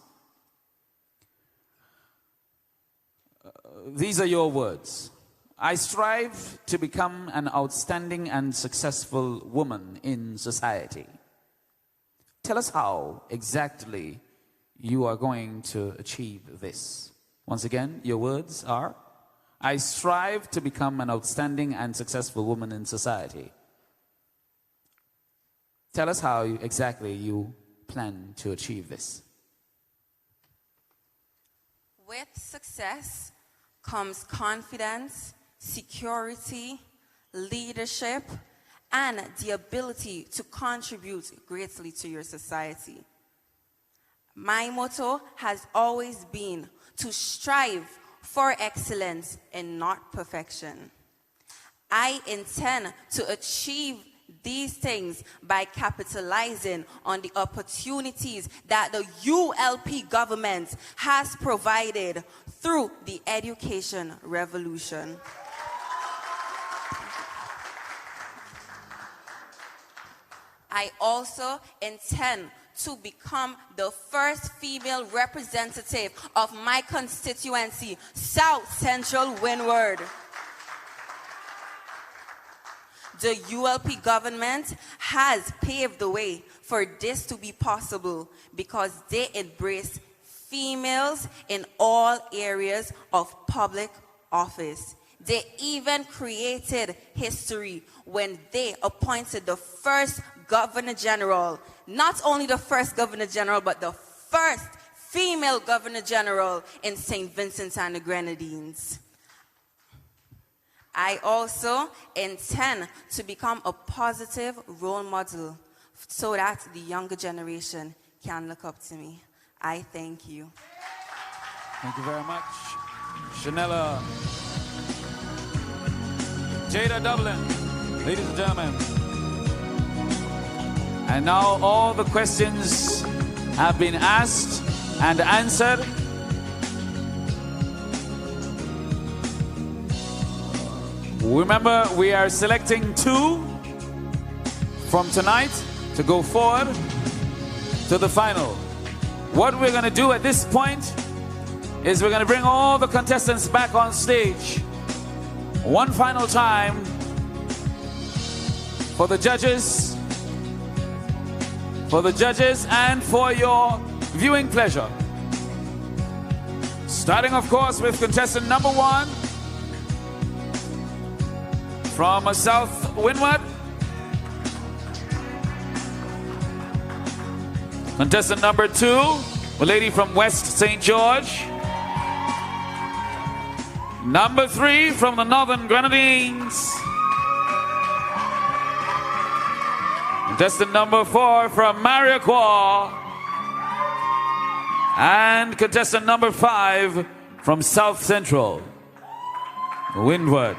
These are your words. I strive to become an outstanding and successful woman in society. Tell us how exactly you are going to achieve this. Once again, your words are, I strive to become an outstanding and successful woman in society. Tell us how exactly you plan to achieve this. With success comes confidence, security, leadership, and the ability to contribute greatly to your society. My motto has always been to strive for excellence and not perfection. I intend to achieve these things by capitalizing on the opportunities that the ULP government has provided through the education revolution. I also intend to become the first female representative of my constituency, South Central Windward. The ULP government has paved the way for this to be possible because they embrace females in all areas of public office. They even created history when they appointed the first Governor General, not only the first Governor General, but the first female Governor General in St. Vincent and the Grenadines. I also intend to become a positive role model so that the younger generation can look up to me. I thank you. Thank you very much. Shanella. Jada Dublin, ladies and gentlemen. And now all the questions have been asked and answered. Remember, we are selecting 2 from tonight to go forward to the final. What we're going to do at this point is we're going to bring all the contestants back on stage one final time for the judges, and for your viewing pleasure. Starting, of course, with contestant number 1 from South Windward. Contestant number 2, a lady from West St. George. Number 3 from the Northern Grenadines. Contestant number 4 from Mariquois. And contestant number 5 from South Central, Windward.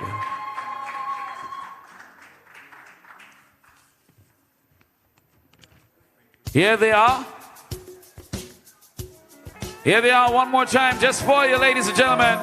Here they are. Here they are one more time, just for you, ladies and gentlemen.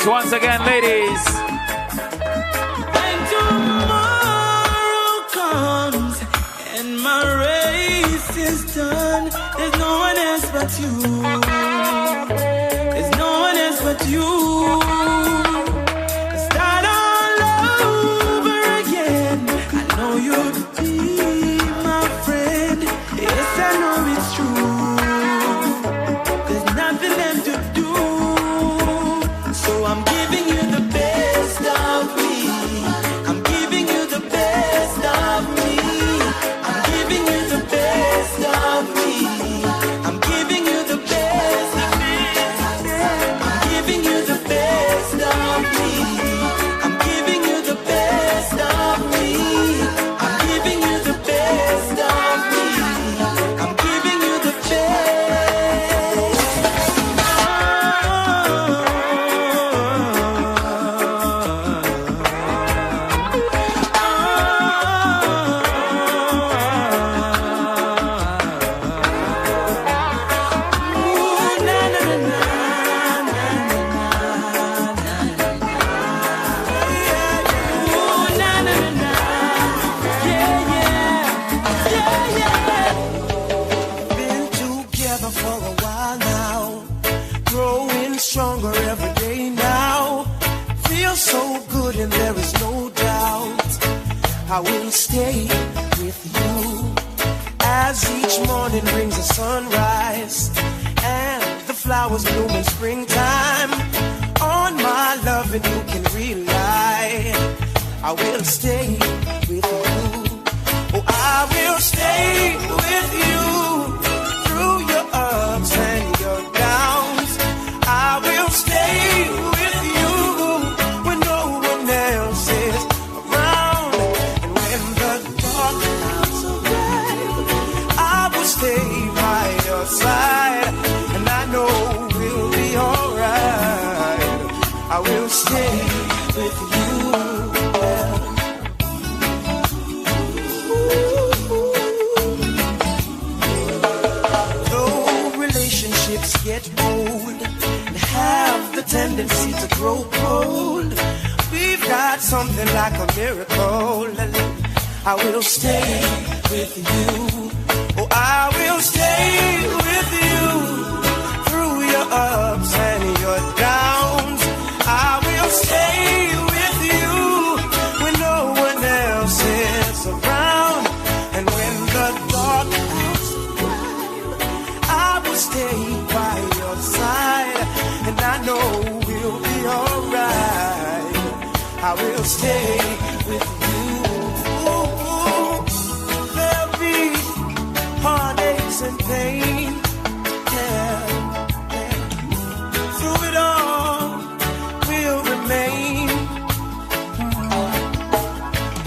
Once again, ladies. When tomorrow comes and my race is done, there's no one else but you. There's no one else but you. Start all over again. I know you'll be my friend. Yes, I know it's true. There's nothing left to do. So I'm giving you the best of me. I'm giving you the best of me. I'm giving you the best of me. I'm giving you the best of me. I'm giving you the best of me. I'm giving you the best of me. I'm giving you the best of me. I'm giving you the best. Stronger every day now. Feel so good and there is no doubt I will stay with you as each morning brings a sunrise and the flowers bloom in springtime. On my love and you can rely. I will stay with you. Oh, I will stay with you through your ups and your downs. I will stay with you when no one else is around. And when the dark clouds arrive, I will stay by your side. And I know we'll be alright. I will stay with you. Though relationships get old, have the tendency to grow cold, we've got something like a miracle. I will stay with you. Oh, I will stay with you through your ups and your downs. I will stay with you when no one else is around. I will stay with you. There'll be heartaches and pain. Yeah. Through it all, we'll remain.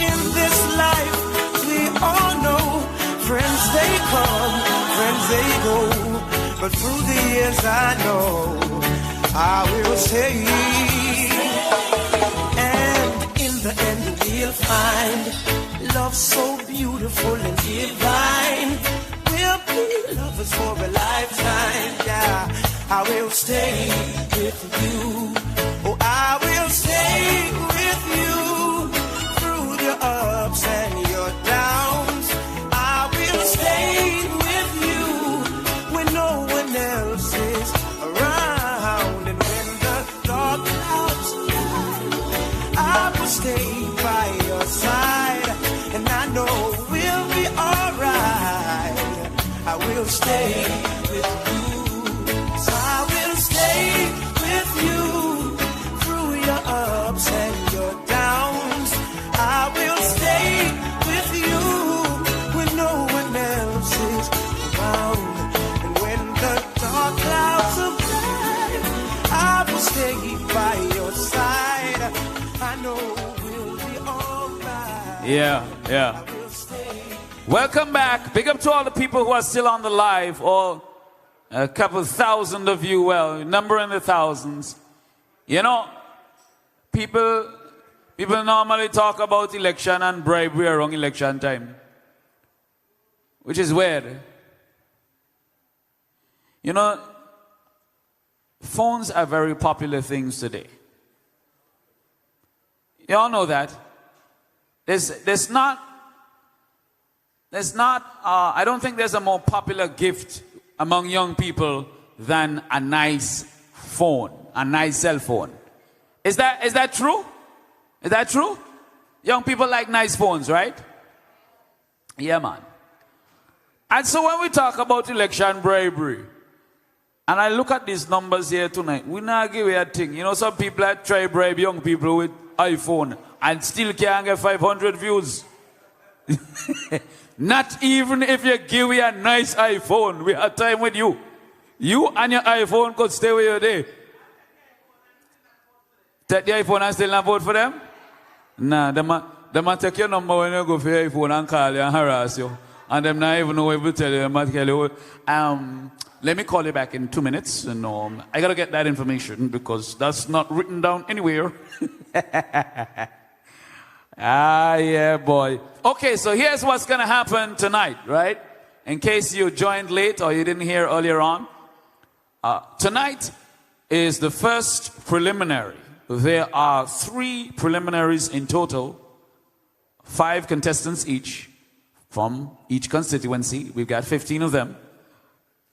In this life, we all know friends they come, friends they go. But through the years, I know I will stay. And in the end, we'll find love so beautiful and divine. We'll be lovers for a lifetime. Yeah, I will stay with you. Oh, I will stay with you through your ups and your downs. I will stay with you when no one else is around. And when the dark clouds fly, I will stay by your side. And I know we'll be alright. I will stay with you. So I will stay with you through your ups and your downs. I will stay with you when no one else is around. And when the dark clouds are black, I will stay by your side. I know we'll be alright. Yeah. Welcome back. Big up to all the people who are still on the live. All a couple thousand of you, well, number in the thousands. You know, people normally talk about election and bribery around election time, which is weird. You know, phones are very popular things today. You all know that. There's not, I don't think there's a more popular gift among young people than a nice phone, a nice cell phone. Is that true? Is that true? Young people like nice phones, right? Yeah, man. And so when we talk about election bribery, and I look at these numbers here tonight, we not give away a thing. You know, some people that try bribe young people with iPhone and still can't get 500 views. Not even if you give me a nice iPhone, we have time with you. You and your iPhone could stay where you're there. Take the iPhone and still not vote for them? Nah, they might take your number when you go for your iPhone and call you and harass you. And them not even know what to tell you. They might tell you, let me call you back in 2 minutes. And I got to get that information because that's not written down anywhere. Ah, yeah, boy. Okay, so here's what's going to happen tonight, right? In case you joined late or you didn't hear earlier on. Tonight is the first preliminary. There are 3 preliminaries in total, 5 contestants each from each constituency. We've got 15 of them.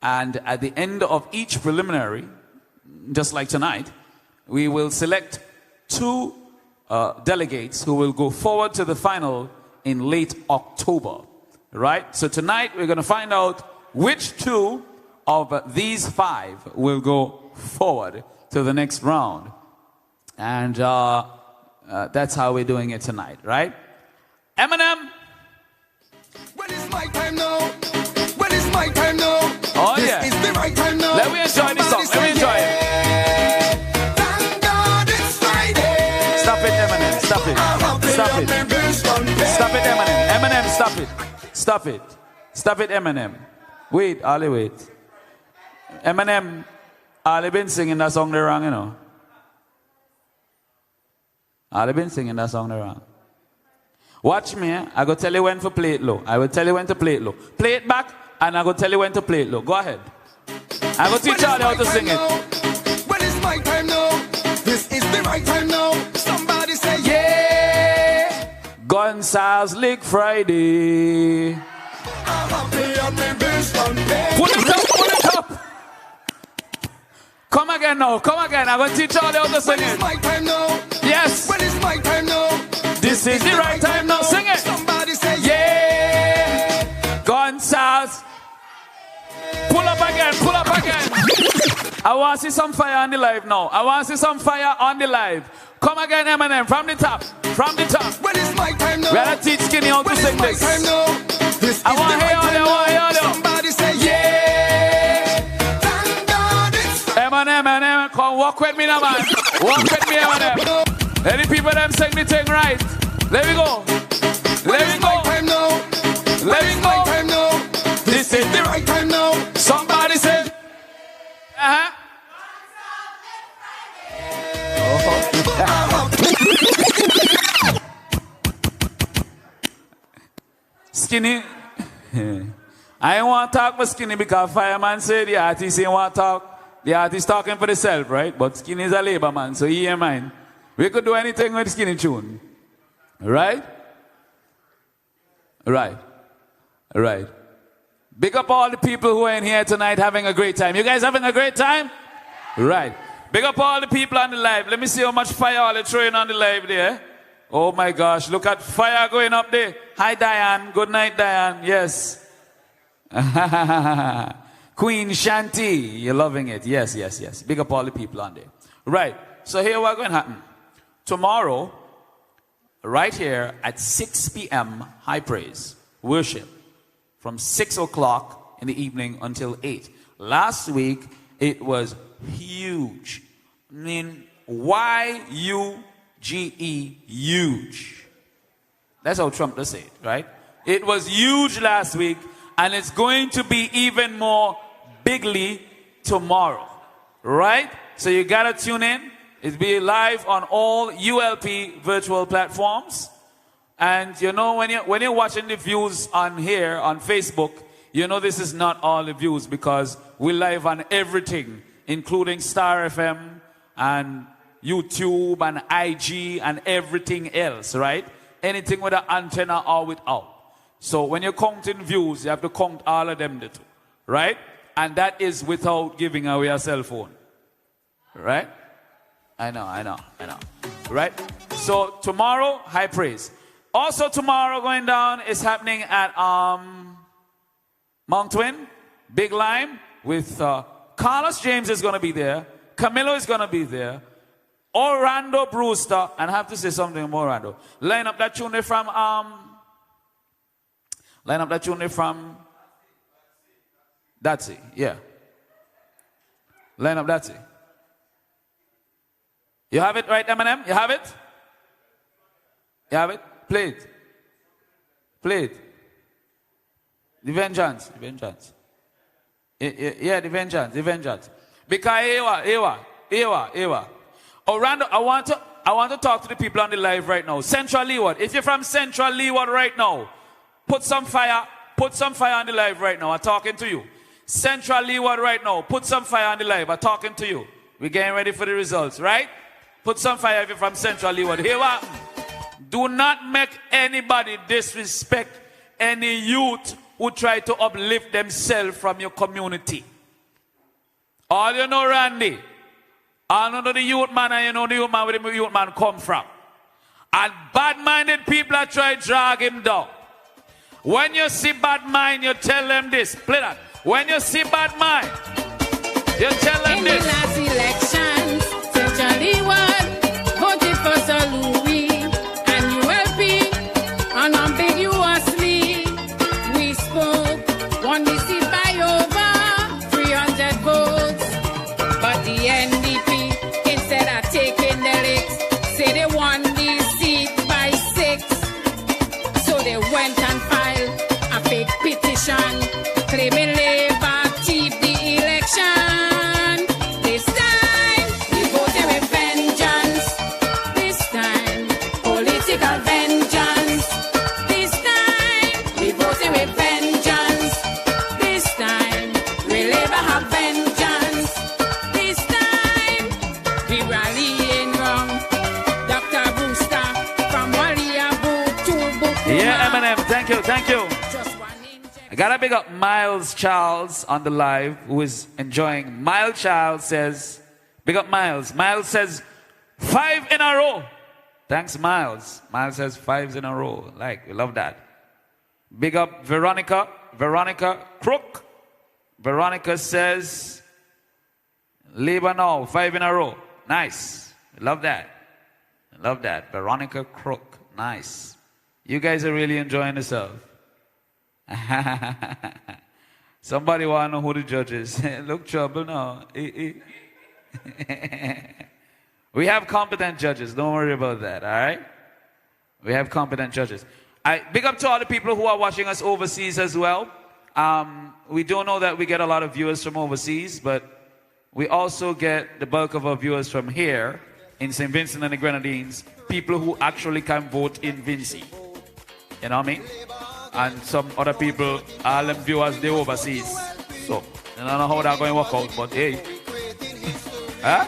And at the end of each preliminary, just like tonight, we will select 2 delegates who will go forward to the final in late October, right? So tonight we're going to find out which 2 of these 5 will go forward to the next round. And that's how we're doing it tonight, right? Eminem. When it's my time now. When it's my time now. Oh, this yeah. is the right time now. Let me enjoy this song. Let me enjoy it. Thank God it's Friday. Stop it, Eminem. Stop it. Stop it. Stop it, Eminem. Eminem, stop it. Stop it. Stop it, Eminem. Wait, Ali, wait. Eminem, Ali been singing that song there wrong, you know. Ali been singing that song there wrong. Watch me, I go tell you when to play it low. I will tell you when to play it low. Play it back, and I go tell you when to play it low. Go ahead. I go teach Charlie how to sing it. When it's my time now. This is the right time now. Somebody say yeah. Gonzales Lick Friday. Pull it up, pull it up. Come again now, come again. I'm going to teach Charlie how to sing it. When it's my time now. Yes. When it's my time now. This is the right time now. Sing it. Somebody say yeah. Gonzales. Pull up again, pull up again. I want to see some fire on the live now. I want to see some fire on the live. Come again, Eminem, from the top. From the top. Well, it's my time now. We gotta teach Skinny how to sing this. Time now. This I want to hear all you, I want to hear all. Somebody say, yeah. Thank God it's Eminem, come walk with me now, man. Walk with me, Eminem. Any people them sing the thing right. Let me go. Let me go. Time now. Let me go. Time now. This is the right time now. Somebody say, Skinny. I ain't want to talk with Skinny because Fireman said the artist ain't want to talk. The artist talking for himself, right? But Skinny is a labor man, so he ain't mind. We could do anything with Skinny tune. Right? Right. Right. Big up all the people who are in here tonight having a great time. You guys having a great time? Right. Big up all the people on the live. Let me see how much fire all are throwing on the live there. Oh my gosh, look at fire going up there. Hi Diane. Good night, Diane. Yes. Queen Shanti. You're loving it. Yes, yes, yes. Big up all the people on there. Right. So here what's going to happen. Tomorrow, right here at 6 p.m. High Praise, worship. From 6 o'clock in the evening until 8. Last week, it was huge. I mean, Y-U-G-E, huge. That's how Trump does it, right? It was huge last week, and it's going to be even more bigly tomorrow, right? So you got to tune in. It'll be live on all ULP virtual platforms. And you know, when you're watching the views on here, on Facebook, you know this is not all the views because we're live on everything, including Star FM and YouTube and IG and everything else, right? Anything with an antenna or without. So when you're counting views, you have to count all of them, right? And that is without giving away a cell phone, right? I know. Right? So tomorrow, High Praise. Also tomorrow going down is happening at Mount Twin, Big Lime, with Carlos James is going to be there. Camilo is going to be there. Orlando Brewster, and I have to say something more, Orlando. Line up that tune from Datsy, yeah. Line up Datsy. You have it right, Eminem? You have it? You have it? Play it. Play it. The Vengeance. The Vengeance. Yeah, the Vengeance. The Vengeance. Because Ewa. Orlando, I want to talk to the people on the live right now. Central Leeward. If you're from Central Leeward right now, put some fire on the live right now. I'm talking to you. Central Leeward right now, put some fire on the live. I'm talking to you. We're getting ready for the results, right? Put some fire if you're from Central Leeward. Here what? Do not make anybody disrespect any youth who try to uplift themselves from your community. All you know, Randy, all you know the youth man, and you know the youth man where the youth man come from. And bad-minded people are trying to drag him down. When you see bad mind, you tell them this. Play that. When you see bad mind, you tell them this. In the last elections, Central Leeward voted for Sir Louis and ULP unambiguously. We spoke, won the seat by over 300 votes. But the NDP, instead of taking the licks, say they won the seat by 6. So they went and filed a fake petition claiming Labour cheat the election. This time, we voted with vengeance. This time, political vengeance. This time, we voted with vengeance. This time, we Labour have vengeance. This time, we rallying round Dr. Brewster from Waliabu to Buku. Yeah, Eminem, thank you. I gotta big up Miles Charles on the live, who is enjoying. Miles Charles says, big up Miles. Miles says, 5 in a row. Thanks, Miles. Miles says 5 in a row. Like, we love that. Big up Veronica Crook. Veronica says, Labour now, 5 in a row. Nice. We love that. Love that. Veronica Crook. Nice. You guys are really enjoying yourself. Somebody want to know who the judge is. Look trouble now. We have competent judges. Don't worry about that, all right? We have competent judges. Big up to all the people who are watching us overseas as well. We don't know that we get a lot of viewers from overseas, but we also get the bulk of our viewers from here in St. Vincent and the Grenadines, people who actually can vote in Vinci. You know what I mean? And some other people, all them viewers, they overseas. So, I don't know how that's going to work out, but hey. Huh?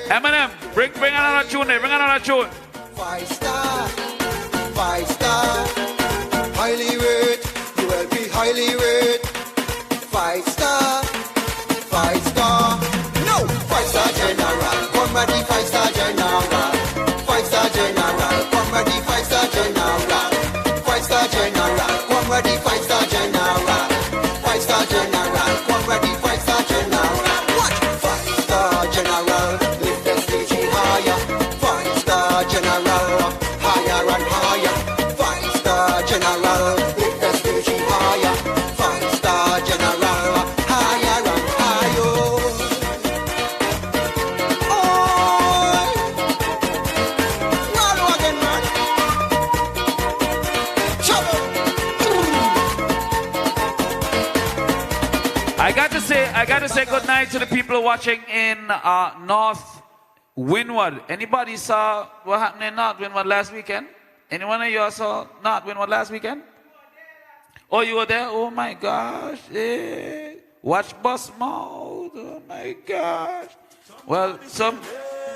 Eminem, bring another tune there, bring another tune. 5 star, 5 star, highly rate, you will be highly rate. 5 star, 5 star, no, 5-star general, come ready 5-star general, 5-star general, come ready 5-star general, 5-star general, come ready 5-star general, 5-star general, come ready 5-star general. What? 5-star general, lift the stage higher. 5-star general, higher and higher. 5-star general, lift the stage higher. 5-star general, higher and higher. Oh, well again, man. I got to say good night to the people watching in North Windward. Anybody saw what happened in North Windward last weekend? Anyone of you saw North Windward last weekend? Oh, you were there? Oh my gosh. Yeah. Watch bus mode. Oh my gosh. Well,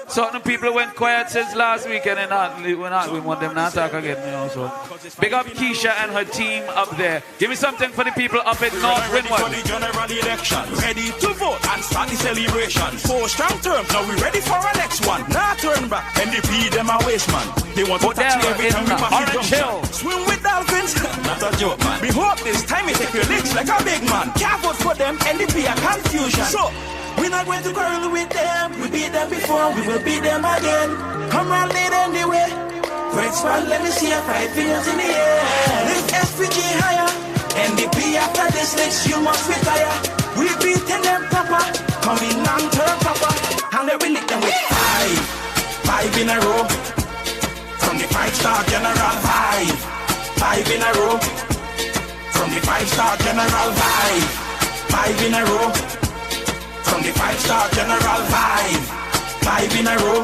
certain people went quiet since last weekend and we want them not to talk again, you know. So big up Keisha and her team up there. Give me something for the people up in North Windward. Ready for the general election, ready to vote and start the celebration. 4 strong terms, now we ready for our next one. Now turn back, NDP them a waste man. They want to touch every time we pass the junction. Swim with dolphins, not a joke man. We hope this time we take your licks like a big man. Can't vote for them, NDP a confusion. So we're not going to quarrel with them. We beat them before, we will beat them again. Come round it anyway. Great spot, let me see your 5 fingers in the air. Lift SPG higher. NDP after this next, you must retire. We beating them proper. Coming on turn proper. And they will lick them with 5 in a row. From the 5-star general, 5 in a row. From the 5-star general, 5 in a row. From the 5-star general, 5 in a row.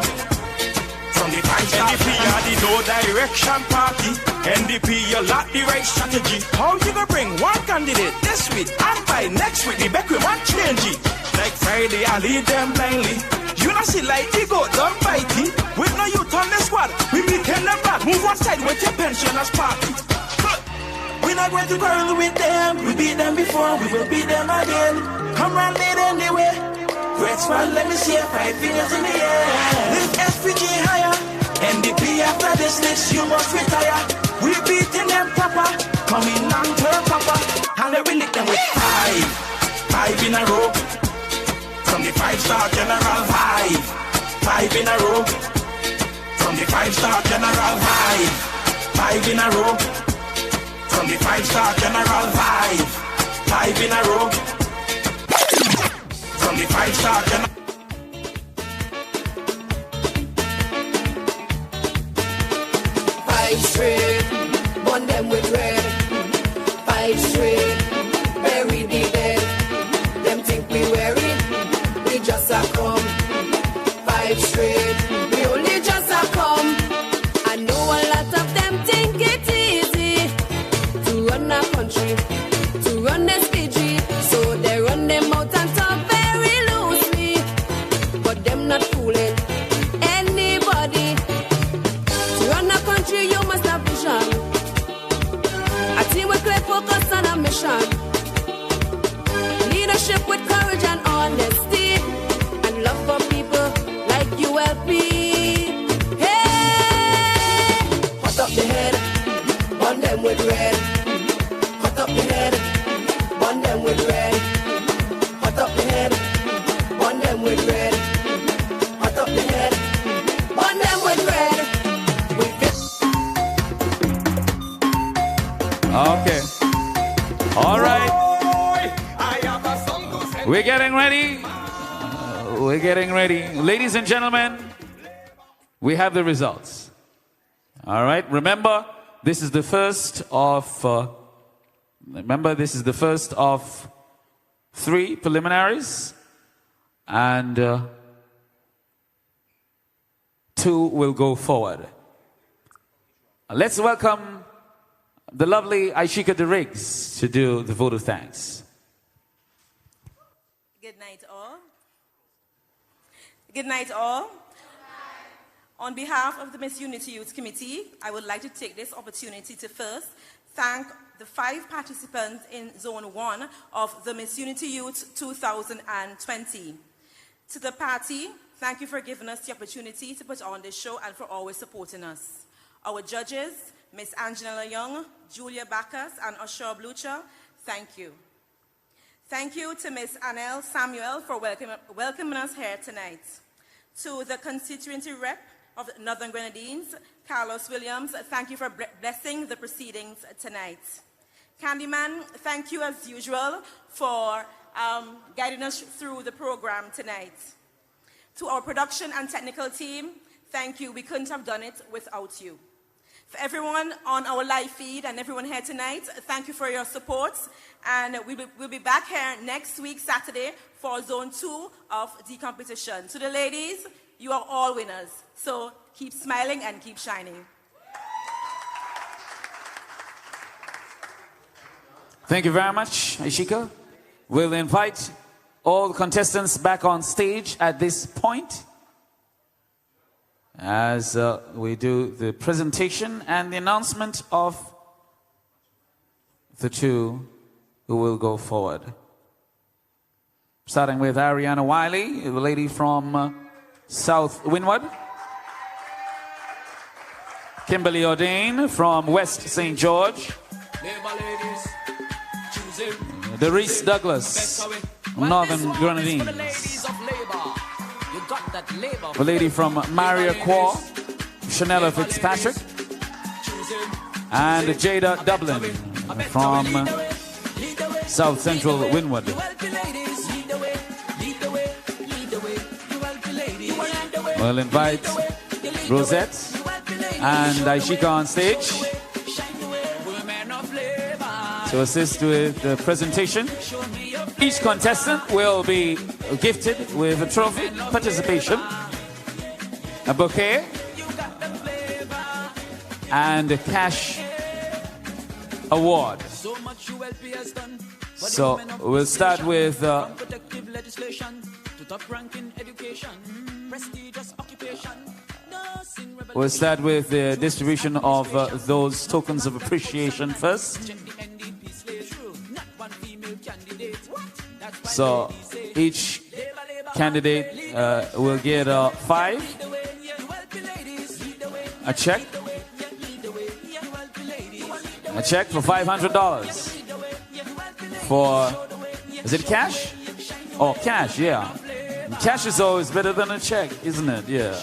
From the 5-star NDP are the no direction party. NDP, you lack the right strategy. How you gonna bring one candidate this week and by next week the back we want change it? Like Friday, I lead them blindly. You not see like the goat, don't bite it. With no youth on the squad, we beating them back. Move one side with your pensioners party. We're not going to quarrel with them. We beat them before, we will beat them again. Come round it anyway. Great spot, let me see your 5 fingers in the air. Lift SPG higher. NDP after this list, you must retire. We beating them proper. Coming on turn proper. And they will lick them with 5 in a row. From the 5-star general, 5 in a row. From the 5-star general, 5 in a row. From the 5-star general, 5 in a row. From the 5-star general. Five straight, burn them with red. 5 straight, bury the dead. Them think we wear it, we just a come. 5 straight, we only just a come. I know a lot of them think it easy to run a country, to run this PG. So they run them out and talk very loosely, but them not fooling anybody. To run a country you must have vision. A team with clear focus on a mission. Leadership with courage and honesty, and love for people like ULP. Hey, hot up the head, burn them with red. Hot up the head, burn them with red. Hot up the head, burn them with red. Hot up the head, burn them Okay. All right. We're getting ready. We're getting ready. Ladies and gentlemen, we have the results. All right. Remember, this is the first of 3 preliminaries, and 2 will go forward. Let's welcome the lovely Aishika de Riggs to do the vote of thanks. Good night, all. Good night, all. On behalf of the Miss Unity Youth Committee, I would like to take this opportunity to first thank the 5 participants in Zone 1 of the Miss Unity Youth 2020. To the party, thank you for giving us the opportunity to put on this show and for always supporting us. Our judges, Miss Angela Young, Julia Bacchus, and Ashur Blucher, thank you. Thank you to Miss Annelle Samuel for welcoming us here tonight. To the constituency rep of Northern Grenadines, Carlos Williams, thank you for blessing the proceedings tonight. Candyman, thank you as usual for guiding us through the program tonight. To our production and technical team, thank you. We couldn't have done it without you. For everyone on our live feed and everyone here tonight, thank you for your support. And we'll be back here next week, Saturday, for Zone 2 of the competition. To the ladies, you are all winners. So keep smiling and keep shining. Thank you very much, Aishika. We'll invite all the contestants back on stage at this point as we do the presentation and the announcement of the 2 who will go forward. Starting with Ariana Wiley, the lady from South Windward. Kimberly Ordain from West St. George. Doris Douglas from Northern Grenadines. The lady from Maria Quar, Chanella Fitzpatrick. And Jada Dublin from South Central Windward. We'll invite Rosette and Aishika on stage to assist with the presentation. Each contestant will be gifted with a trophy, participation, a bouquet, and a cash award. So we'll start with the distribution of those tokens of appreciation first. So each candidate will get 5, a check for $500 for, is it cash? Oh, cash, yeah. Cash is always better than a check, isn't it? Yeah.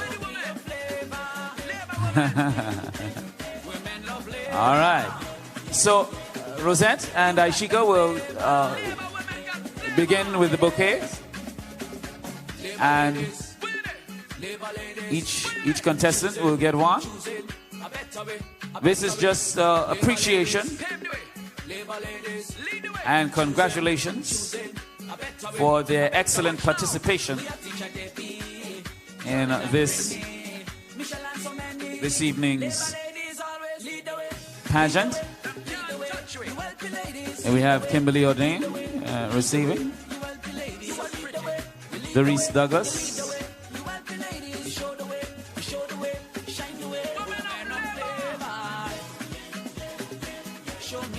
All right. So Rosette and Aishika will begin with the bouquet, and each contestant will get one. This is just appreciation and congratulations for their excellent participation in this evening's pageant. And we have Kimberly Ordain receiving, Doris Douglas,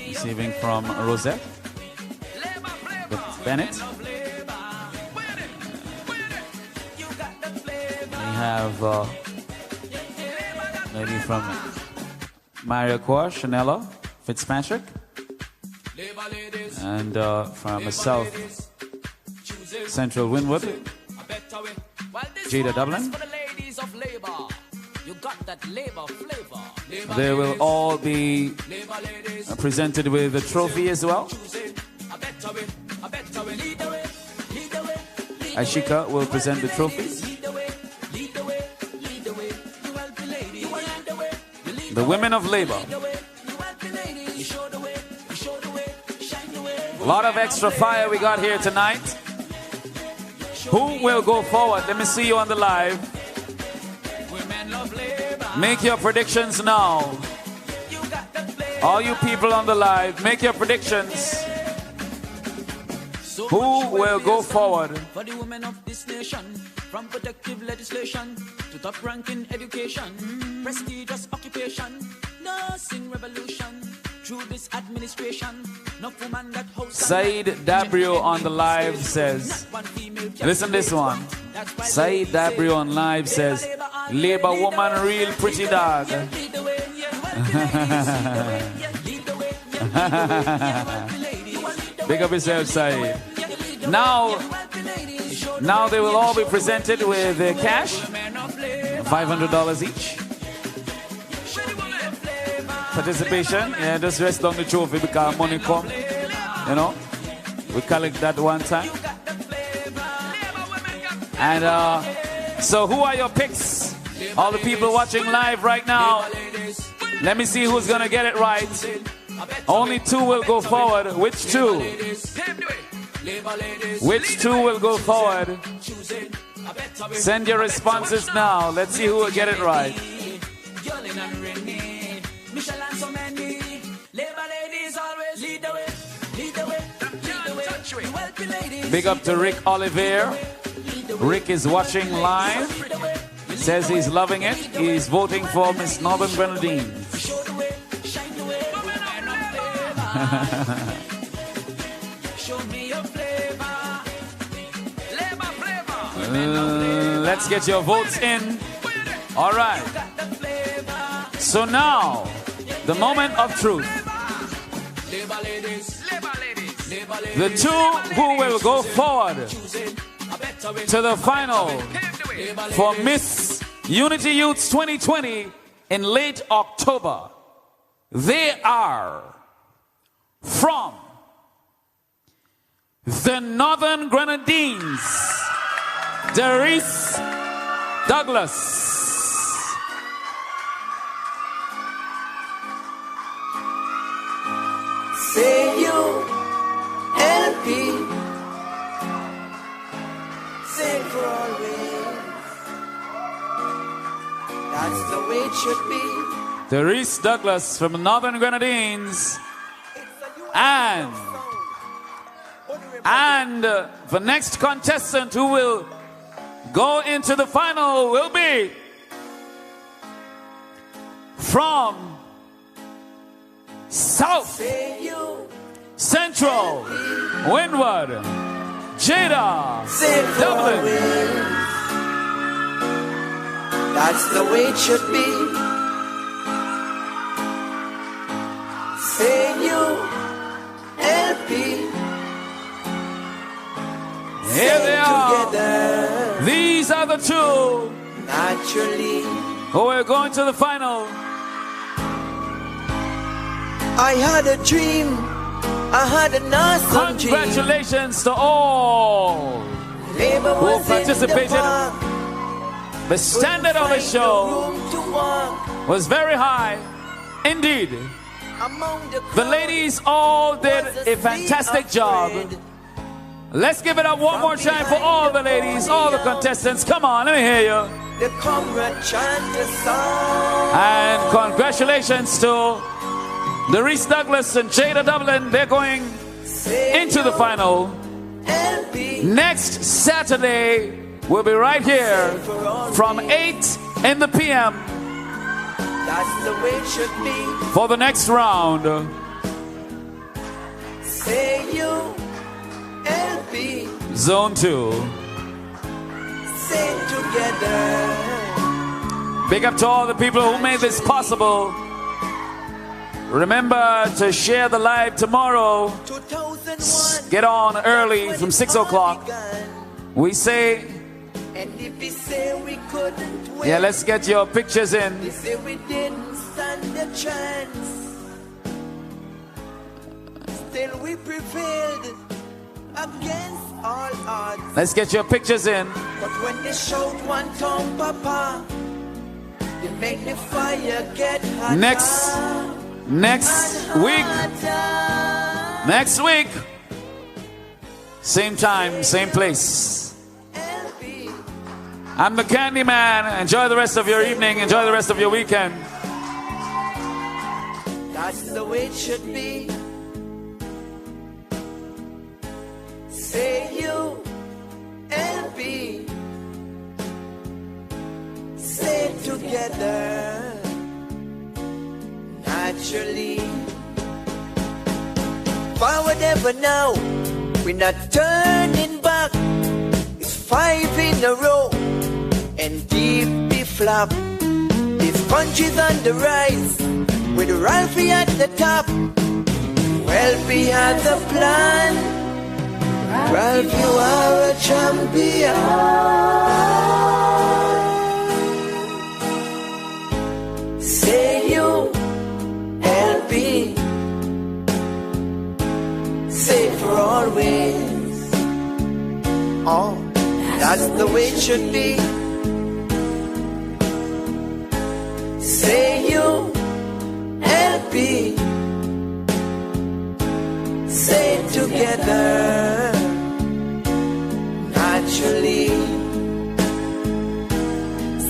receiving from Rosette Bennett. We have lady from Maria Quar, Chanella Fitzpatrick, and from South Central Windward, Jada Dublin. You got that labor flavor. They will all be presented with a trophy as well. Ashika will present the trophies. The women of labor. A lot of extra fire we got here tonight. Who will go forward? Let me see you on the live. Make your predictions now. All you people on the live, make your predictions. Who will go forward? For the women of this nation, from protective legislation to top ranking education, prestigious occupation, nursing revolution, through this administration, no woman that holds. Said Dabrio on the live says, listen this one. Said Dabrio on live says, labor woman real pretty dog. Big up yourself, Said. Now they will all be presented with cash, $500 each. Participation, yeah, just rest on the trophy because money come, you know. We collect that one time. And so who are your picks? All the people watching live right now. Let me see who's gonna get it right. Only two will go forward. Which two? Which two will go forward? Send your responses now. Let's see who will get it right. Big up to Rick Oliver. Rick is watching live. Says he's loving it. He's voting for Miss Northern Grenadines. Let's get your votes in. All right. So now, the moment of truth. The two who will go forward to the final for Miss Unity Youths 2020 in late October. They are from the Northern Grenadines, Darice Douglas. Say you LP, sing for always. That's the way it should be. Darice Douglas from Northern Grenadines. And the next contestant who will go into the final will be from South Central Windward, Jada Dublin. That's the way it should be. Say you LP. Here they are. Together. These are the two naturally who are going to the final. I had a dream. I had an awesome dream. Congratulations to all who participated. The standard of the show was very high indeed. The ladies all did a fantastic job. Let's give it up one more time for all the ladies, all the contestants. Come on, let me hear you. And congratulations to Darice Douglas and Jada Dublin. They're going into the final. Next Saturday, we'll be right here from 8 in the p.m. That's the way it should be. For the next round. Say you LP. Zone 2. Sing together. Big up to all the people who made this possible. Remember to share the live tomorrow. Get on early from 6 o'clock. We say, and if we say we couldn't win, yeah, let's get your pictures in. we say we didn't stand a chance. Still we prevailed against all odds. Let's get your pictures in. But when they shout one tongue, Papa, they make the fire get hotter. Next week, same time, same place. I'm the Candyman. Enjoy the rest of your evening. Enjoy the rest of your weekend. That's the way it should be. Say you and be. Say together. Naturally. Forward ever now. We're not turning back. It's 5 in a row. And deep the flop. This country's on the rise. With Ralphie at the top. Well, we had the plan. Ralph, you are a champion. Say you, LB. Say for always. Oh, that's the way it should be. Say you, LB. Say together. Naturally.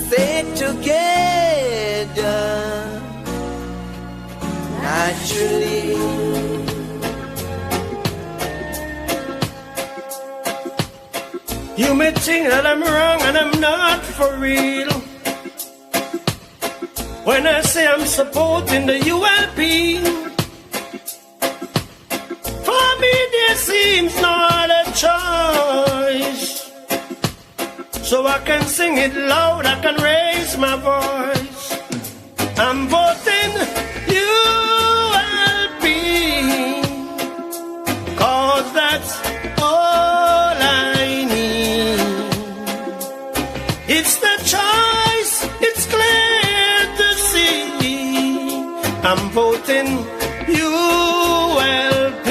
Say together. Naturally. You may think that I'm wrong and I'm not for real. When I say I'm supporting the ULP, for me there seems not a choice. So I can sing it loud, I can raise my voice. I'm voting ULP, 'cause that's all I need. It's the choice, it's clear to see. I'm voting ULP.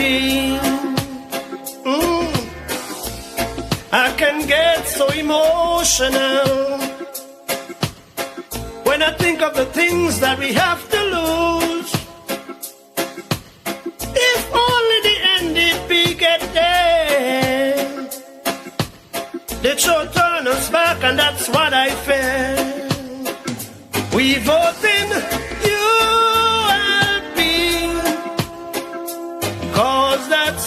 I can get so emotional when I think of the things that we have to lose. If only the NDP get there, they should turn us back, and that's what I fear. We vote in ULP, 'cause that's